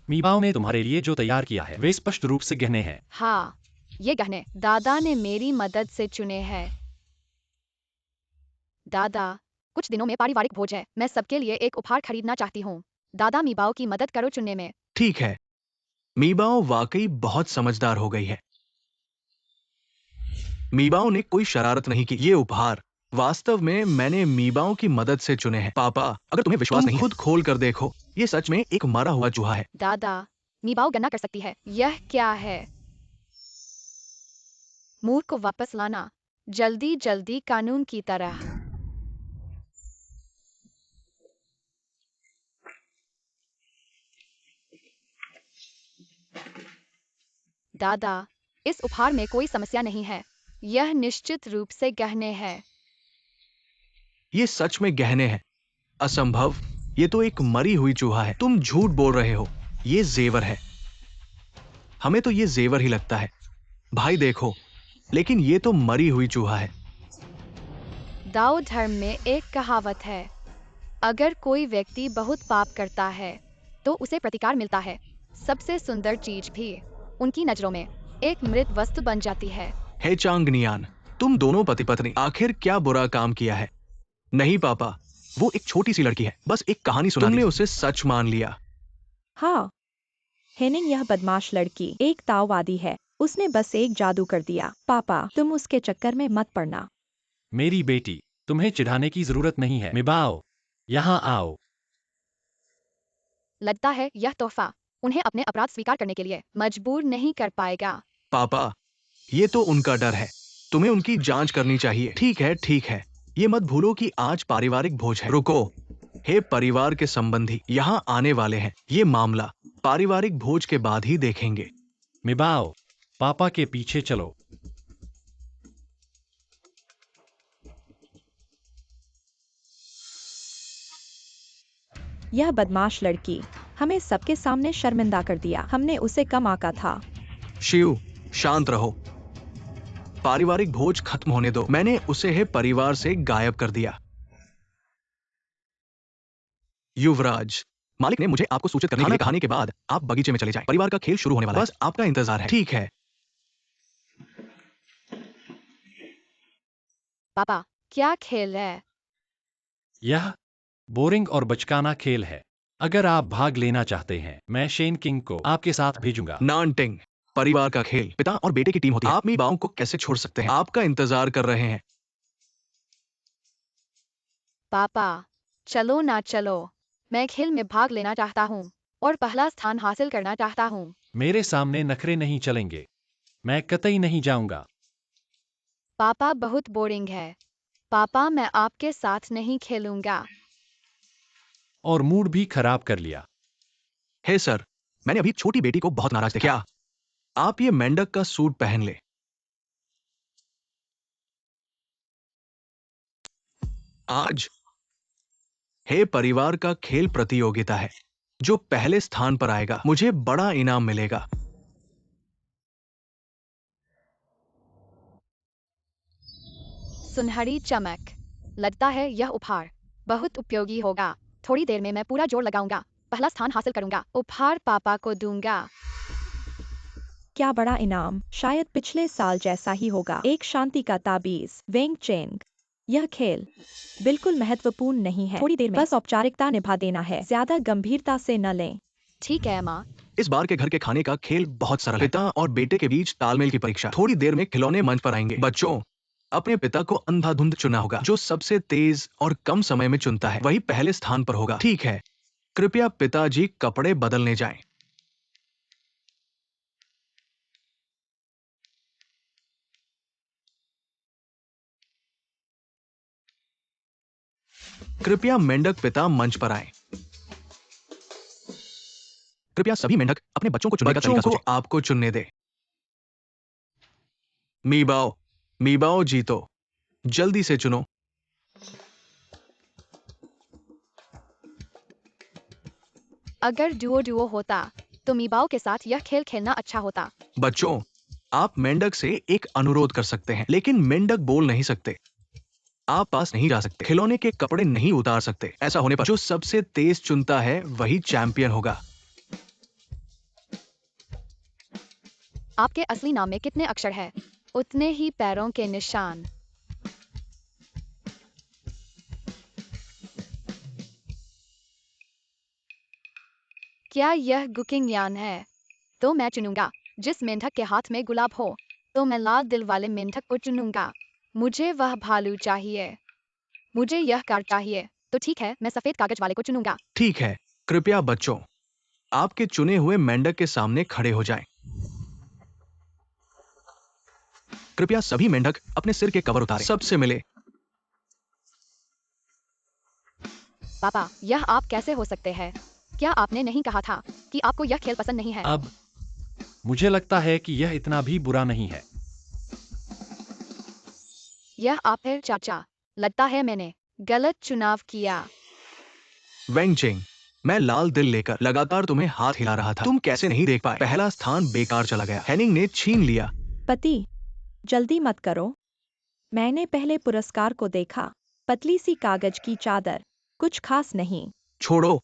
मीबाओ ने तुम्हारे लिए जो तैयार किया है, वे स्पष्ट रूप से गहने हैं। हाँ, ये गहने दादा ने मेरी मदद से चुने हैं। दादा, कुछ दिनों में पारिवारिक भोज है, मैं सबके लिए एक उपहार खरीदना चाहती हूँ। दादा, मीबाओ की मदद करो चुनने में। ठीक है। मीबाओ वाकई बहुत समझदार हो गई है। मीबाओ ने कोई शरारत नहीं की। ये उपहार वास्तव में मैंने मीबाओ की मदद से चुने हैं। पापा, अगर तुम्हें विश्वास नहीं, खुद खोल कर देखो, ये सच में एक मरा हुआ चूहा है। दादा, मीबाओ गन्ना कर सकती है। यह क्या है? मूर को वापस लाना, जल्दी जल्दी, कानून की तरह। दादा, इस उपहार में कोई समस्या नहीं है, यह निश्चित रूप से गहने हैं। ये सच में गहने हैं। असंभव, ये तो एक मरी हुई चूहा है। तुम झूठ बोल रहे हो, ये जेवर है। हमें तो ये जेवर ही लगता है। भाई देखो, लेकिन ये तो मरी हुई चूहा है। दाओ धर्म में एक कहावत है, अगर कोई व्यक्ति बहुत पाप करता है तो उसे प्रतिकार मिलता है। सबसे सुंदर चीज भी उनकी नजरों में एक मृत वस्तु बन जाती है। हे चांगनियान, तुम दोनों पति पत्नी आखिर क्या बुरा काम किया है? नहीं पापा, वो एक छोटी सी लड़की है, बस एक कहानी सुना तुमने उसे सच मान लिया। हाँ हेनिंग, यह बदमाश लड़की एक ताओवादी है। उसने बस एक जादू कर दिया। पापा तुम उसके चक्कर में मत पड़ना। मेरी बेटी, तुम्हें चिढ़ाने की जरूरत नहीं है। मिबाओ, यहाँ आओ। लगता है यह तोहफा उन्हें अपने अपराध स्वीकार करने के लिए मजबूर नहीं कर पाएगा। पापा, ये तो उनका डर है। तुम्हें उनकी जांच करनी चाहिए। ठीक है। ये मत भूलो कि आज पारिवारिक भोज है। रुको, हे परिवार के संबंधी, यहाँ आने वाले हैं। ये मामला पारिवारिक भोज के बाद ही देखेंगे। मिबाओ, पापा के पीछे चलो। यह बदमाश लड़की हमें सबके सामने शर्मिंदा कर दिया। हमने उसे कम आका था। शिव, शांत रहो। पारिवारिक भोज खत्म होने दो। मैंने उसे है परिवार से गायब कर दिया। युवराज, मालिक ने मुझे आपको सूचित करने के लिए खाने के बाद आप बगीचे में चले जाएं। परिवार का खेल शुरू होने वाला है। बस आपका इंतजार है। ठीक है। पापा क्या खेल है? यह बोरिंग और बचकाना खेल है। अगर आप भाग लेना चाहते हैं, मैं शेन किंग को आपके साथ भेजूंगा। नानटिंग, परिवार का खेल पिता और बेटे की टीम होती है। आप मीबाओ को कैसे छोड़ सकते हैं? आपका इंतजार कर रहे हैं। पापा चलो ना चलो, मैं खेल में भाग लेना चाहता हूँ और पहला स्थान हासिल करना चाहता हूँ। मेरे सामने नखरे नहीं चलेंगे। मैं कतई नहीं जाऊंगा। पापा बहुत बोरिंग है। पापा मैं आपके साथ नहीं खेलूंगा। और मूड भी खराब कर लिया। हे सर, मैंने अभी छोटी बेटी को बहुत नाराज देखा। क्या आप ये मेंढक का सूट पहन ले? आज हे परिवार का खेल प्रतियोगिता है। जो पहले स्थान पर आएगा, मुझे बड़ा इनाम मिलेगा। सुनहरी चमक। लगता है यह उपहार बहुत उपयोगी होगा। थोड़ी देर में मैं पूरा जोर लगाऊंगा, पहला स्थान हासिल करूंगा। उपहार पापा को दूंगा। क्या बड़ा इनाम! शायद पिछले साल जैसा ही होगा। एक शांति का ताबीज। वेंग चेंग, यह खेल बिल्कुल महत्वपूर्ण नहीं है। थोड़ी देर में बस औपचारिकता निभा देना है। ज्यादा गंभीरता से न लें। ठीक है माँ। इस बार के घर के खाने का खेल बहुत सरल है। पिता और बेटे के बीच तालमेल की परीक्षा। थोड़ी देर में खिलौने मंच पर आएंगे। बच्चों, अपने पिता को अंधाधुंध चुना होगा। जो सबसे तेज और कम समय में चुनता है, वही पहले स्थान पर होगा। ठीक है, कृपया पिताजी कपड़े बदलने जाएं। कृपया मेंढक पिता मंच पर आएं। कृपया सभी मेंढक अपने बच्चों को चुनने का तरीका सोचें। आपको चुनने दे। मीबाओ, मीबाओ जीतो। जल्दी से चुनो। अगर डुओ डुओ होता तो मीबाओ के साथ यह खेल खेलना अच्छा होता। बच्चों, आप मेंढक से एक अनुरोध कर सकते हैं, लेकिन मेंढक बोल नहीं सकते। आप पास नहीं जा सकते। खिलौने के कपड़े नहीं उतार सकते। ऐसा होने पर जो सबसे तेज चुनता है, वही चैंपियन होगा। आपके असली नाम में कितने अक्षर हैं? उतने ही पैरों के निशान। क्या यह गुकिंग यान है? तो मैं चुनूंगा जिस मेंढक के हाथ में गुलाब हो। तो मैं लाल दिल वाले मेंढक को चुनूंगा। मुझे वह भालू चाहिए। मुझे यह कार चाहिए। तो ठीक है, मैं सफेद कागज वाले को चुनूंगा। ठीक है, कृपया बच्चों, आपके चुने हुए मेंढक के सामने खड़े हो जाएं। कृपया सभी मेंढक अपने सिर के कवर उतारें। सबसे मिले। पापा, यह आप कैसे हो सकते हैं? क्या आपने नहीं कहा था कि आपको यह खेल पसंद नहीं है? अब मुझे लगता है कि यह इतना भी बुरा नहीं है। यह आप है चाचा। लगता है मैंने गलत चुनाव किया। वेंगचेंग, मैं लाल दिल लेकर लगातार तुम्हें हाथ हिला रहा था। तुम कैसे नहीं देख पाए? पहला स्थान बेकार चला गया। हेनिंग ने छीन लिया। पति, जल्दी मत करो। मैंने पहले पुरस्कार को देखा। पतली सी कागज की चादर, कुछ खास नहीं। छोड़ो,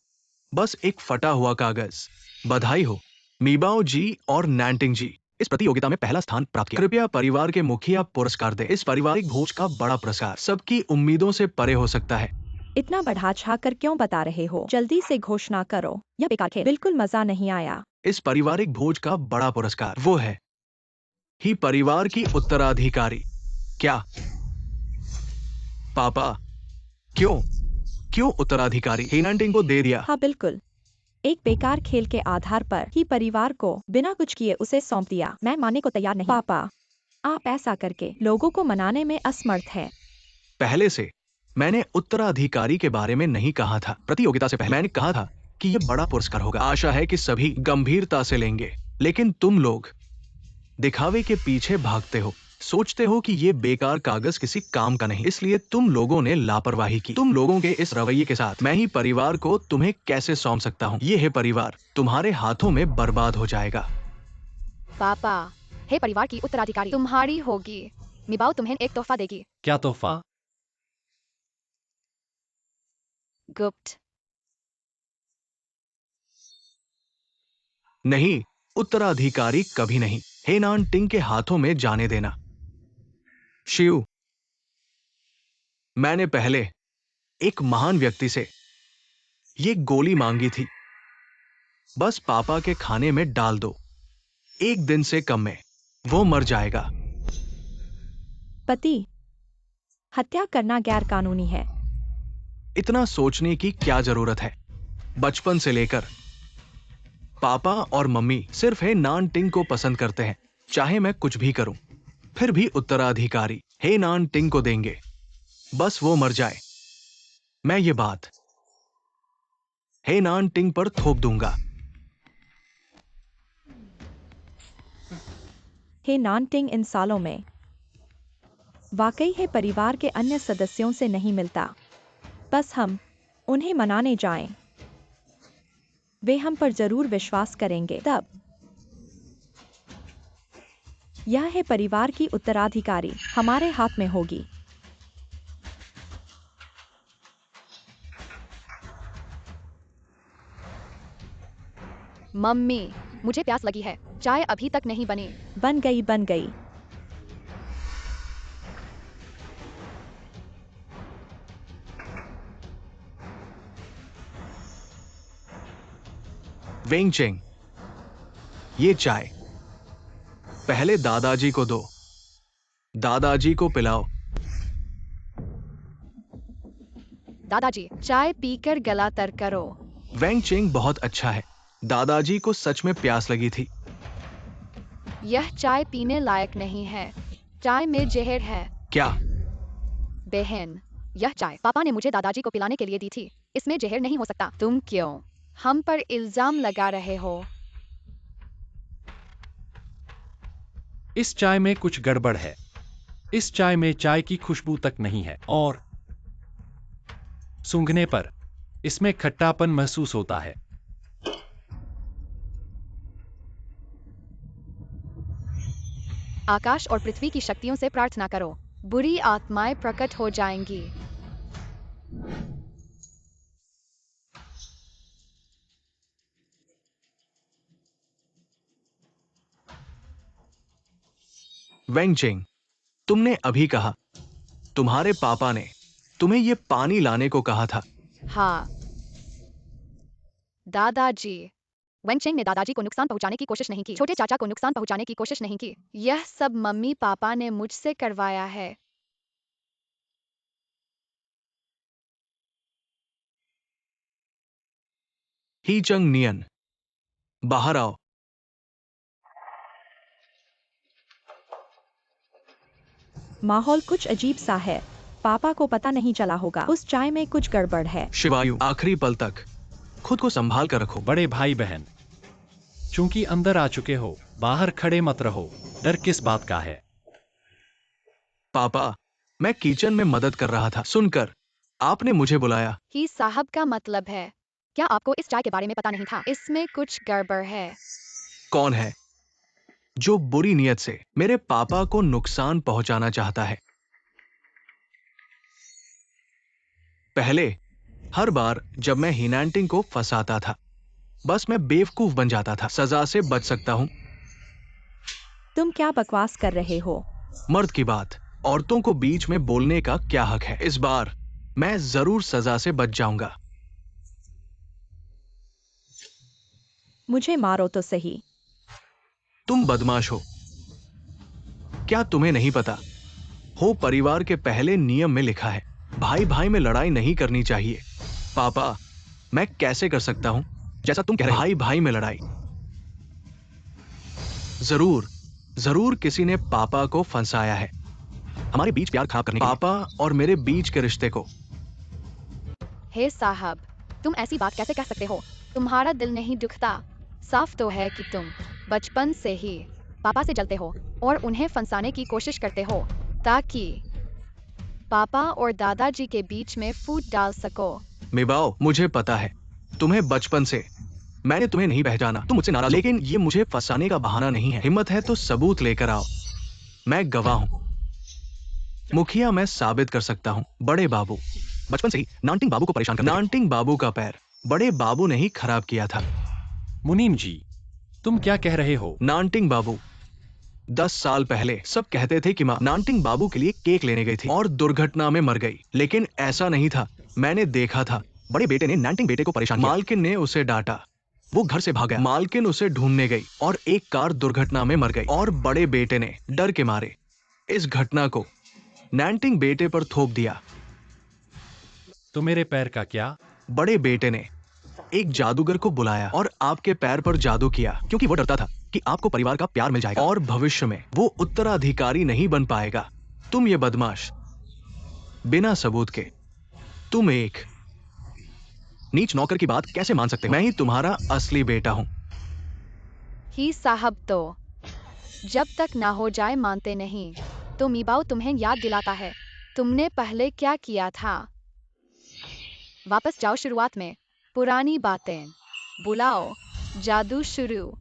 बस एक फटा हुआ कागज। बधाई हो मीबाओ जी और नैंटिंग जी, इस प्रतियोगिता में पहला स्थान प्राप्त किया। कृपया परिवार के मुखिया पुरस्कार दे। इस पारिवारिक भोज का बड़ा पुरस्कार सबकी उम्मीदों से परे हो सकता है। इतना बढ़ा चढ़ाकर क्यों बता रहे हो? जल्दी से घोषणा करो। यह बेकार खेल, बिल्कुल मजा नहीं आया। इस पारिवारिक भोज का बड़ा पुरस्कार वो है ही परिवार की उत्तराधिकारी। क्या पापा? क्यों क्यों उत्तराधिकारी हेनांटिंग को दे दिया? हाँ बिल्कुल, एक बेकार खेल के आधार पर ही परिवार को बिना कुछ किए उसे सौंप दिया। मैं मानने को तैयार नहीं। पापा, आप ऐसा करके लोगों को मनाने में असमर्थ हैं। पहले से मैंने उत्तराधिकारी के बारे में नहीं कहा था। प्रतियोगिता से पहले मैंने कहा था कि यह बड़ा पुरस्कार होगा। आशा है कि सभी गंभीरता से लेंगे, लेकिन तुम लोग दिखावे के पीछे भागते हो। सोचते हो कि ये बेकार कागज किसी काम का नहीं, इसलिए तुम लोगों ने लापरवाही की। तुम लोगों के इस रवैये के साथ मैं ही परिवार को तुम्हें कैसे सौंप सकता हूँ? ये है परिवार तुम्हारे हाथों में बर्बाद हो जाएगा। पापा, हे परिवार की उत्तराधिकारी तुम्हारी होगी। मिबाओ तुम्हें एक तोहफा देगी। क्या तोहफा? गुप्त। नहीं, उत्तराधिकारी कभी नहीं हेनांटिंग के हाथों में जाने देना। शिव, मैंने पहले एक महान व्यक्ति से ये गोली मांगी थी। बस पापा के खाने में डाल दो, एक दिन से कम में वो मर जाएगा। पति, हत्या करना गैर कानूनी है। इतना सोचने की क्या जरूरत है? बचपन से लेकर पापा और मम्मी सिर्फ हेनांटिंग को पसंद करते हैं। चाहे मैं कुछ भी करूं, फिर भी उत्तराधिकारी हेनांटिंग को देंगे। बस वो मर जाए, मैं ये बात हेनांटिंग पर थोप दूंगा। हेनांटिंग इन सालों में वाकई है परिवार के अन्य सदस्यों से नहीं मिलता। बस हम उन्हें मनाने जाएं, वे हम पर जरूर विश्वास करेंगे। तब यह है परिवार की उत्तराधिकारी हमारे हाथ में होगी। मम्मी, मुझे प्यास लगी है। चाय अभी तक नहीं बनी। बन गई, बन गई। वेंगचेंग, ये चाय पहले दादाजी को दो। दादाजी को पिलाओ। दादाजी, चाय पीकर गला तर करो। वेंगचेंग बहुत अच्छा है। दादाजी को सच में प्यास लगी थी। यह चाय पीने लायक नहीं है। चाय में जहर है। क्या? बहन, यह चाय पापा ने मुझे दादाजी को पिलाने के लिए दी थी। इसमें जहर नहीं हो सकता। तुम क्यों हम पर इल्जाम लगा रहे हो? इस चाय में कुछ गड़बड़ है। इस चाय में चाय की खुशबू तक नहीं है और सूंघने पर इसमें खट्टापन महसूस होता है। आकाश और पृथ्वी की शक्तियों से प्रार्थना करो, बुरी आत्माएं प्रकट हो जाएंगी। वेंगचेंग, तुमने अभी कहा तुम्हारे पापा ने तुम्हें ये पानी लाने को कहा था। हाँ दादाजी। वेंगचेंग ने दादाजी को नुकसान पहुंचाने की कोशिश नहीं की। छोटे चाचा को नुकसान पहुंचाने की कोशिश नहीं की। यह सब मम्मी पापा ने मुझसे करवाया है। ही चंग नियन, बाहर आओ। माहौल कुछ अजीब सा है। पापा को पता नहीं चला होगा। उस चाय में कुछ गड़बड़ है। शिवायु, आखिरी पल तक खुद को संभाल कर रखो। बड़े भाई बहन, चूंकि अंदर आ चुके हो, बाहर खड़े मत रहो। डर किस बात का है? पापा, मैं किचन में मदद कर रहा था। सुनकर आपने मुझे बुलाया। ही साहब का मतलब है, क्या आपको इस चाय के बारे में पता नहीं था? इसमें कुछ गड़बड़ है। कौन है जो बुरी नीयत से मेरे पापा को नुकसान पहुंचाना चाहता है? पहले हर बार जब मैं हेनांटिंग को फंसाता था, बस मैं बेवकूफ बन जाता था। सजा से बच सकता हूं। तुम क्या बकवास कर रहे हो? मर्द की बात औरतों को बीच में बोलने का क्या हक है? इस बार मैं जरूर सजा से बच जाऊंगा। मुझे मारो तो सही। तुम बदमाश हो। क्या तुम्हें नहीं पता? हो परिवार के पहले नियम में लिखा है, भाई भाई में लड़ाई नहीं करनी चाहिए। पापा, मैं कैसे कर सकता हूं जैसा तुम कह रहे हो? भाई भाई में लड़ाई। जरूर जरूर किसी ने पापा को फंसाया है, हमारे बीच प्यार खराब करने के लिए। पापा और मेरे बीच के रिश्ते को। हे साहब, तुम ऐसी बात कैसे कह सकते हो? तुम्हारा दिल नहीं दुखता? साफ तो है कि तुम बचपन से ही पापा से जलते हो और उन्हें फंसाने की कोशिश करते हो ताकि पापा और दादाजी के बीच में फूट डाल सको। मिबाओ, मुझे पता है तुम्हें बचपन से। मैंने तुम्हें नहीं पहचाना, तुम मुझसे नाराज हो। लेकिन ये मुझे फंसाने का बहाना नहीं है। हिम्मत है तो सबूत लेकर आओ। मैं गवाह हूं, मुखिया मैं साबित कर सकता हूं। बड़े बाबू बचपन से ही नानटिंग बाबू को परेशान करते थे। नानटिंग बाबू का पैर बड़े बाबू ने ही खराब किया था। मुनीम जी, तुम क्या कह रहे हो? नानटिंग बाबू 10 साल पहले सब कहते थे कि माँ नानटिंग बाबू के लिए केक लेने गई थी और दुर्घटना में मर गई। लेकिन ऐसा नहीं था, मैंने देखा था। बड़े बेटे ने नानटिंग बेटे को परेशान किया। मालकिन ने उसे डांटा, वो घर से भाग गया। मालकिन उसे ढूंढने गई और एक कार दुर्घटना में मर गई। और बड़े बेटे ने डर के मारे इस घटना को नानटिंग बेटे पर थोप दिया। तो मेरे पैर का क्या? बड़े बेटे ने एक जादूगर को बुलाया और आपके पैर पर जादू किया, क्योंकि वो डरता था कि आपको परिवार का प्यार मिल जाएगा और भविष्य में वो उत्तराधिकारी नहीं बन पाएगा। तुम ये बदमाश, बिना सबूत के तुम एक नीच नौकर की बात कैसे मान सकते हो? मैं ही तुम्हारा असली बेटा हूं। ही साहब, तो जब तक ना हो जाए मानते नहीं। तो मीबाऊ तुम्हें याद दिलाता है तुमने पहले क्या किया था। वापस जाओ शुरुआत में, पुरानी बातें बुलाओ, जादू शुरू।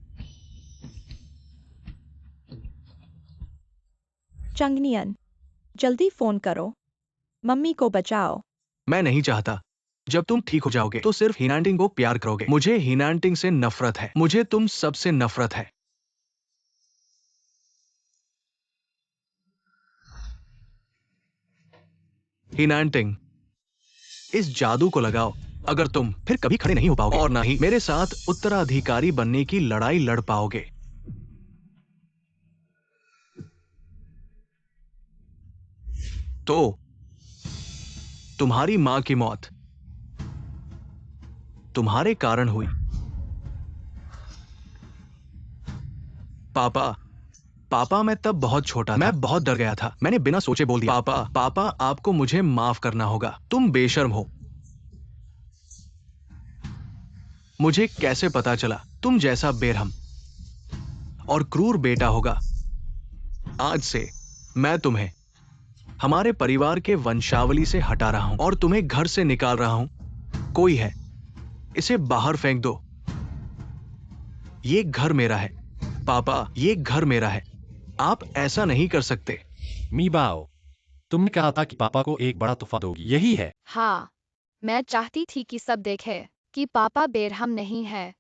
चंगनियन, जल्दी फोन करो, मम्मी को बचाओ। मैं नहीं चाहता जब तुम ठीक हो जाओगे तो सिर्फ हिनांटिंग को प्यार करोगे। मुझे हिनांटिंग से नफरत है, मुझे तुम सबसे नफरत है। हिनांटिंग, इस जादू को लगाओ। अगर तुम फिर कभी खड़े नहीं हो पाओगे और ना ही मेरे साथ उत्तराधिकारी बनने की लड़ाई लड़ पाओगे। तो तुम्हारी मां की मौत तुम्हारे कारण हुई। पापा, पापा मैं तब बहुत छोटा था, मैं बहुत डर गया था। मैंने बिना सोचे बोल दिया। पापा, पापा आपको मुझे माफ करना होगा। तुम बेशर्म हो। मुझे कैसे पता चला तुम जैसा बेरहम और क्रूर बेटा होगा। आज से मैं तुम्हें हमारे परिवार के वंशावली से हटा रहा हूं और तुम्हें घर से निकाल रहा हूं। कोई है, इसे बाहर फेंक दो। ये घर मेरा है पापा, ये घर मेरा है। आप ऐसा नहीं कर सकते। मीबाओ, तुमने कहा था कि पापा को एक बड़ा तोहफा दोगी, यही है? हाँ, मैं चाहती थी कि सब देखे कि पापा बेरहम नहीं है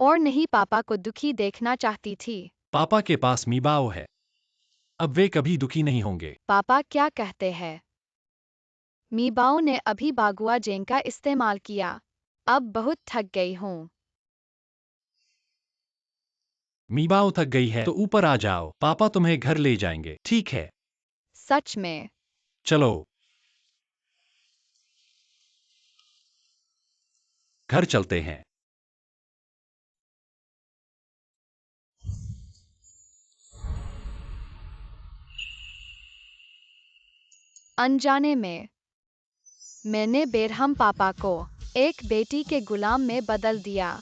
और नहीं पापा को दुखी देखना चाहती थी। पापा के पास मीबाओ है, अब वे कभी दुखी नहीं होंगे। पापा क्या कहते हैं? मीबाऊ ने अभी बागुआ जेंग का इस्तेमाल किया। अब बहुत थक गई हूँ। मीबाओ थक गई है तो ऊपर आ जाओ, पापा तुम्हें घर ले जाएंगे। ठीक है, सच में? चलो घर चलते हैं। अनजाने में मैंने बेरहम पापा को एक बेटी के गुलाम में बदल दिया।